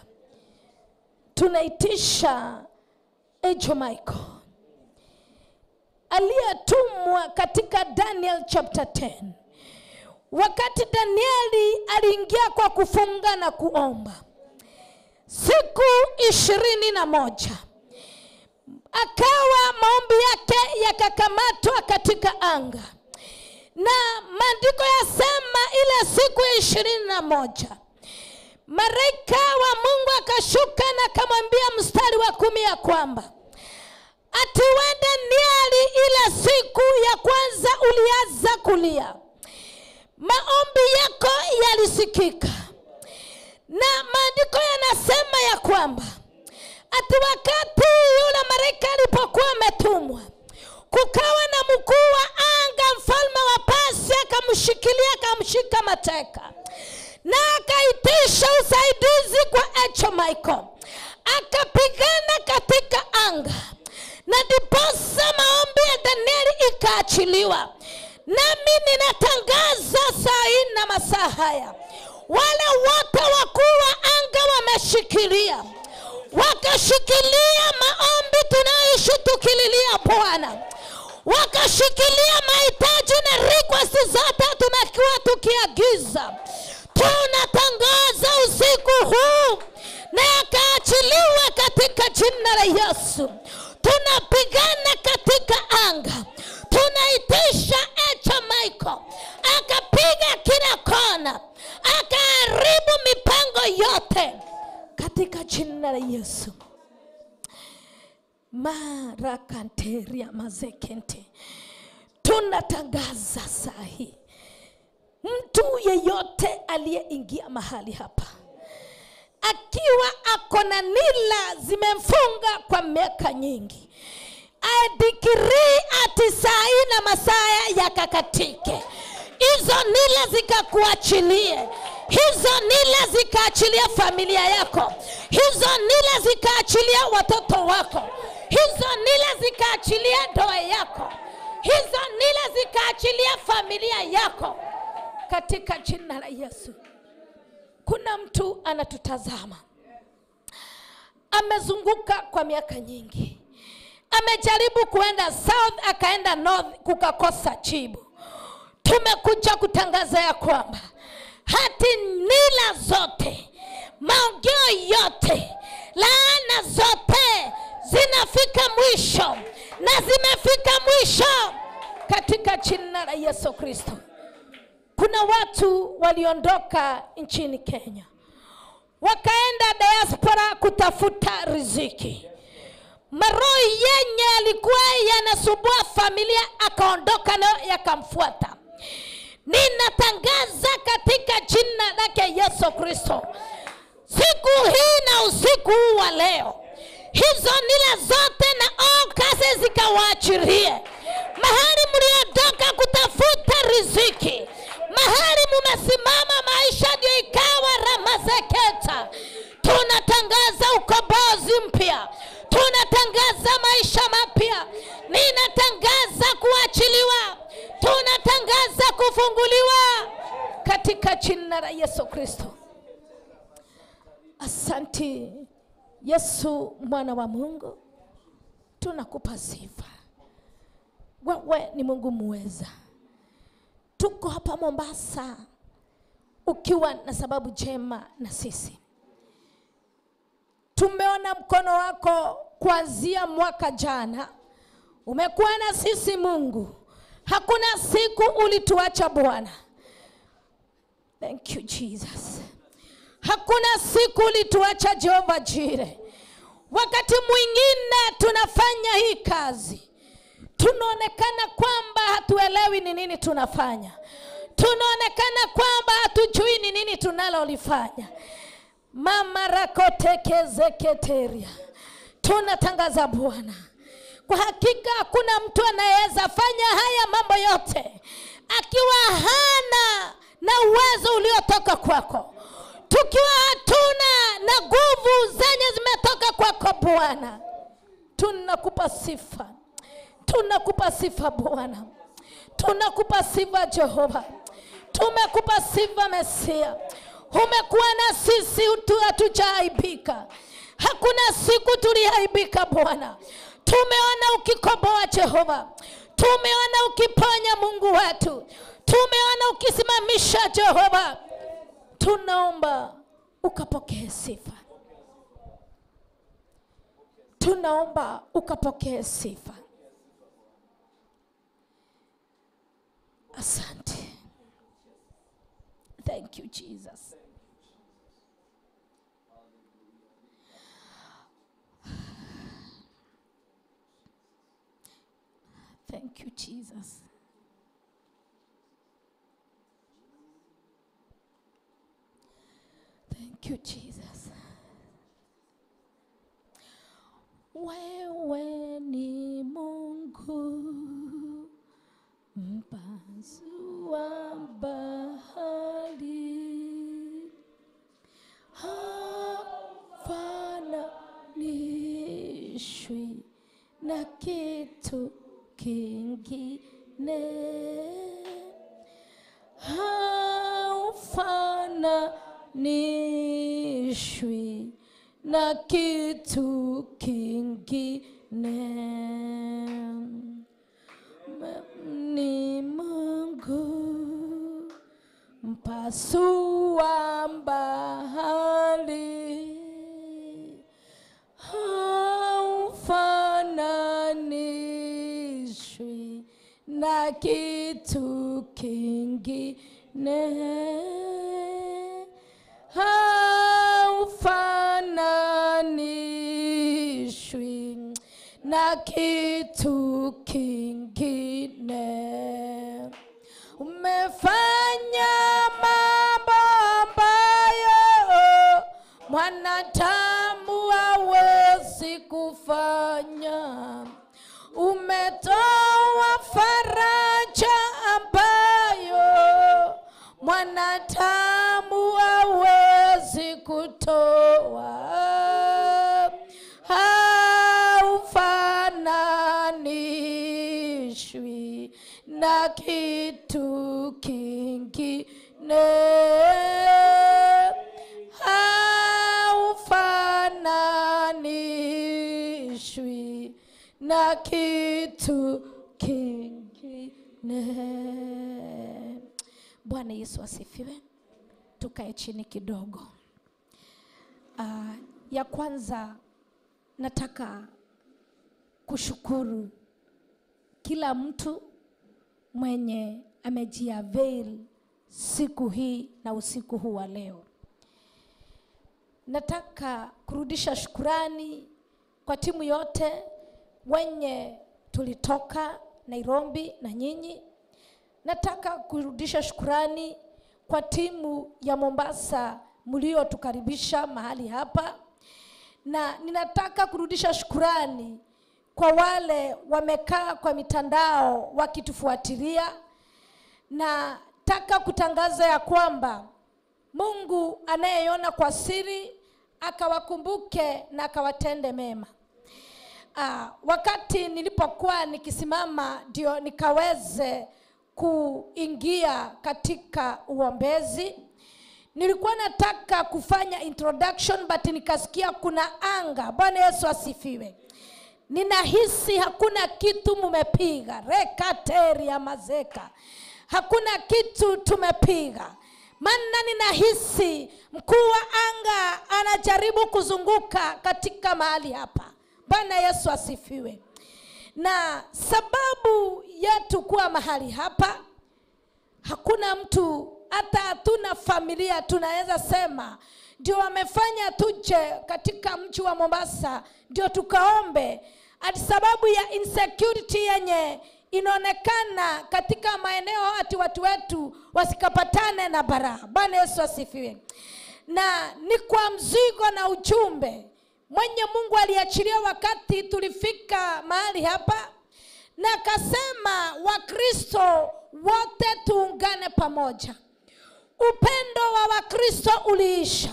Speaker 4: Tunaitisha Angel Michael aliyetumwa katika Daniel chapter 10. Wakati Danieli aliingia kwa kufunga na kuomba siku 21, akawa maombi yake yakakamatwa katika anga, na maandiko yasema ile siku 21 malaika wa Mungu akashuka na akamwambia mstari wa 10 ya kwamba ati wewe Danieli, ile siku ya kwanza ulianza kulia, maombi yako yalisikika, na maandiko yanasema ya kwamba ati wakati yule malaika alipokuwa ametumwa, kukawa na mkuu wa anga mfalme wa Persia akamshikilia, akamshika mateka, na akaitisha usaidizi kwa Angel Michael, akapigana katika anga, na ndiposa maombi ya Danieli ikaachiliwa. Nami ninatangaza saa hii na masaa haya, wale wote wakuu wa anga wameshikilia, wakashikilia maombi tunayoishi tukililia Bwana, wakashikilia mahitaji na request zote tumekuwa tukiagiza, tunatangaza usiku huu na yakaachiliwa katika jina la Yesu. Tunapigana katika anga, tunaitisha Angel Michael akapiga kila kona, akaharibu mipango yote katika jina la Yesu. Marakanteria mazekente, tunatangaza saa hii, mtu yeyote aliyeingia mahali hapa akiwa akona nila zimemfunga kwa miaka nyingi, adikiri ati saa hii na masaa yakakatike, hizo nila zikakuachilie, hizo nila zikaachilia familia yako, hizo nila zikaachilia watoto wako, hizo nila zikaachilia ndoa yako, hizo nila zikaachilia familia yako katika jina la Yesu. Kuna mtu anatutazama, amezunguka kwa miaka nyingi, amejaribu kuenda south akaenda north kukakosa jibu. Tumekuja kutangaza ya kwamba hati nila zote, maongeo yote, laana zote zinafika mwisho, na zimefika mwisho katika jina la Yesu Kristo. Kuna watu waliondoka nchini Kenya, wakaenda diaspora kutafuta riziki. Maroho yenye alikuwa yanasumbua familia akaondoka nayo yakamfuata. Ninatangaza katika jina lake Yesu Kristo, siku hii na usiku wa leo, hizo nila zote na kazi zikawaachirie. Mahali mliondoka kutafuta riziki, mahali mumesimama maisha ndio ikawa ramazeketa, tunatangaza ukombozi mpya, tunatangaza maisha mapya, ninatangaza kuachiliwa, tunatangaza kufunguliwa katika jina la Yesu Kristo. Asante Yesu mwana wa Mungu, tunakupa sifa. Wewe ni Mungu muweza. Tuko hapa Mombasa ukiwa na sababu njema na sisi. Tumeona mkono wako kuanzia mwaka jana. Umekuwa na sisi Mungu. Hakuna siku ulituacha Bwana. Thank you Jesus. Hakuna siku ulituacha Jehova Jire. Wakati mwingine tunafanya hii kazi, tunaonekana kwamba hatuelewi ni nini tunafanya. Tunaonekana kwamba hatujui ni nini tunalolifanya. Mama rakotekezeketeria. Tunatangaza Bwana, kwa hakika hakuna mtu anayeweza fanya haya mambo yote akiwa hana na uwezo uliotoka kwako. Tukiwa hatuna na nguvu zenye zimetoka kwako Bwana, tunakupa sifa. Tunakupa sifa Bwana. Tunakupa sifa Jehova. Tumekupa sifa Mesia. Umekuwa na sisi, hatujaaibika. Hakuna siku tuliaibika Bwana. Tumeona ukikomboa Jehova. Tumeona ukiponya Mungu wetu. Tumeona ukisimamisha Jehova. Tunaomba ukapokee sifa. Tunaomba ukapokee sifa. Asante. Thank you Jesus. Thank you Jesus. Thank you Jesus. Wewe ni Mungu mpasua bahari, hafananishwi na kitu kingine, haufananishwi na kitu kingine. Ni Mungu mpasua bahari, haufananishwi na kitu kingine, haufananishwi na kitu kingine. Umefanya mambo ambayo mwanadamu hawezi kufanya. Umetoa faraja ambayo mwanadamu hawezi kutoa. Haufananishwi na kitu kingine, haufananishwi na kitu kingine. Bwana Yesu asifiwe. Tukae chini kidogo. Ya kwanza nataka kushukuru kila mtu mwenye amejiavail siku hii na usiku huu wa leo. Nataka kurudisha shukrani kwa timu yote wenye tulitoka Nairobi na nyinyi. Nataka kurudisha shukrani kwa timu ya Mombasa mlio tukaribisha mahali hapa. Na ninataka kurudisha shukrani kwa wale wamekaa kwa mitandao wakitufuatilia. Na nataka kutangaza ya kwamba Mungu anayeona kwa siri akawakumbuke na akawatende mema. Wakati nilipokuwa nikisimama ndio nikaweze kuingia katika uombezi, nilikuwa nataka kufanya introduction but nikasikia kuna anga. Bwana Yesu asifiwe. Ninahisi hakuna kitu mumepiga. Rekateri ya mazeka. Hakuna kitu tumepiga. Maana ninahisi mkuu wa anga anajaribu kuzunguka katika mahali hapa. Bwana Yesu asifiwe. Na sababu yetu kuwa mahali hapa, hakuna mtu, hata hatuna familia tunaweza sema ndio wamefanya tuje katika mji wa Mombasa ndio tukaombe, ati sababu ya insecurity yenye inaonekana katika maeneo ati watu wetu wasikapatane na bara. Bwana Yesu asifiwe. Na ni kwa mzigo na ujumbe mwenye Mungu aliachilia wakati tulifika mahali hapa, na akasema Wakristo wote tuungane pamoja. Upendo wa Wakristo uliisha.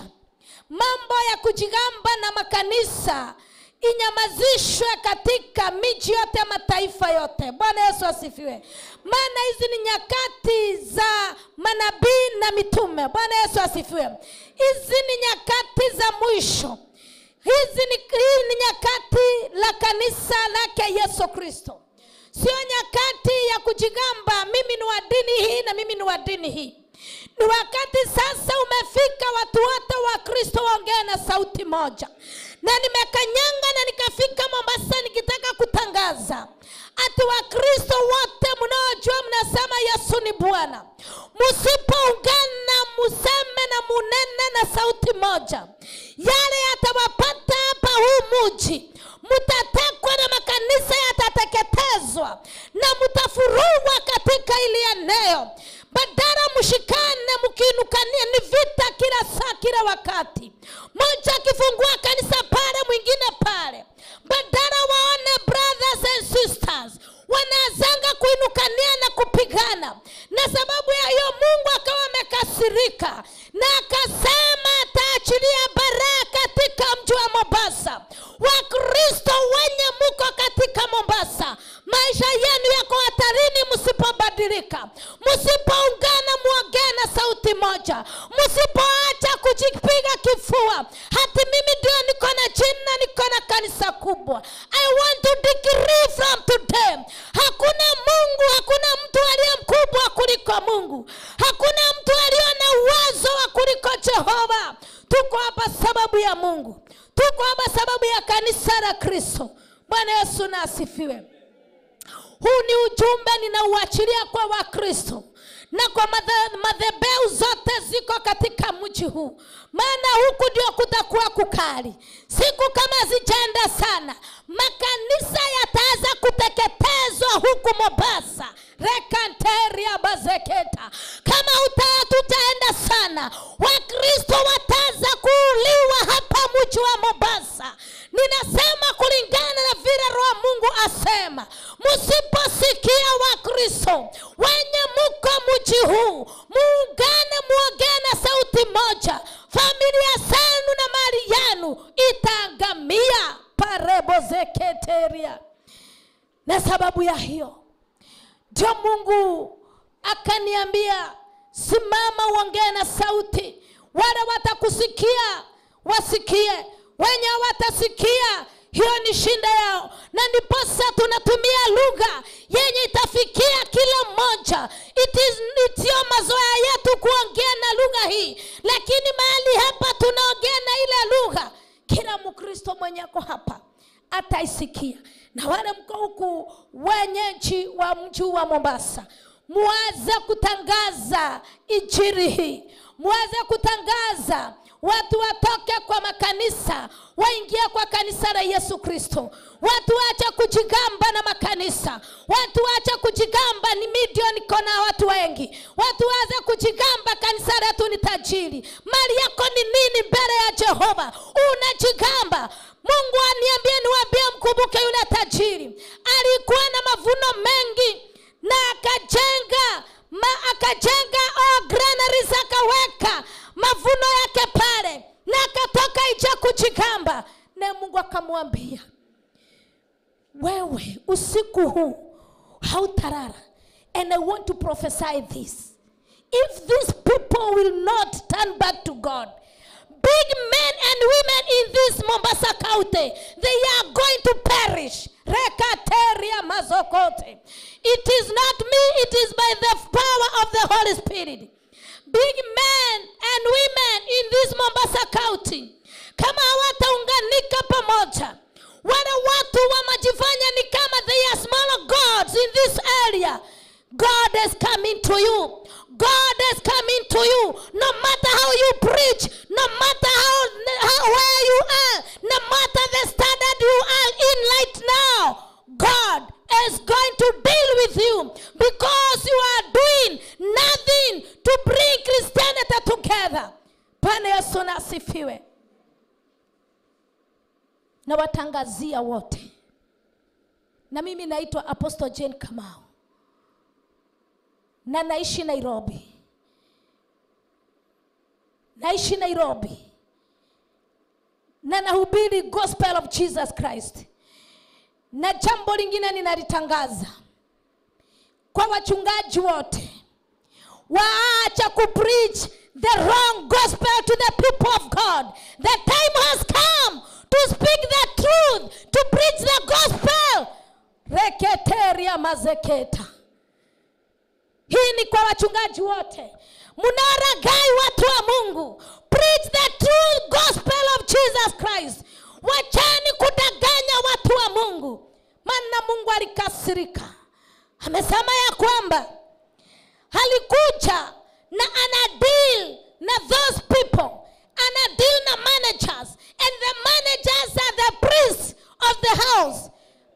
Speaker 4: Mambo ya kujigamba na makanisa inyamazishwe katika miji yote, mataifa yote. Bwana Yesu asifiwe. Maana hizi ni nyakati za manabii na mitume. Bwana Yesu asifiwe. Hizi ni nyakati za mwisho. Hii ni nyakati la kanisa lake Yesu Kristo. Sio nyakati ya kujigamba mimi ni wa dini hii na mimi ni wa dini hii. Ni wakati sasa umefika watu wote wa Kristo waongee na sauti moja. Na nimekanyanga na nikafika Mombasa nikitaka kutangaza ati wa Kristo wote mnaojua mnasema Yesu ni Bwana, msipoungana museme na munene na sauti moja, yale yatawapata hapa huu mji. Mutatekwa na makanisa yatateketezwa na mutafurugwa katika ili eneo. Badala mshikane mkiinukania, ni vita kila saa kila wakati. Mmoja akifungua kanisa pale mwingine pale. Badala waone brothers and sisters wanazanga kuinukania na kupigana. Na sababu ya hiyo Mungu akawa amekasirika na akasema ataachilia baraka katika mji wa Mombasa. Wakristo wenye mko katika Mombasa, maisha yenu yako hatarini msipobadilika. Msipoungana muongee na sauti moja. Msipoacha kujipiga kifua hati mimi ndio niko na jina, niko na kanisa kubwa. I want to decree from today, hakuna Mungu, hakuna mtu aliye mkubwa kuliko Mungu. Hakuna mtu aliye na uwezo wa kuliko Jehova. Tuko hapa sababu ya Mungu. Tuko hapa sababu ya kanisa la Kristo. Bwana Yesu na asifiwe. Huu ni ujumbe ninauachilia kwa Wakristo na kwa madhehebu zote ziko katika mji huu. Maana huku ndio kutakuwa kukali. Siku kama zijaenda sana, makanisa yataanza kuteketezwa huku Mombasa. Rekanteria bazeketa. Kama tutaenda sana, Wakristo wataanza kuuliwa hapa mji wa Mombasa. Ninasema kulingana na vile Roho Mungu asema, msiposikia Wakristo wenye mko mji huu, muungane muongee na sauti moja, familia zenu na mali yenu itaangamia. Parebo zeketeria. Na sababu ya hiyo ndio Mungu akaniambia simama uongee na sauti. Wale watakusikia wasikie, wenye watasikia hiyo ni shinda yao. Na ndiposa tunatumia lugha yenye itafikia kila mmoja. Itio mazoea yetu kuongea na lugha hii, lakini mahali hapa tunaongea na ile lugha kila Mkristo mwenye ako hapa ataisikia. Na wale mko huku wenyeji wa mji wa Mombasa, muanze kutangaza injili hii. Muanze kutangaza watu watoke kwa makanisa waingie kwa kanisa la Yesu Kristo. Watu waache kujigamba na makanisa. Watu waache kujigamba ni milioni kona watu wengi. Watu waache kujigamba kanisa letu ni tajiri. Mali yako ni nini mbele ya Jehova? Unajigamba. Mungu aniambia niwaambie mkumbuke yule tajiri. Alikuwa na mavuno mengi na akajenga granaries, akaweka mavuno yake pale na akatoka ija kujigamba. Na Mungu akamwambia, wewe usiku huu hautarara. And I want to prophesy this. If these people will not turn back to God, big men and women in this Mombasa County, they are going to perish. Rekateria mazokote. It is not me, it is by the power of the Holy Spirit. big men and women in this Mombasa County, kama hawataunganika pamoja, wale watu wamejifanya ni kama they are smaller gods in this area, God is coming to you. God is coming to you. No matter how you preach, no matter how where you are, no matter the standard you are in right now, God is going to deal with you because you are doing nothing to bring Christianity together. Bwana Yesu na asifiwe. Na watangazia wote. Na mimi naitwa Apostle Jane Kamau. Na naishi Nairobi. Naishi Nairobi. Na nahubiri gospel of Jesus Christ. Na jambo lingine ninalitangaza kwa wachungaji wote, waacha kupreach the wrong gospel to the people of God. The time has come to speak the truth, to preach the gospel. Reketeria mazeketa. Hii ni kwa wachungaji wote. Munaragai watu wa Mungu. Preach the true gospel of Jesus Christ. Wachani kudanganya watu wa Mungu. Maana Mungu alikasirika. Amesema ya kwamba halikuja na ana deal na those people. Ana deal na managers. And the managers are the priests of the house.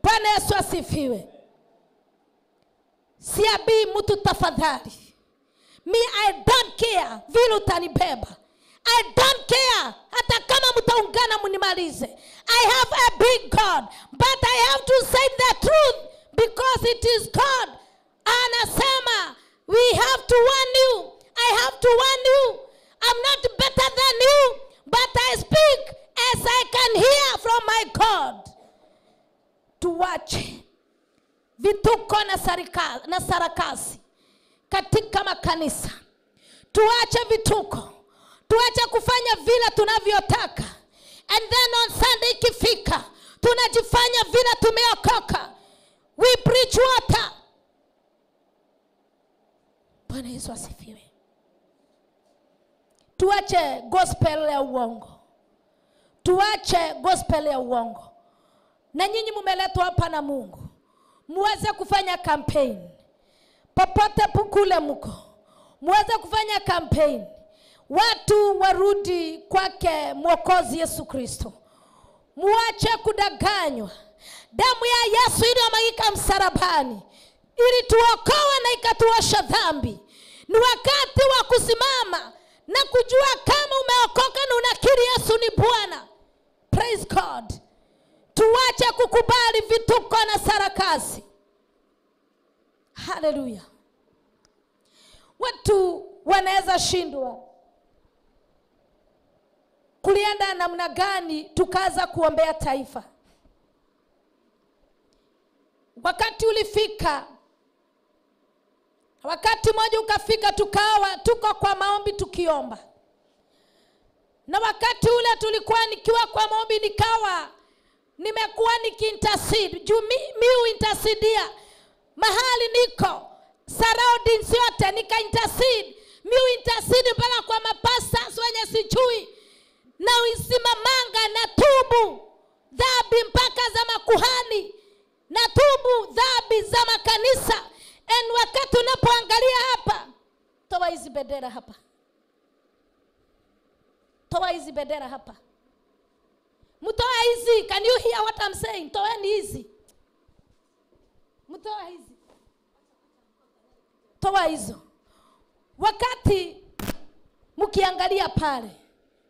Speaker 4: Bwana Yesu asifiwe. Siabi mtu tafadhali. Me, I don't care vile utanibeba. I don't care hata kama mtaungana munimalize. I have a big God, but I have to say the truth because it is God. Anasema, we have to warn you. I have to warn you. I'm not better than you, but I speak as I can hear from my God. Tuwache vituko na sarakasi katika makanisa. Tuache vituko. Tuache kufanya vile tunavyotaka. And then on Sunday ikifika, tunajifanya vile tumeokoka. We preach water. Bwana Yesu asifiwe. Tuache gospel ya uongo. Tuache gospel ya uongo. Na nyinyi mumeletwa hapa na Mungu. Muweze kufanya campaign. Popote kule mko. Muweze kufanya campaign. Watu warudi kwake Mwokozi Yesu Kristo. Muache kudanganywa. Damu ya Yesu iliyomwagika msalabani ili tuokoe na ikatuosha dhambi. Ni wakati wa kusimama na kujua kama umeokoka na unakiri Yesu ni Bwana. Praise God. Tuache kukubali vituko na sarakasi. Hallelujah. Watu wanaweza shindwa kulienda namna gani tukaanza kuombea taifa. Wakati ulifika, wakati mmoja ukafika tukawa tuko kwa maombi tukiomba. Na wakati ule tulikuwa nikiwa kwa maombi nikawa nimekuwa nikiintercede. Juu mi intercedia mahali niko surroundings yote nika intercede. Mi intercede mpaka kwa mapastors wenye sijui. Na usimamanga na tubu dhambi mpaka za makuhani. Na tubu dhambi za makanisa. And wakati unapoangalia hapa, toa hizi bendera hapa. Toa hizi bendera hapa. Mtoa hizi. Can you hear what I'm saying? Toeni hizi. Mtoa hizi. Toa hizo. Wakati mkiangalia pale,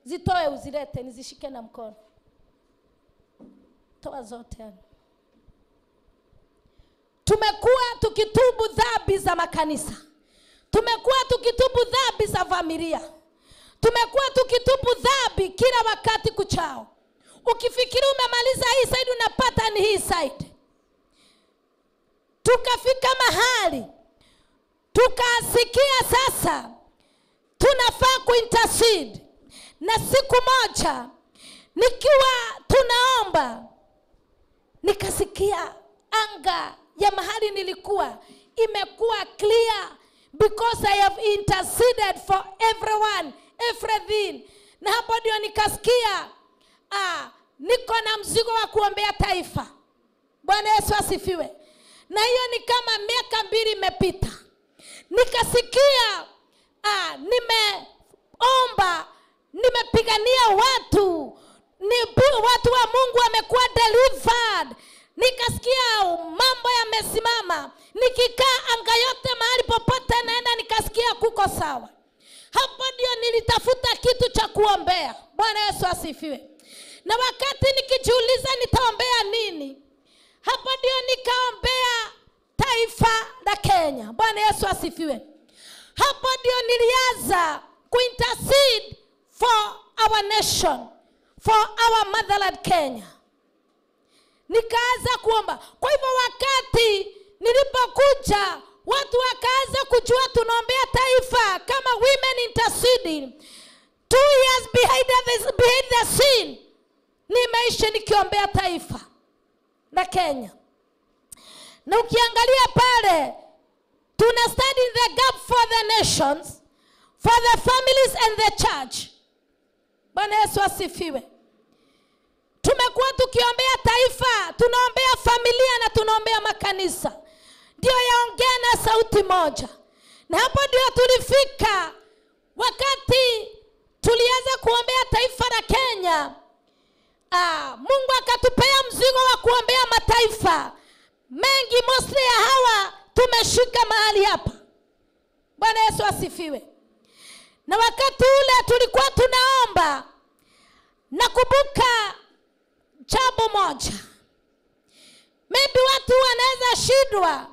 Speaker 4: zitoe uzilete nizishike na mkono. Toa zote. Tumekuwa tukitubu dhambi za makanisa. Tumekuwa tukitubu dhambi za familia. Tumekuwa tukitubu dhambi kila wakati kuchao. Ukifikiri umemaliza hii side unapata ni hii side. Tukafika mahali tukasikia sasa tunafaa kuintercede. Na siku moja nikiwa tunaomba nikasikia anga ya mahali nilikuwa imekuwa clear. because I have interceded for everyone, everything. Na hapo ndio nikasikia niko na mzigo wa kuombea taifa. Bwana Yesu asifiwe. Na hiyo ni kama miaka 2 imepita. Nikasikia nimeomba, nimepigania watu, watu wa Mungu wamekuwa delivered. Nikasikia mambo yamesimama. Nikikaa anga yote mahali popote naenda nikasikia kuko sawa. Hapo ndio nilitafuta kitu cha kuombea. Bwana Yesu asifiwe. Na wakati nikijiuliza nitaombea nini, hapo ndio nikaombea taifa la Kenya. Bwana Yesu asifiwe. Hapo ndio nilianza kuintercede for our nation, for our motherland Kenya. Nikaanza kuomba. Kwa hivyo wakati nilipokuja, watu wakaanza kujua tunaombea taifa kama women interceding. 2 years behind the scene, nimeishi nikiombea taifa la Kenya. Na ukiangalia pale, tuna stand in the gap for the nations, for the families and the church. Bwana Yesu asifiwe. Tumekuwa tukiombea taifa, tunaombea familia na tunaombea makanisa. Ndio yaongea na sauti moja. Na hapo ndio tulifika wakati tulianza kuombea taifa la Kenya. Mungu akatupea mzigo wa kuombea mataifa mengi. Mostly ya hawa tumeshika mahali hapa. Bwana Yesu asifiwe. Na wakati ule tulikuwa tunaomba, nakumbuka jambo moja. Maybe watu wanaweza shindwa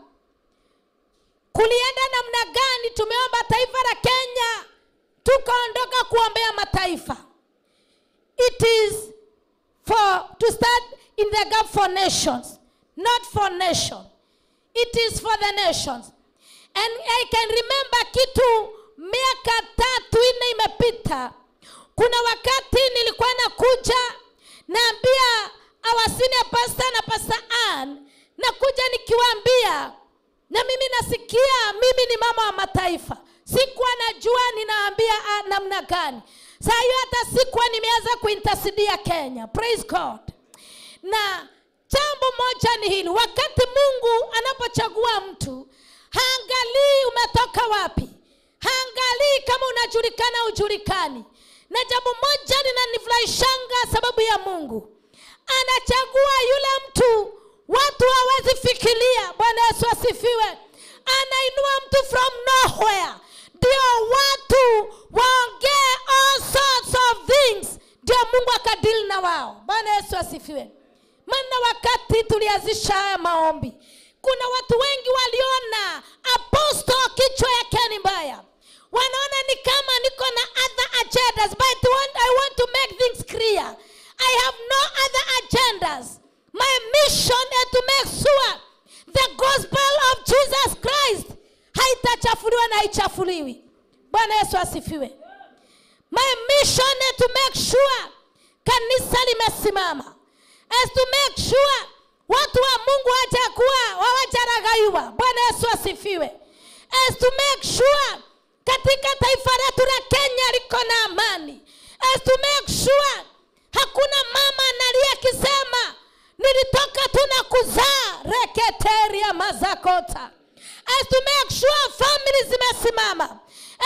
Speaker 4: kulienda namna gani tumeomba taifa la Kenya tukaondoka kuombea mataifa. It is to stand in the gap for nations, not for nation. It is for the nations. And I can remember kitu miaka 3-4 imepita. Kuna wakati nilikuwa nakuja naambia our senior pastor na Pastor Ann, nakuja nikiwaambia, na mimi nasikia mimi ni mama wa mataifa. Sikuwa najua ninaambia namna gani. Saa hiyo hata sikuwa nimeanza kuintercede Kenya. Praise God. Na jambo moja ni hili, wakati Mungu anapochagua mtu, haangalii umetoka wapi, haangalii kama unajulikana ujulikani. Na jambo moja linanifurahishanga sababu ya Mungu, anachagua yule mtu watu hawezi fikiria. Bwana Yesu asifiwe. Anainua mtu from nowhere, ndio watu waongee all sorts of things, ndio Mungu akadili na wao. Bwana Yesu asifiwe. Maana wakati tulianzisha haya maombi, kuna watu wengi waliona apostle kichwa yake ni mbaya. Wanaona ni kama niko na other agendas, but I want to make things clear. I have no other agendas. My mission is to make sure the gospel of Jesus Christ haitachafuliwa na haichafuliwi. Bwana Yesu asifiwe. My mission is to make sure kanisa limesimama. Is to make sure watu wa Mungu hawajaragaiwa. Bwana Yesu asifiwe. Is to make sure katika taifa letu la Kenya liko na amani. Is to make sure hakuna mama analia akisema nilitoka tu na kuzaa reketeria mazakota. Is to make sure families zimesimama.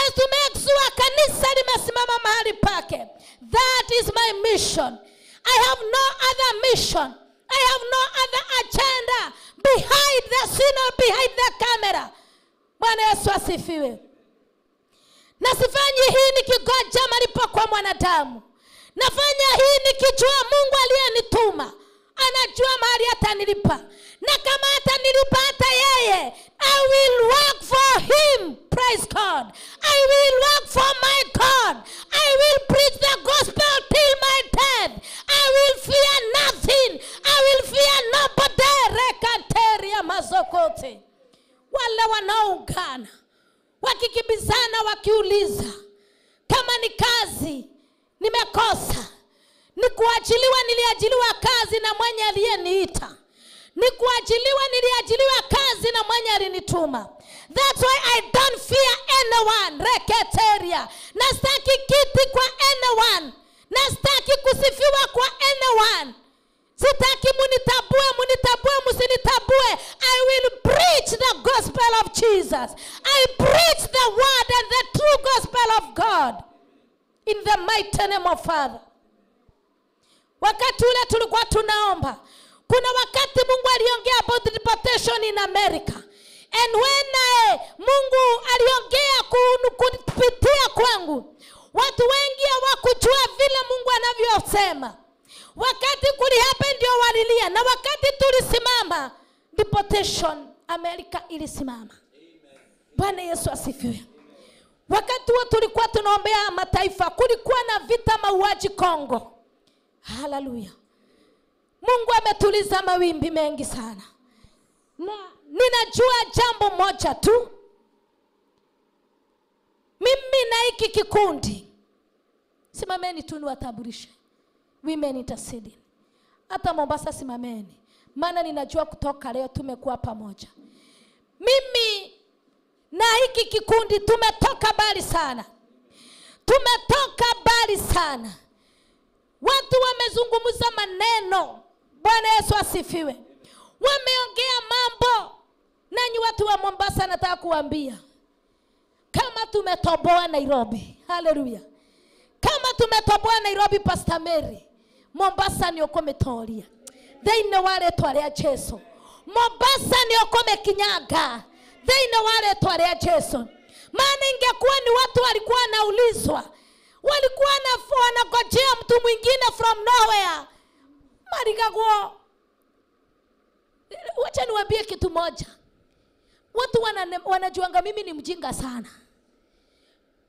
Speaker 4: Is to make sure kanisa limesimama mahali pake. That is my mission. I have no other mission. I have no other agenda behind the scene or behind the camera. Bwana Yesu asifiwe. Na sifanyi hii nikigoja malipo kwa mwanadamu. Nafanya hii nikijua Mungu aliyenituma anajua mahali atanilipa. Na kama atanilipa hata yeye, I will work for him. Praise God. I will work for my God. I will preach the gospel till my death. I will fear nothing. I will fear nobody. Rekanteria mazokote. Wale wanaoungana wakikibizana wakiuliza kama ni kazi nimekosa, ni kuachiliwa, niliachiliwa kazi na mwenye aliyeniita. Ni kuajiliwa, niliajiliwa kazi na mwenye alinituma. That's why I don't fear anyone. Reketeria. Nastaki kiti kwa anyone. Nastaki kusifiwa kwa anyone. Sitaki munitabue, musinitabue. I will preach the gospel of Jesus. I preach the word and the true gospel of God. In the mighty name of Father. Wakati ule tulikuwa tunaomba, kuna wakati Mungu aliongea about deportation in America. And when Mungu aliongea kupitia kwangu, watu wengi hawakujua vile Mungu anavyosema. Wakati kulihappen ndio walilia, na wakati tulisimama, deportation America ilisimama. Bwana Yesu asifiwe. Wakati huo tulikuwa tunaombea mataifa, kulikuwa na vita, mauaji Kongo. Hallelujah. Mungu ametuliza mawimbi mengi sana. Na ninajua jambo moja tu. Mimi na hiki kikundi, simameni tu niwataburishe. Women interceding. Hata Mombasa simameni. Maana ninajua kutoka leo tumekuwa pamoja. Mimi na hiki kikundi tumetoka mbali sana. Tumetoka mbali sana. Watu wamezungumza maneno. Bwana Yesu asifiwe. Wameongea mambo. Nanyi watu wa Mombasa nataka kuambia, kama tumetoboa Nairobi, haleluya. Kama tumetoboa Nairobi, Pastor Mary, Mombasa ni okometoria. Thĩinĩ wa rĩĩtwa rĩa Jesu. Mombasa ni okomekinyaga. Thĩinĩ wa rĩĩtwa rĩa Jesu. Maana ingekuwa ni watu walikuwa wanaulizwa, walikuwa wanangojea mtu mwingine from nowhere, marigagwo. Wacha niwaambie kitu moja. Watu wanajuanga mimi ni mjinga sana.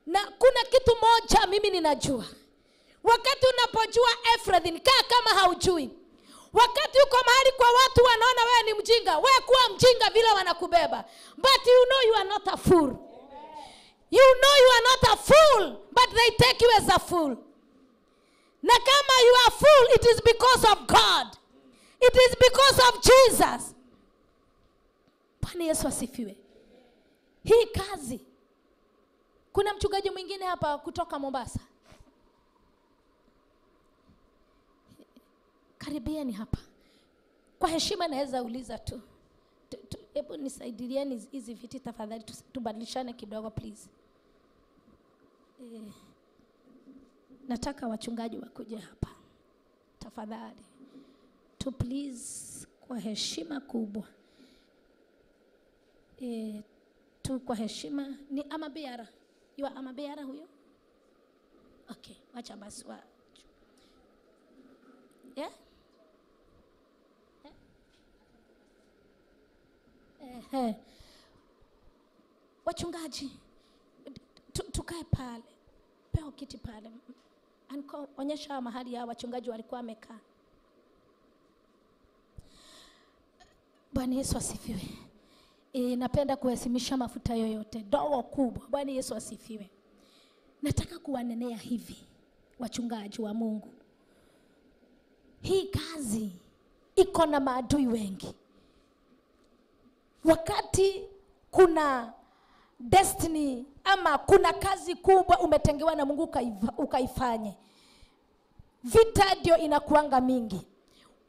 Speaker 4: Na kuna kitu moja mimi ninajua. Wakati unapojua everything, kama haujui. Wakati uko mahali kwa watu wanaona wewe ni mjinga, wewe kuwa mjinga vile wanakubeba. But you know you are not a fool. You know you are not a fool, but they take you as a fool. Na kama you are fool, it is because of God. It is because of Jesus. Bwana Yesu asifiwe. Hii kazi. Kuna mchungaji mwingine hapa kutoka Mombasa. Karibieni hapa. Kwa heshima naweza uliza tu. Hebu nisaidilieni hizi viti tafadhali, tubadilishane kidogo please. Nataka wachungaji wakuje hapa. Tafadhali. To please, kwa heshima kubwa. Tu kwa heshima ni Amabiara. You are Amabiara huyo? Okay, wacha basi wa. Yeah? Wachungaji, tukae pale. Peo kiti pale. Onyesha mahali ya wachungaji walikuwa wamekaa. Bwana Yesu asifiwe. Napenda kuhesimisha mafuta yoyote, dogo kubwa. Bwana Yesu asifiwe. Nataka kuwanenea hivi, wachungaji wa Mungu. Hii kazi iko na maadui wengi. Wakati kuna destiny ama kuna kazi kubwa umetengewa na Mungu ukaifanye, vita ndio inakuanga mingi.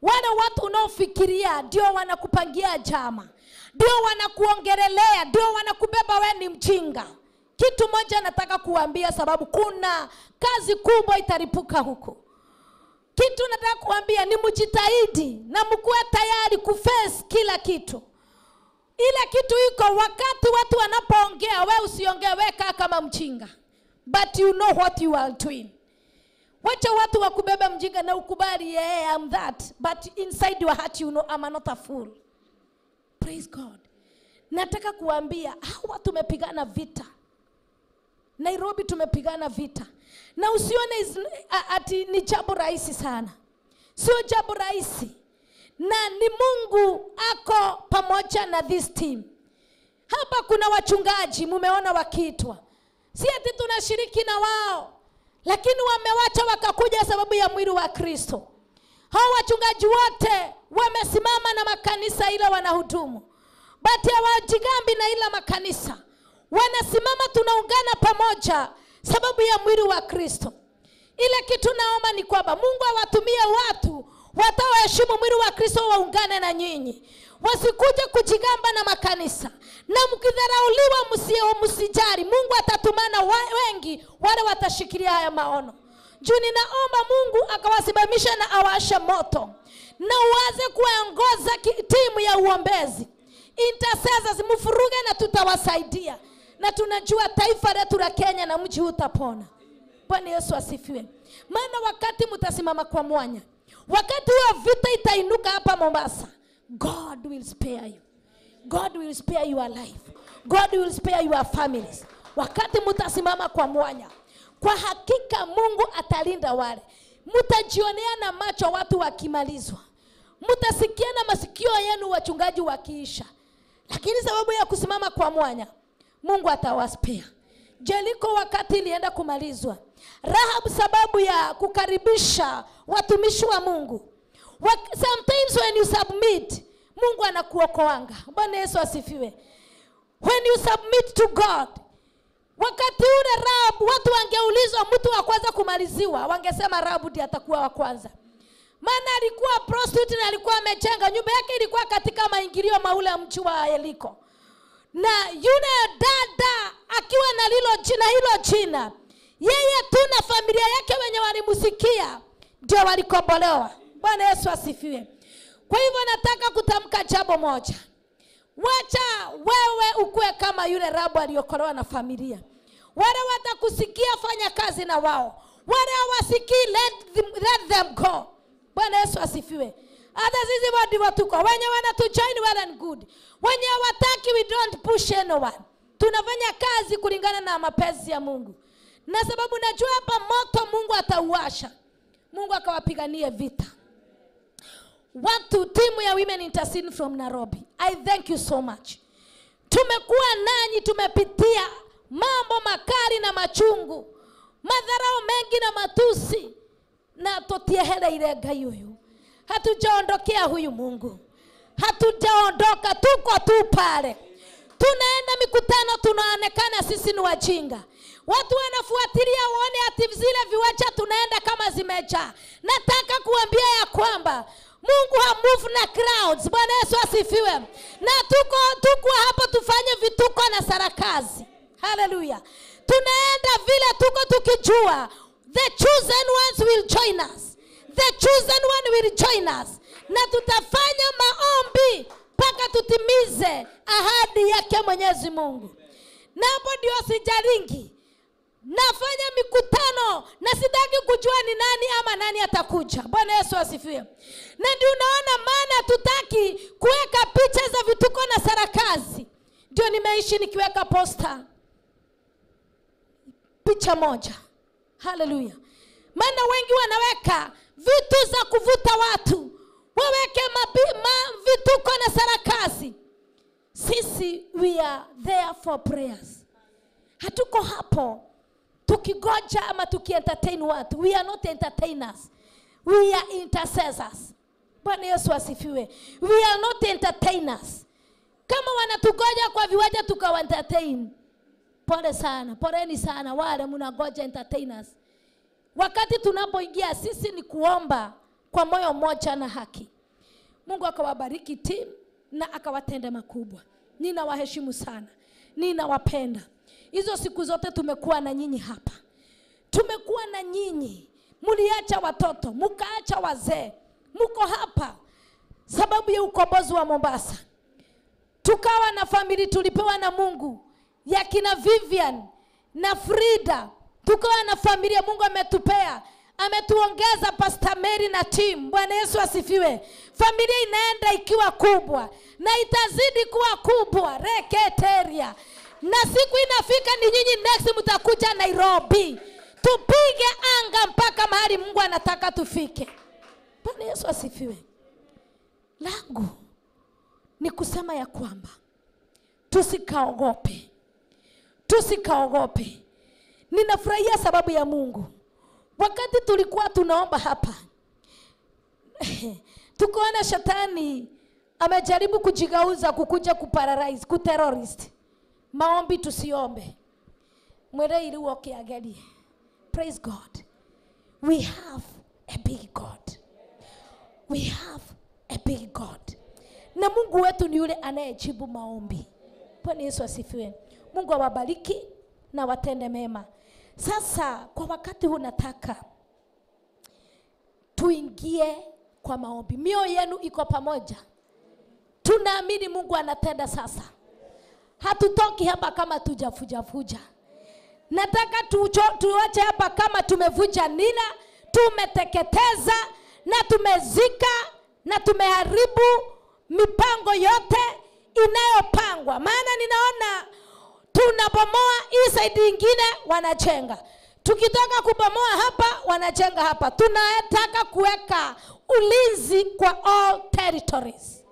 Speaker 4: Wale watu unaofikiria ndio wanakupangia jama, ndio wanakuongelelea, ndio wanakubeba wewe ni mjinga. Kitu moja nataka kuambia, sababu kuna kazi kubwa itaripuka huko. Kitu nataka kuambia ni mjitahidi na mkuwe tayari kuface kila kitu. Ile kitu iko, wakati watu wanapoongea wewe usiongee, weka kama mjinga. But you know what you are doing. Wacha watu wakubeba mjinga na ukubali, yeah, I'm that. But inside your heart you know I'm not a fool. Praise God. Nataka kuambia, hawa tumepigana vita. Nairobi tumepigana vita. Na usione ati ni jambo rahisi sana. Sio jambo rahisi. Na ni Mungu ako pamoja na this team. Hapa kuna wachungaji mumeona wakiitwa. Si ati tunashiriki na wao, lakini wamewacha wakakuja sababu ya mwili wa Kristo. Hao wachungaji wote wamesimama na makanisa ila wanahudumu. But hawajigambi na ila makanisa. Wanasimama, tunaungana pamoja sababu ya mwili wa Kristo. Ile kitu naomba ni kwamba Mungu awatumie watu wataoheshimu mwili wa Kristo, waungane na nyinyi. Wasikuje kujigamba na makanisa. Na mkidharauliwa msijari, Mungu atatumana wengi wale watashikilia haya maono. Juu ninaomba Mungu akawasimamisha na awashe moto. Na uanze kuongoza timu ya uombezi. Intercessors, mfuruge na tutawasaidia. Na tunajua taifa letu la Kenya na mji utapona. Bwana Yesu asifiwe. Maana wakati mtasimama kwa mwanya, wakati wa vita itainuka hapa Mombasa, God will spare you. God will spare your life. God will spare your families. Wakati mtasimama kwa mwanya, kwa hakika Mungu atalinda wale. Mtajionea na macho watu wakimalizwa. Mtasikia na masikio yenu wachungaji wakiisha. Lakini sababu ya kusimama kwa mwanya, Mungu atawaspea. Jeriko wakati ilienda kumalizwa, Rahab sababu ya kukaribisha watumishi wa Mungu. Sometimes when you submit, Mungu anakuokoanga. Bwana Yesu asifiwe. When you submit to God, wakati ule Rahab watu wangeulizwa mtu wa kwanza kumaliziwa, wangesema Rahab ndiye atakuwa wa kwanza. Maana alikuwa prostitute na alikuwa amejenga nyumba yake, ilikuwa katika maingilio maule ya mji wa Yeriko. Na yule dada akiwa na hilo jina, yeye tu na familia yake wenye walimusikia ndio walikobolewa. Bwana Yesu asifiwe. Kwa hivyo nataka kutamka jambo moja. Wacha wewe ukue kama yule Rahabu aliokolewa na familia. Wale watakusikia, fanya kazi na wao. Wale hawasikii, let them go. Bwana Yesu asifiwe. Hata sisi wadi watuko, wenye wanatujoin well and good. Wenye wataki, we don't push anyone. Tunafanya kazi kulingana na mapenzi ya Mungu. Na sababu najua hapa moto Mungu atauasha. Mungu akawapiganie vita. Watu timu ya Women Intercede from Nairobi, I thank you so much. Tumekuwa nanyi, tumepitia mambo makali na machungu, madharau mengi na matusi, na totiehele ile Ngai huyu. Hatujaondokea huyu Mungu. Hatujaondoka, tuko tu pale. Tunaenda mikutano, tunaonekana sisi ni wajinga. Watu wanafuatilia waone ati zile viwanja tunaenda kama zimejaa. Nataka kuambia ya kwamba Mungu hamove na crowds. Bwana Yesu asifiwe. Na tuko hapa tufanye vituko na sarakazi. Hallelujah. Tunaenda vile tuko tukijua the chosen ones will join us. The chosen one will join us. Na tutafanya maombi mpaka tutimize ahadi yake Mwenyezi Mungu. Na hapo ndio sijaringi. Nafanya mikutano na sitaki kujua ni nani ama nani atakuja. Bwana Yesu asifiwe. Na ndio unaona maana tutaki kuweka picha za vituko na sarakazi. Ndio nimeishi nikiweka poster picha moja. Hallelujah. Maana wengi wanaweka vitu za kuvuta watu. Waweke vituko na sarakazi. Sisi we are there for prayers. Hatuko hapo tukigoja ama tukientertain watu. We are not entertainers. We are intercessors. Bwana Yesu asifiwe. We are not entertainers. Kama wanatugoja kwa viwanja tukawa-entertain, pole sana, poleni sana wale mnagoja entertainers. Wakati tunapoingia sisi ni kuomba kwa moyo mmoja na haki. Mungu akawabariki timu na akawatenda makubwa. Ninawaheshimu sana. Ninawapenda. Hizo siku zote tumekuwa na nyinyi hapa. Tumekuwa na nyinyi. Muliacha watoto, mukaacha wazee. Muko hapa sababu ya ukombozi wa Mombasa. Tukawa na family tulipewa na Mungu ya kina Vivian na Frida. Tukawa na familia Mungu ametupea. Ametuongeza Pastor Mary na team. Bwana Yesu asifiwe. Familia inaenda ikiwa kubwa na itazidi kuwa kubwa. Reketeria. Na siku inafika ni nyinyi next mtakuja Nairobi. Tupige anga mpaka mahali Mungu anataka tufike. Bwana Yesu asifiwe. Langu ni kusema ya kwamba tusikaogope. Tusikaogope. Ninafurahia sababu ya Mungu. Wakati tulikuwa tunaomba hapa,
Speaker 6: tukoona shetani amejaribu kujigauza kukuja kuparalyze, kuterrorist. Maombi tusiombe. Mwere ili woke agadi. Praise God. We have a big God. We have a big God. Na Mungu wetu ni yule anayejibu maombi. Bwana Yesu asifiwe. Mungu awabariki na watende mema. Sasa kwa wakati huu nataka tuingie kwa maombi. Mioyo yenu iko pamoja. Tunaamini Mungu anatenda sasa. Hatutoki hapa kama tujafuja. Nataka tuache hapa kama tumevuja nila, tumeteketeza na tumezika na tumeharibu mipango yote inayopangwa. Maana ninaona tunabomoa hii side nyingine wanajenga. Tukitaka kubomoa hapa wanajenga hapa. Tunataka kuweka ulinzi kwa all territories.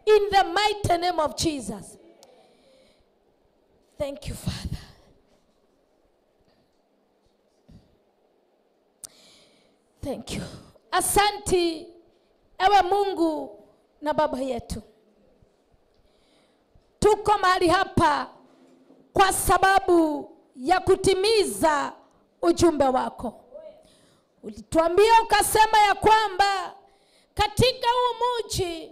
Speaker 6: In the mighty name of Jesus. Thank you, Father. Thank you. Asanti ewe Mungu na Baba yetu. Tuko mahali hapa kwa sababu ya kutimiza ujumbe wako. Ulituambia ukasema ya kwamba katika huu mji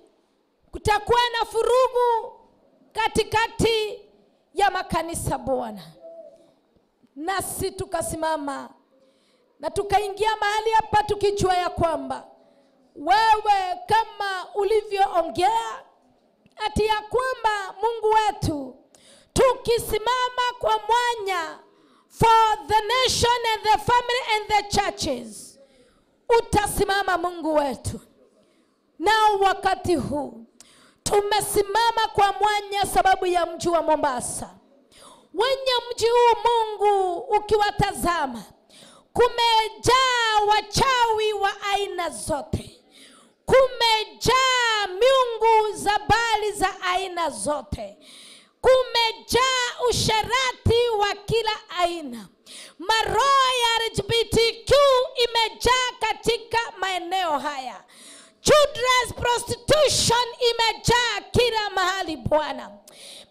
Speaker 6: kutakuwa na furugu katikati ya makanisa Bwana. Nasi tukasimama na tukaingia mahali hapa tukijua ya kwamba wewe kama ulivyoongea ati ya kwamba Mungu wetu tukisimama kwa mwanya for the nation and the family and the churches, utasimama Mungu wetu. Na wakati huu tumesimama kwa mwanya sababu ya mji wa Mombasa. Wenye mji huu Mungu ukiwatazama, kumejaa wachawi wa aina zote. Kumejaa miungu za Baali za aina zote. Kumejaa usherati wa kila aina. Maroho ya LGBTQ imejaa katika maeneo haya. Children's prostitution imejaa kila mahali Bwana.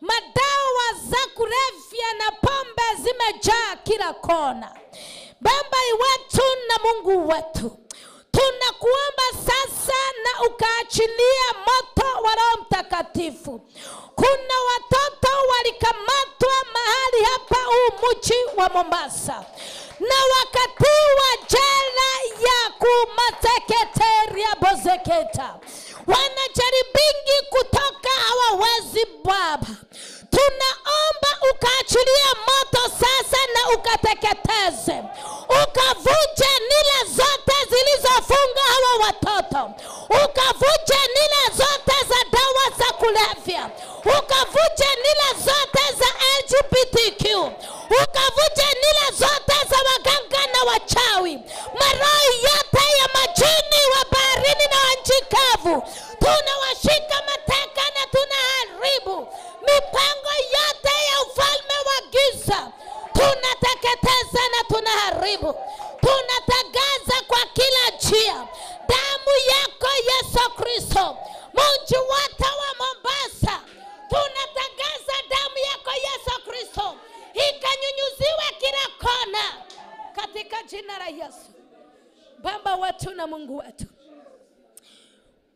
Speaker 6: Madawa za kulevya na pombe zimejaa kila kona. Baba wetu na Mungu wetu, tunakuomba sasa na ukaachilia moto wa Roho Mtakatifu. Kuna watoto walikamatwa mahali hapa huu mji wa Mombasa na wakatiwa jela ya kumateketeria bozeketa. Wanajaribingi kutoka hawawezi Baba. Tunaomba ukaachilia moto sasa na ukateketeze. Ukavuje nila zote zilizofunga hawa watoto. Ukavuje nila zote za dawa za kulevya. Ukavuje nila zote za LGBTQ. Ukavuje nila zote za waganga na wachawi. Maroho yote ya majini wa baharini na wa nchi kavu, tunawashika mateka na tunaharibu mipango yote ya ufalme wa giza. Tunateketeza na tunaharibu. Tunatagaza kwa kila njia damu yako Yesu Kristo. Mji wote wa Mombasa tunatagaza damu yako Yesu Kristo ikanyunyuziwe kila kona katika jina la Yesu. Baba wetu na Mungu wetu,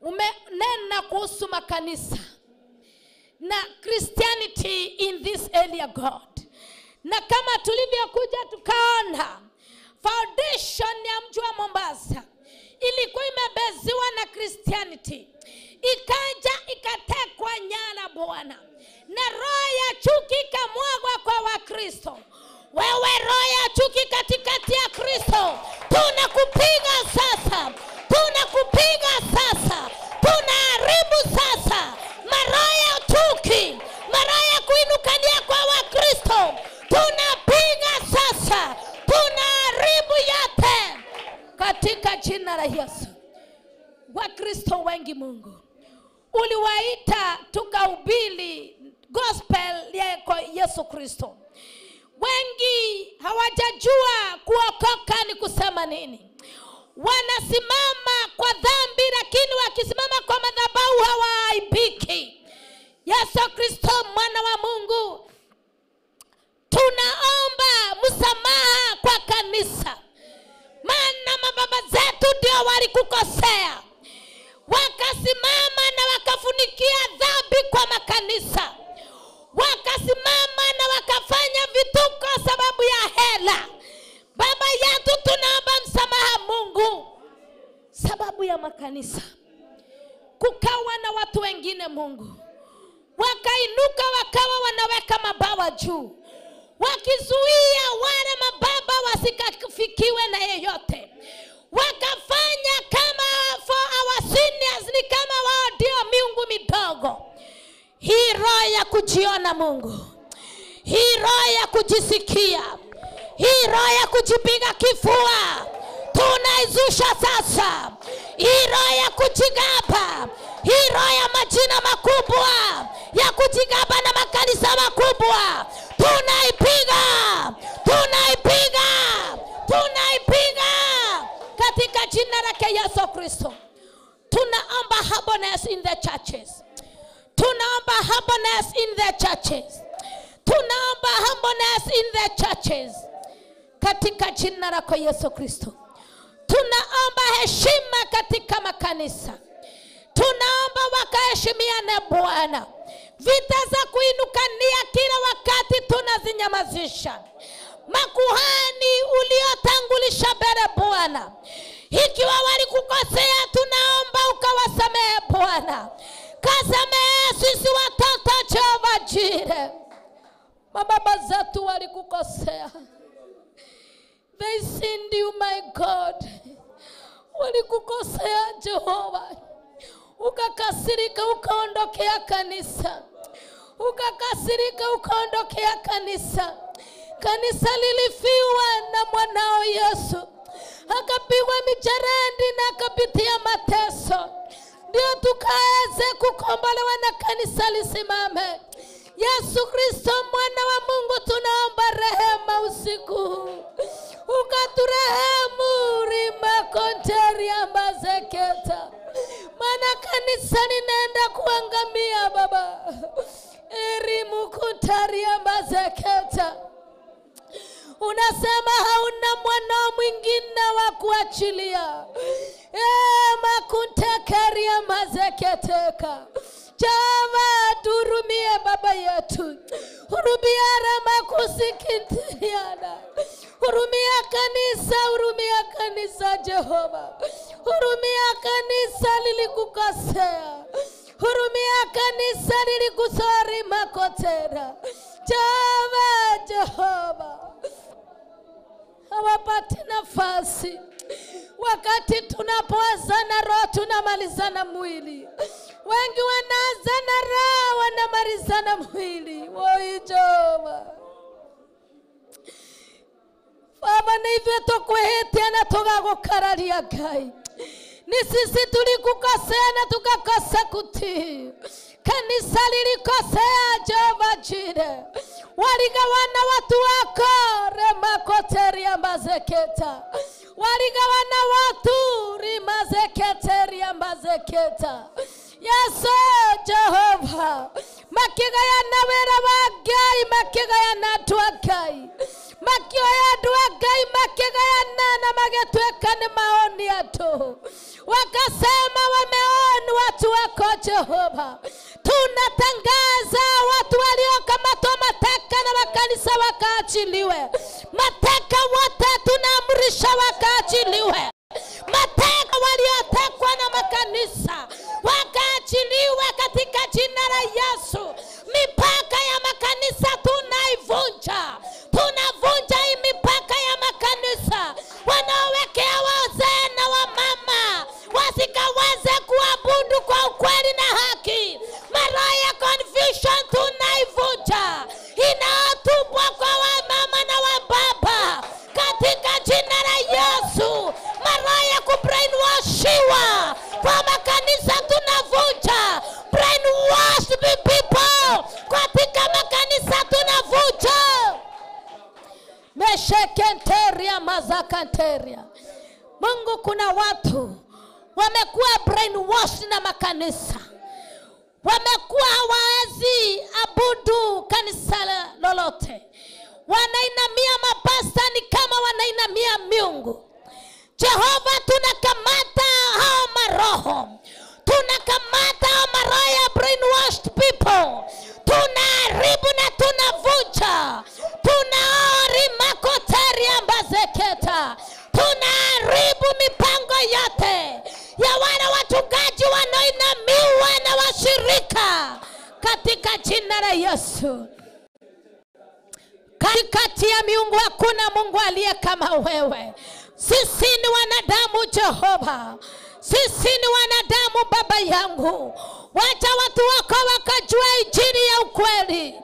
Speaker 6: umenena kuhusu makanisa na Christianity in this area God. Na kama tulivyokuja tukaona foundation ya mji wa Mombasa ilikuwa imebeziwa na Christianity, ikaja ikatekwa nyara Bwana, na roho ya chuki ikamwagwa kwa Wakristo. Wewe roho ya chuki katikati ya Kristo, tunakupiga sasa. Tunakupiga sasa. Tunaharibu sasa maroho ya chuki, maroho ya kuinukania kwa Wakristo. Tunapiga sasa. Tunaharibu yote katika jina la Yesu. Wakristo wengi Mungu uliwaita tukahubiri gospel ya Yesu Kristo. Wengi hawajajua kuokoka ni kusema nini. Wanasimama
Speaker 4: kwa dhambi, lakini wakisimama kwa madhabahu hawaaibiki. Yesu Kristo mwana wa Mungu, tunaomba msamaha kwa kanisa, maana mababa zetu ndio walikukosea, wakasimama na wakafunikia dhambi kwa makanisa, wakasimama na wakafanya vituko sababu ya hela. Baba yetu, tunaomba msamaha Mungu sababu ya makanisa. Kukawa na watu wengine Mungu wakainuka wakawa wanaweka mabawa juu, wakizuia wale mababa wasikafikiwe na yeyote. Wakafanya kama for our seniors ni kama wao ndio miungu midogo. Hii roho ya kujiona Mungu, hii roho ya kujisikia, hii roho ya kujipiga kifua, tunaizusha sasa. Hii roho ya kujigamba, hii roho ya majina makubwa ya kujigamba na makanisa makubwa, tunaipiga, tunaipiga, tunaipiga katika jina lake Yesu Kristo. Tunaomba humbleness in the churches. Tunaomba humbleness in the churches. Tunaomba humbleness in the churches katika jina lake Yesu Kristo. Tunaomba heshima katika makanisa. Tunaomba wakaheshimiane Bwana. Vita za kuinukania kila wakati tunazinyamazisha. Makuhani uliotangulisha mbele Bwana, ikiwa walikukosea tunaomba ukawasamehe Bwana. Kasamehe sisi watoto Jehova Jire. Mababa zetu walikukosea. They sinned you, my God. Walikukosea Jehova. Ukakasirika ukaondokea kanisa. Ukakasirika ukaondokea kanisa. Kanisa lilifiwa na mwanao Yesu. Akapigwa mijerendi na akapitia mateso, ndio tukaweze kukombolewa na kanisa lisimame. Yesu Kristo mwana wa Mungu, tunaomba rehema usiku. Ukaturehemu rima konteria mazeketa. Maana kanisa linaenda kuangamia Baba. Erimu konteria mazeketa. Unasema hauna mwana mwingine wa kuachilia. Makuntekeria mazeketeka. Java turumie Baba yetu. Hurumia rama kusikintiriana. Hurumia kanisa Jehova. Hurumia kanisa lilikukosea. Hurumia kanisa lilikusori makotera. Jehova. Hawapati nafasi. Wakati tunapoanzana roho tunamalizana mwili. Wengi wanaanzana roho wanamalizana mwili. Woi Jehova. Baba na hivyo tukuhetia na tugagukararia Ngai. Ni sisi tulikukosea na tukakosa kutii. Kanisa lilikosea Jehova Jire. Waligawana watu wako remakoteria mazeketa. Waligawana watu rimazeketeria mazeketa. Yesu Jehova. Makiga ya nawera wa Ngai, makiga ya natwa Ngai. Makio ya dua Ngai, makiga ya nana magetweka ni maoni yato. Wakasema wameoni watu wako Jehova. Tunatangaza watu waliokamatwa mateka na makanisa wakaachiliwe. Mateka wote tunaamrisha wakaachiliwe. Mateka waliotekwa na makanisa wakaachiliwe katika jina la Yesu. Mipaka ya makanisa tunaivunja. Tunavunja hii mipaka ya makanisa. Wanaowekea wazee na wamama wasikaweze kuabudu kwa ukweli na haki. Maroho ya confusion tunaivunja. Inaotubwa kwa wamama na wababa katika jina la Yesu. Maroho ya kubrainwashiwa kwa makanisa tunavunja. Brainwashed people katika makanisa tunavunja. Meshekenteria mazakanteria. Mungu, kuna watu wamekuwa brainwashed na makanisa, wamekuwa hawawezi abudu kanisa lolote, wanainamia mapasta ni kama wanainamia miungu. Jehova, tunakamata hao maroho, tunakamata hao maroho ya brainwashed people, tunaharibu na tunavunja, tunaori makoteri ambazeketa, tunaharibu mipango yote ya wale wachungaji wanaoinamiwa na washirika katika jina la Yesu. Katikati ya miungu hakuna Mungu aliye kama wewe. Sisi ni wanadamu Jehova, sisi ni wanadamu Baba yangu. Wacha watu wako wakajua injili ya ukweli,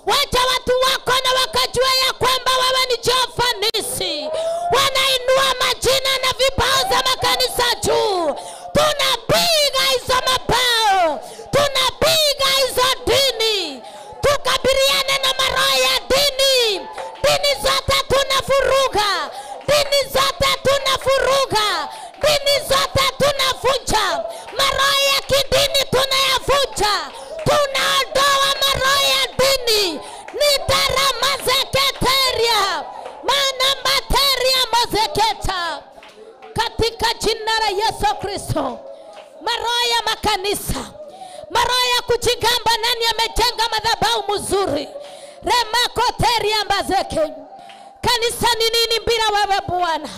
Speaker 4: wacha watu wako na wakajua ya kwamba wewe ni Jehova Nisi. Wanainua majina na vibao za makanisa juu, tunapiga hizo mabao, tunapiga hizo dini, tukabiliane na maroho ya dini. Dini zote tunafuruga, dini zote tunafuruga, dini zote tunavunja, maroho ya kidini tunayavunja, tunaondoa maroho ya dini. Ni taramazeketeria manambateria mazeketa katika jina la Yesu Kristo. Maroho ya makanisa, maroho ya kujigamba nani amejenga madhabahu mzuri, remakoteria mbazeke. Kanisa ni nini bila wewe Bwana?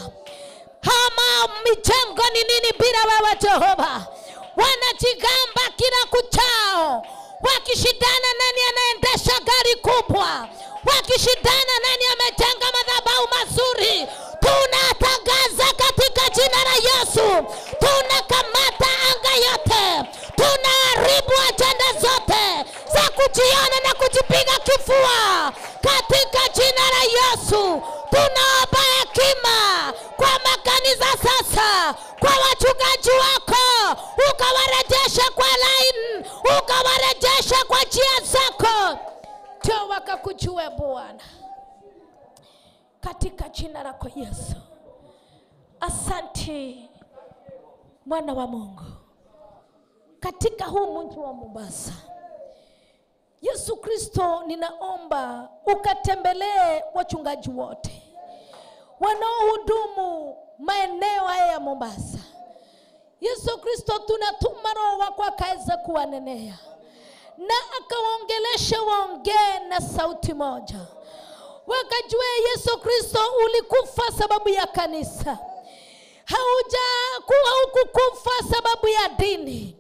Speaker 4: Hama mijengo ni nini bila wewe Jehova? Wanajigamba kila kuchao, wakishindana nani anaendesha gari kubwa, wakishindana nani amejenga madhabahu mazuri. Tunatangaza katika jina la Yesu, tunakamata anga yote, tunaharibu ajenda zote za kujiona na kujipiga kifua katika jina la Yesu. Tunaomba hekima kwa makanisa sasa, kwa wachungaji wako, ukawarejesha kwa line, ukawarejesha kwa njia zako, ndio wakakujue Bwana, katika jina lako Yesu. Asante Mwana wa Mungu, katika huu mji wa Mombasa. Yesu Kristo, ninaomba ukatembelee wachungaji wote wanaohudumu maeneo haya ya Mombasa. Yesu Kristo, tunatuma Roho wako akaweza kuwanenea na akawaongelesha waongee na sauti moja, wakajue Yesu Kristo ulikufa sababu ya kanisa, haujakuwa hukukufa sababu ya dini.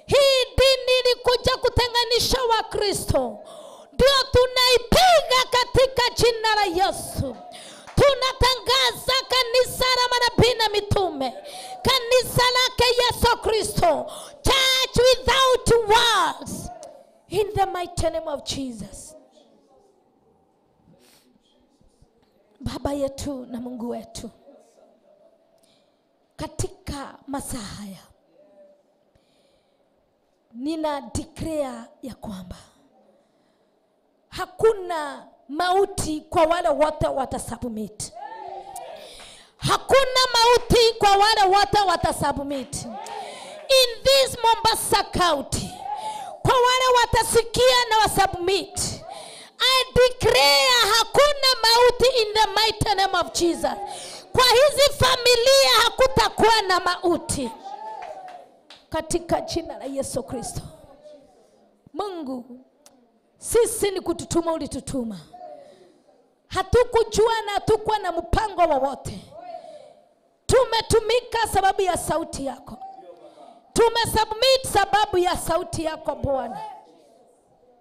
Speaker 4: Hii dini ilikuja kutenganisha wa Kristo, ndio tunaipiga katika jina la Yesu. Tunatangaza kanisa la manabii na mitume, kanisa lake Yesu Kristo, church without walls, in the mighty name of Jesus. Baba yetu na Mungu wetu, katika masaa haya nina declare ya kwamba hakuna mauti kwa wale wote watasubmit. Hakuna mauti kwa wale wote watasubmit. In this Mombasa County, kwa wale watasikia na wasubmit, I declare hakuna mauti in the mighty name of Jesus. Kwa hizi familia hakutakuwa na mauti katika jina la Yesu Kristo. Mungu, sisi ni kututuma ulitutuma. Hatukujua na hatukuwa na mpango wowote. Tumetumika sababu ya sauti yako. Tumesubmit sababu ya sauti yako Bwana.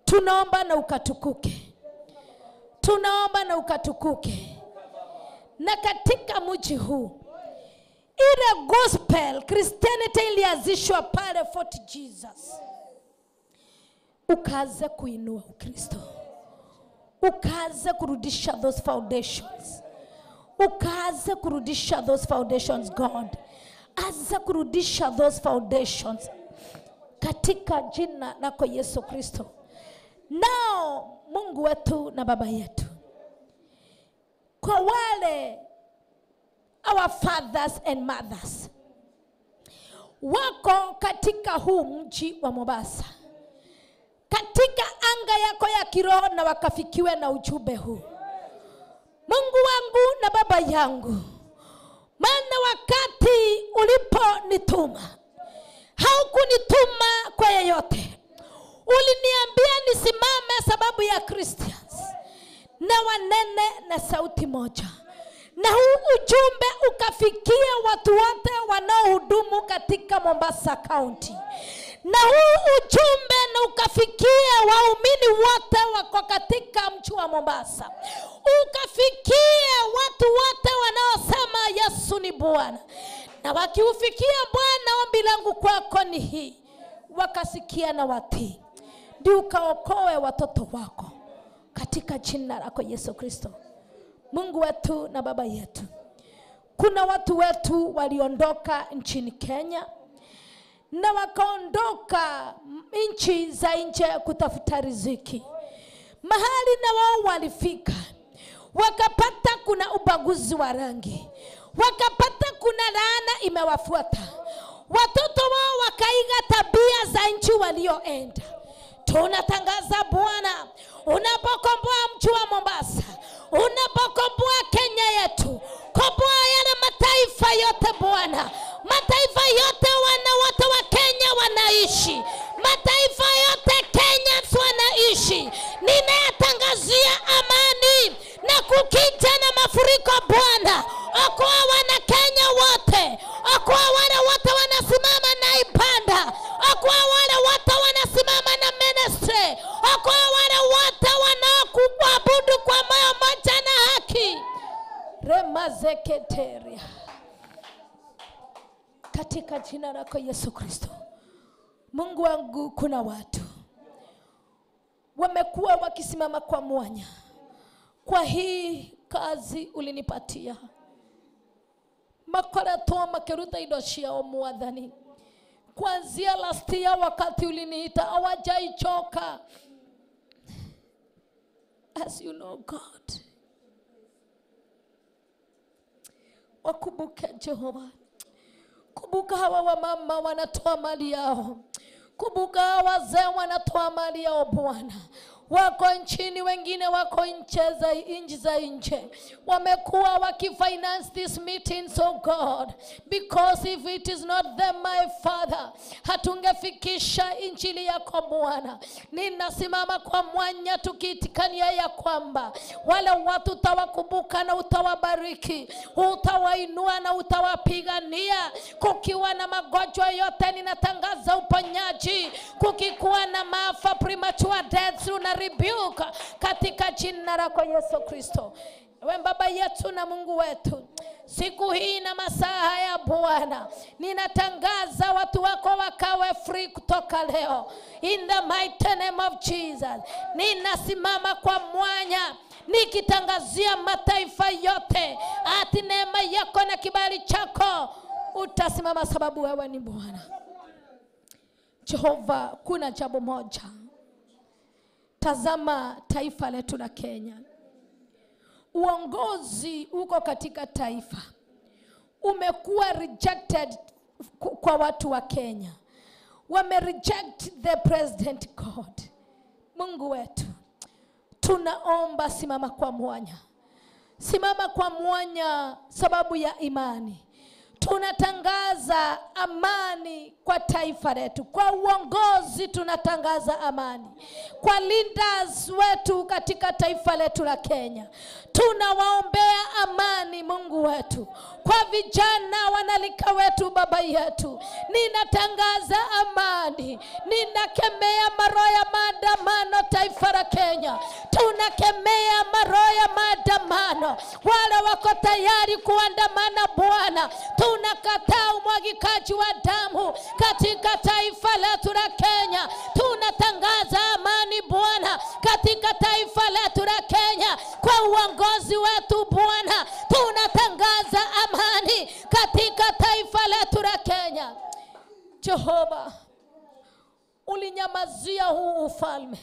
Speaker 4: Tunaomba na ukatukuke. Tunaomba na ukatukuke. Na katika mji huu, ile gospel Christianity ilianzishwa pale Fort Jesus, ukaanza kuinua Ukristo, ukaanza kurudisha those foundations, ukaanza kurudisha those foundations. God, anza kurudisha those foundations katika jina lako Yesu Kristo. Nao Mungu wetu na Baba yetu, kwa wale our fathers and mothers wako katika huu mji wa Mombasa, katika anga yako ya kiroho, na wakafikiwe na ujumbe huu. Mungu wangu na Baba yangu, maana wakati uliponituma haukunituma kwa yeyote. Uliniambia nisimame sababu ya Christians na wanene na sauti moja, na huu ujumbe ukafikia watu wote wanaohudumu katika Mombasa County, na huu ujumbe na ukafikia waumini wote wako katika mji wa Mombasa, ukafikia watu wote wanaosema Yesu ni Bwana. Na wakiufikia Bwana, ombi langu kwako ni hii: wakasikia na watii, ndio ukaokoe watoto wako katika jina lako Yesu Kristo. Mungu wetu na Baba yetu, kuna watu wetu waliondoka nchini Kenya na wakaondoka nchi za nje kutafuta riziki. Mahali na wao walifika, wakapata kuna ubaguzi wa rangi, wakapata kuna laana imewafuata. Watoto wao wakaiga tabia za nchi walioenda. Tunatangaza Bwana, unapokomboa mji wa Mombasa, unapokomboa Kenya yetu, komboa yale mataifa yote Bwana. Mataifa yote wote wa Kenya wanaishi, mataifa yote Kenya wanaishi. Ninatangazia amani na kukita na mafuriko Bwana. Okoa wana Kenya wote, okoa wale wote wanasimama na ibada, okoa wale wote wanasimama na ministry, okoa wale wote wanaokuabudu kwa moyo mmoja na haki. Remazeketeria, katika jina lako Yesu Kristo. Mungu wangu, kuna watu wamekuwa wakisimama kwa mwanya kwa hii kazi ulinipatia. Makora toa makeruta idoshia o Mwathani. Kuanzia last year wakati uliniita, hawajaichoka. As you know God, wakumbuke Jehova. Kumbuka hawa wamama wanatoa mali yao, kumbuka hawa wazee wanatoa mali yao Bwana. Wako nchini, wengine wako nchi za nje, wamekuwa wakifinance this meeting, so God, because if it is not them my Father, hatungefikisha injili yako Bwana. Ninasimama kwa mwanya tukiitikania ya kwamba wale watu utawakumbuka na utawabariki, utawainua na utawapigania. Kukiwa na magonjwa yote ninatangaza uponyaji, kukikuwa na maafa premature deaths na rebuke katika jina lako Yesu Kristo. Ewe Baba yetu na Mungu wetu, siku hii na masaa haya Bwana, ninatangaza watu wako wakawe free kutoka leo, in the mighty name of Jesus. Ninasimama kwa mwanya nikitangazia mataifa yote ati neema yako na kibali chako utasimama, sababu wewe ni Bwana. Jehova, kuna jambo moja. Tazama taifa letu la Kenya. Uongozi uko katika taifa umekuwa rejected kwa watu wa Kenya. Wame reject the president God. Mungu wetu, tunaomba simama kwa mwanya. Simama kwa mwanya sababu ya imani. Tunatangaza amani kwa taifa letu. Kwa uongozi tunatangaza amani. Kwa leaders wetu katika taifa letu la Kenya, tunawaombea amani Mungu wetu. Kwa vijana wanalika wetu Baba yetu, ninatangaza amani. Ninakemea maroho ya maandamano taifa la Kenya. Tunakemea maroho ya maandamano. Wale wako tayari kuandamana Bwana, tunakataa umwagikaji wa damu katika taifa letu la Kenya. Tunatangaza amani Bwana katika taifa letu la Kenya. Kwa uongozi wetu Bwana, tunatangaza amani katika taifa letu la Kenya. Jehova, ulinyamazia huu ufalme.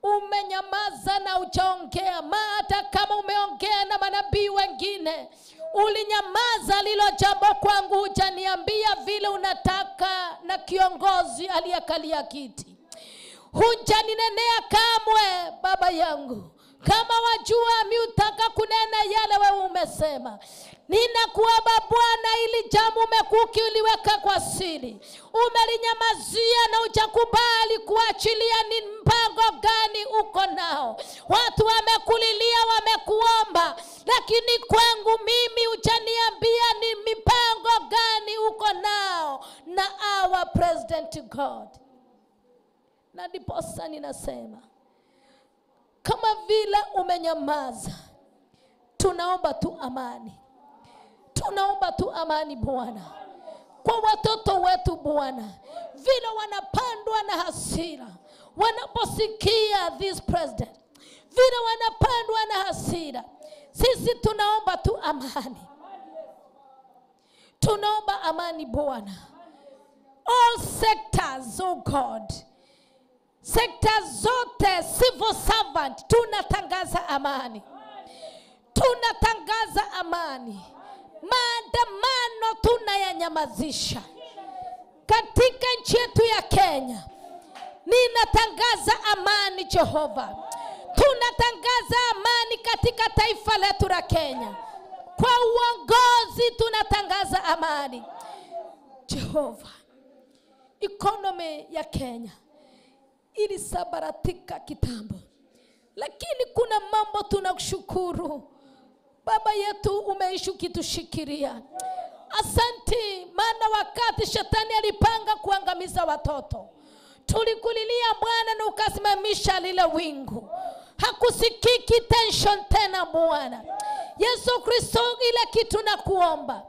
Speaker 4: Umenyamaza na ujaongea, hata kama umeongea na manabii wengine
Speaker 8: mwingine. Ulinyamaza lilo jambo kwangu, hujaniambia vile unataka na kiongozi aliyekalia kiti. Hujaninenea kamwe Baba yangu. Kama wajua mimi utaka kunena yale wewe umesema. Ninakuomba Bwana, ili jambo umekuki uliweka kwa siri. Umelinyamazia na hujakubali kuachilia ni mpango gani uko nao. Watu wamekulilia, wamekuomba, lakini kwangu mimi hujaniambia ni mipango gani uko nao na our President God. Na ndiposa ninasema, kama vile umenyamaza, tunaomba tu amani. Tunaomba tu amani Bwana kwa watoto wetu Bwana, vile wanapandwa na hasira wanaposikia this president, vile wanapandwa na hasira. Sisi tunaomba tu amani. Tunaomba amani Bwana. All sectors, oh God, sectors zote, civil servant, tunatangaza amani. Tunatangaza amani. Maandamano tunayanyamazisha katika nchi yetu ya Kenya. Ninatangaza amani Jehova. Tunatangaza amani katika taifa letu la Kenya. Kwa uongozi tunatangaza amani Jehova. Economy ya Kenya ilisabaratika kitambo, lakini kuna mambo tunakushukuru Baba yetu, umeishi kitushikiria. Asante, maana wakati shetani alipanga kuangamiza watoto, tulikulilia Bwana na ukasimamisha lile wingu. Hakusikiki tension tena Bwana. Yesu Kristo, ile kitu na kuomba,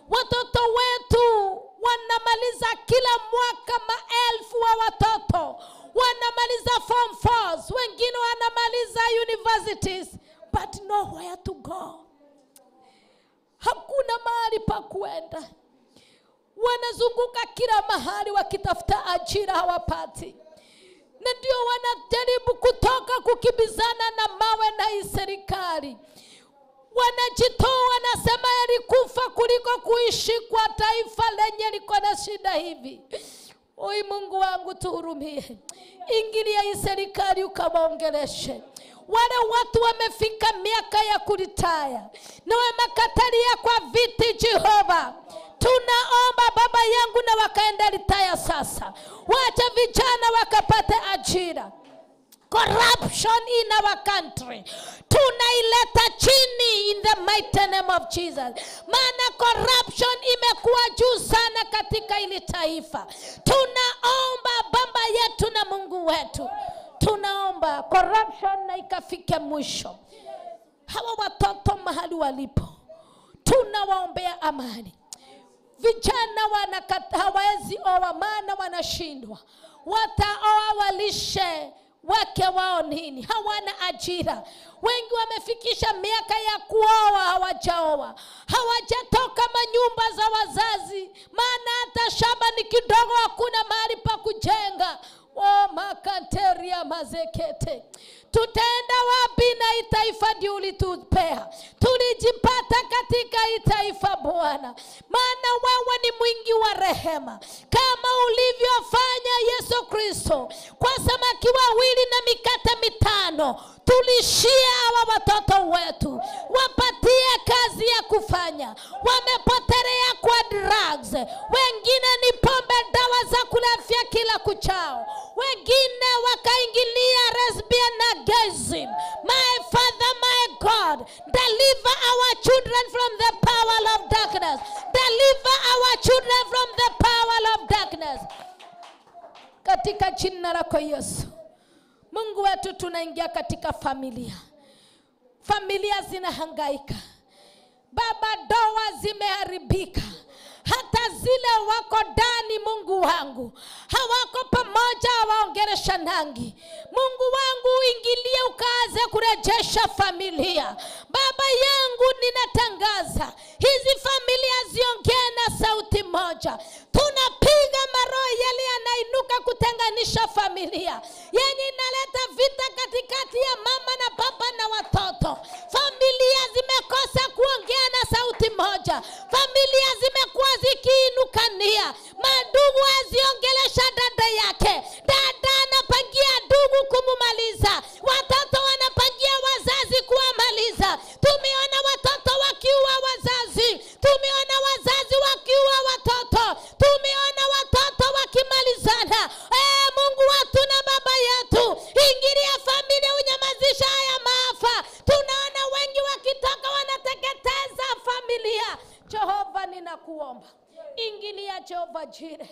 Speaker 8: watoto wetu wanamaliza kila mwaka maelfu wa watoto wanamaliza form 4s, wengine wanamaliza universities, but nowhere to go. Hakuna mahali pa kuenda. Wanazunguka kila mahali wakitafuta ajira, hawapati. Na ndio wanajaribu kutoka kukibizana na mawe na hii serikali. Wanajitoa, wanasema yalikufa kuliko kuishi kwa taifa lenye liko na shida hivi. Oi Mungu wangu, tuhurumie. Ingilia hii serikali ukawaongeleshe. Wale watu wamefika miaka ya kuritaya na wamekatalia kwa viti Jehova. Tunaomba Baba yangu na wakaenda ritaya sasa. Wacha vijana wakapate ajira. Corruption in our country tunaileta chini in the mighty name of Jesus. Maana corruption imekuwa juu sana katika ili taifa. Tunaomba Baba yetu na Mungu wetu, tunaomba corruption na ikafike mwisho. Hawa watoto mahali walipo, tunawaombea amani. Vijana wanakata, hawezi oa maana wanashindwa. Wataoa walishe wake wao nini? Hawana ajira. Wengi wamefikisha miaka ya kuoa, hawajaoa. Hawajatoka manyumba za wazazi, maana hata shamba ni kidogo, hakuna mahali pa kujenga. Oh makanteria mazekete. Tutaenda wapi na hii taifa ndio ulitupea? Tulijipata katika hii taifa Bwana, maana wewe ni mwingi wa rehema, kama ulivyofanya Yesu Kristo kwa samaki 2 na mikate 5. Tulishia hawa watoto wetu, wapatie kazi ya kufanya. Wamepotelea kwa drugs, wengine ni pombe, dawa za kulevya kila kuchao, wengine wakaingilia lesbian na gayism. My Father, my God, deliver our children from the power of darkness. Deliver our children from the power of darkness. Katika jina lako Yesu. Mungu wetu, tunaingia katika familia. Familia zinahangaika Baba, ndoa zimeharibika. Hata zile wako ndani Mungu wangu hawako pamoja, waongelesha nangi. Mungu wangu, uingilie ukaanze kurejesha familia. Baba yangu, ninatangaza hizi familia ziongee na sauti moja. Tunapiga maroho yale yanainuka kutenganisha familia, yenye inaleta vita katikati ya mama na baba na watoto. Familia zimekosa kuongea na Jire,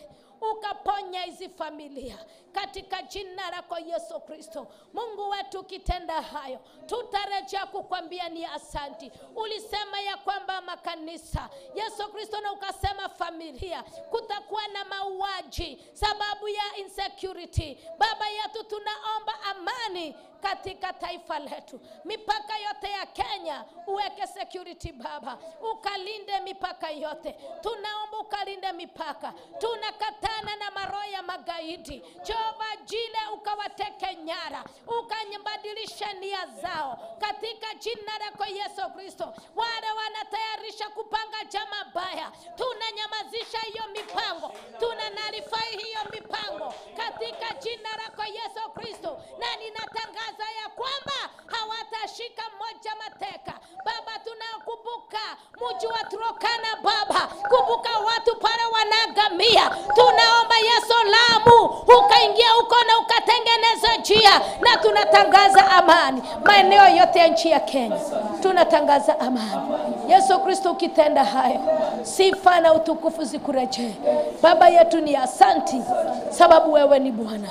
Speaker 8: ukaponya hizi familia katika jina lako Yesu Kristo. Mungu wetu, ukitenda hayo tutarejea kukwambia ni asanti. Ulisema ya kwamba makanisa, Yesu Kristo, na ukasema familia kutakuwa na mauaji sababu ya insecurity. Baba yetu, tunaomba amani katika taifa letu. Mipaka yote ya Kenya uweke security Baba, ukalinde mipaka yote. Tunaomba ukalinde mipaka. Tunakatana na maroho ya magaidi. Jehova Jile, ukawateke nyara, ukanyambadilisha nia zao katika jina lako Yesu Kristo. Wale wanatayarisha kupanga jama baya, tunanyamazisha hiyo mipango, tunanalifai hiyo mipango katika jina lako Yesu Kristo. Na ninatangaza ya kwamba hawatashika mmoja mateka. Baba, tunakumbuka mji wa Turkana Baba, kumbuka watu pale wanaangamia. Tunaomba Yesu Lamu ukaingia huko na ukatengeneza njia, na tunatangaza amani maeneo yote ya nchi ya Kenya. Tunatangaza amani. Yesu Kristo, ukitenda hayo, sifa na utukufu zikurejee. Baba yetu, ni asanti sababu wewe ni Bwana.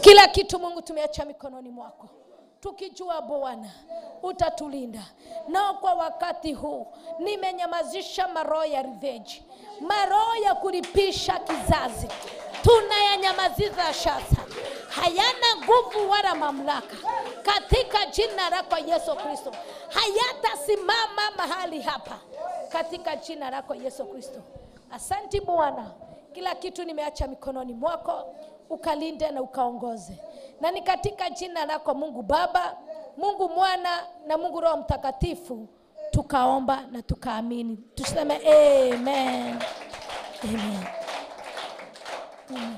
Speaker 8: Kila kitu Mungu tumeacha mikononi mwako, tukijua Bwana utatulinda. Na kwa wakati huu nimenyamazisha maroho ya revenge, maroho ya kulipisha kizazi. Tunayanyamaziza sasa, hayana nguvu wala mamlaka katika jina lako Yesu Kristo. Hayatasimama mahali hapa katika jina lako Yesu Kristo. Asante Bwana, kila kitu nimeacha mikononi mwako, ukalinde na ukaongoze. Na ni katika jina lako Mungu Baba, Mungu Mwana na Mungu Roho Mtakatifu tukaomba na tukaamini. Tuseme amen. Amen. Amen.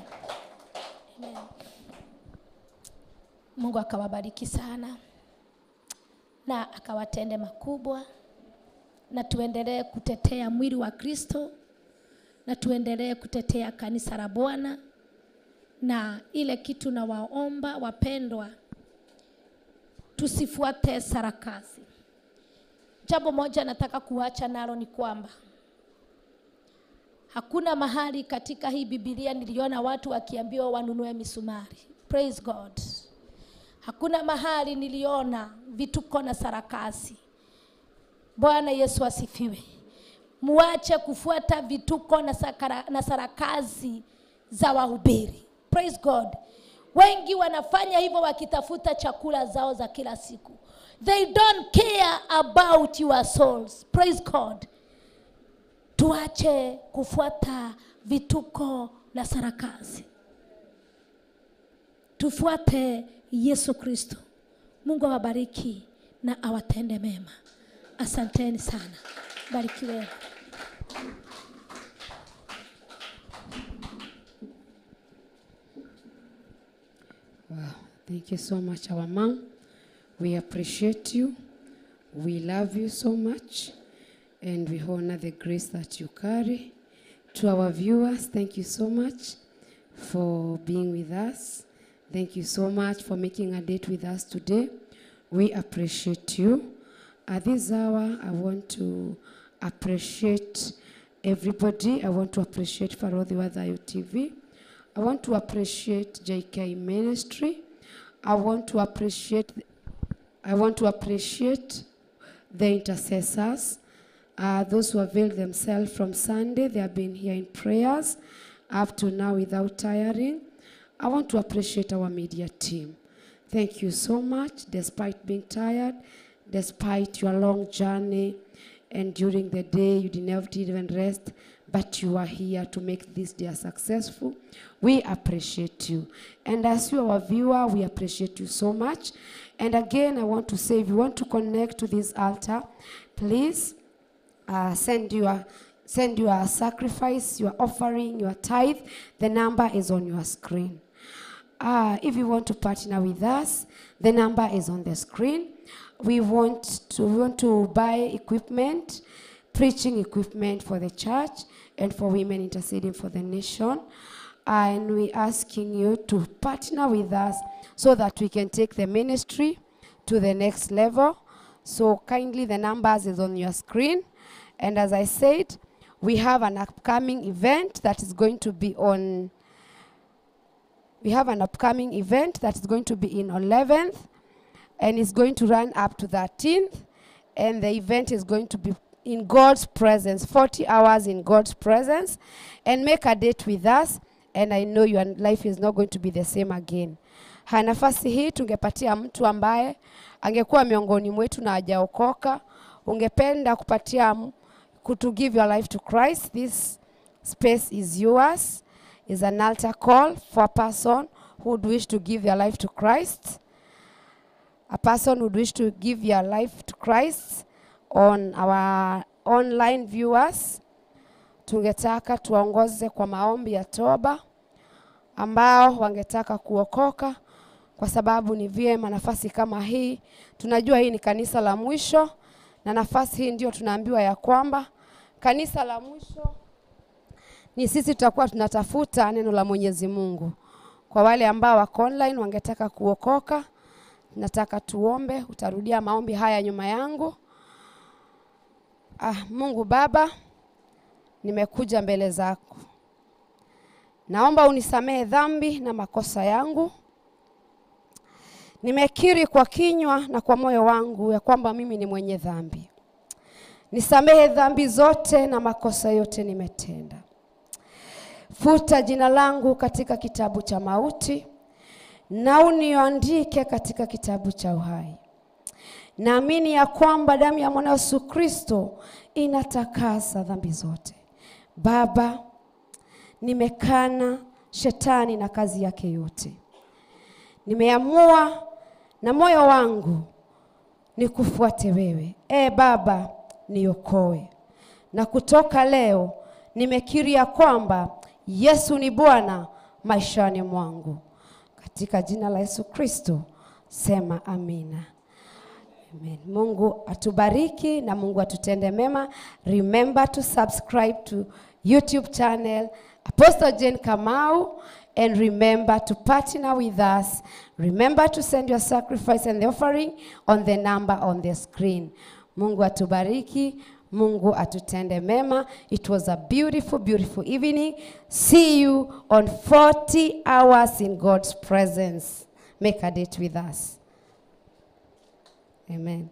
Speaker 8: Amen. Mungu akawabariki sana na akawatende makubwa, na tuendelee kutetea mwili wa Kristo, na tuendelee kutetea kanisa la Bwana. Na ile kitu na waomba wapendwa, tusifuate sarakasi. Jambo moja nataka kuacha nalo ni kwamba hakuna mahali katika hii Biblia niliona watu wakiambiwa wanunue misumari. Praise God. Hakuna mahali niliona vituko na sarakasi. Bwana Yesu asifiwe. Muache kufuata vituko na sarakasi za wahubiri. Praise God. Wengi wanafanya hivyo wakitafuta chakula zao za kila siku. They don't care about your souls. Praise God. Tuache kufuata vituko na sarakasi. Tufuate Yesu Kristo. Mungu awabariki na awatende mema. Asanteni sana. Barikiwe.
Speaker 5: Wow, thank you so much, our mom. We appreciate you. We love you so much. And we honor the grace that you carry. To our viewers, thank you so much for being with us. Thank you so much for making a date with us today. We appreciate you. At this hour, I want to appreciate everybody. I want to appreciate Farodhi Wadhayo TV. I want to appreciate JK Ministry. I want to appreciate the intercessors, those who availed themselves from Sunday. They have been here in prayers up to now without tiring. I want to appreciate our media team. Thank you so much, despite being tired, despite your long journey, and during the day you didn't even rest, but you are here to make this day successful. We appreciate you. And as you, our viewer, we appreciate you so much. And again, I want to say, if you want to connect to this altar, please send your sacrifice, your offering, your tithe. The number is on your screen. If you want to partner with us, the number is on the screen. We want to buy equipment, preaching equipment for the church and for women interceding for the nation. And we're asking you to partner with us so that we can take the ministry to the next level. So kindly, the numbers is on your screen. And as I said, we have an upcoming event that is going to be on, we have an upcoming event that is going to be in 11th, and it's going to run up to 13th, and the event is going to be in God's presence, 40 hours in God's presence, and make a date with us, and I know your life is not going to be the same again. Nafasi hii tungepatia mtu ambaye angekuwa miongoni mwetu na hajaokoka, ungependa kupatia to give your life to Christ. This space is yours. Is an altar call for a person who would wish to give their life to Christ. A person who would wish to give your life to Christ. On our online viewers, tungetaka tuongoze kwa maombi ya toba ambao wangetaka kuokoka, kwa sababu ni vyema nafasi kama hii. Tunajua hii ni kanisa la mwisho, na nafasi hii ndio tunaambiwa ya kwamba kanisa la mwisho ni sisi tutakuwa tunatafuta neno la Mwenyezi Mungu. Kwa wale ambao wako online wangetaka kuokoka, nataka tuombe. Utarudia maombi haya nyuma yangu. Mungu Baba, nimekuja mbele zako. Naomba unisamehe dhambi na makosa yangu. Nimekiri kwa kinywa na kwa moyo wangu ya kwamba mimi ni mwenye dhambi. Nisamehe dhambi zote na makosa yote nimetenda. Futa jina langu katika kitabu cha mauti na uniandike katika kitabu cha uhai. Naamini ya kwamba damu ya mwana Yesu Kristo inatakasa dhambi zote. Baba, nimekana shetani na kazi yake yote. Nimeamua na moyo wangu nikufuate wewe. Baba, niokoe. Na kutoka leo nimekiri ya kwamba Yesu ni Bwana maishani mwangu. Katika jina la Yesu Kristo sema amina. Amen. Mungu atubariki na Mungu atutende mema. Remember to subscribe to YouTube channel Apostle Jane Kamau, and remember to partner with us. Remember to send your sacrifice and the offering on the number on the screen. Mungu atubariki, Mungu atutende mema. It was a beautiful, beautiful evening. See you on 40 hours in God's presence. Make a date with us. Amen.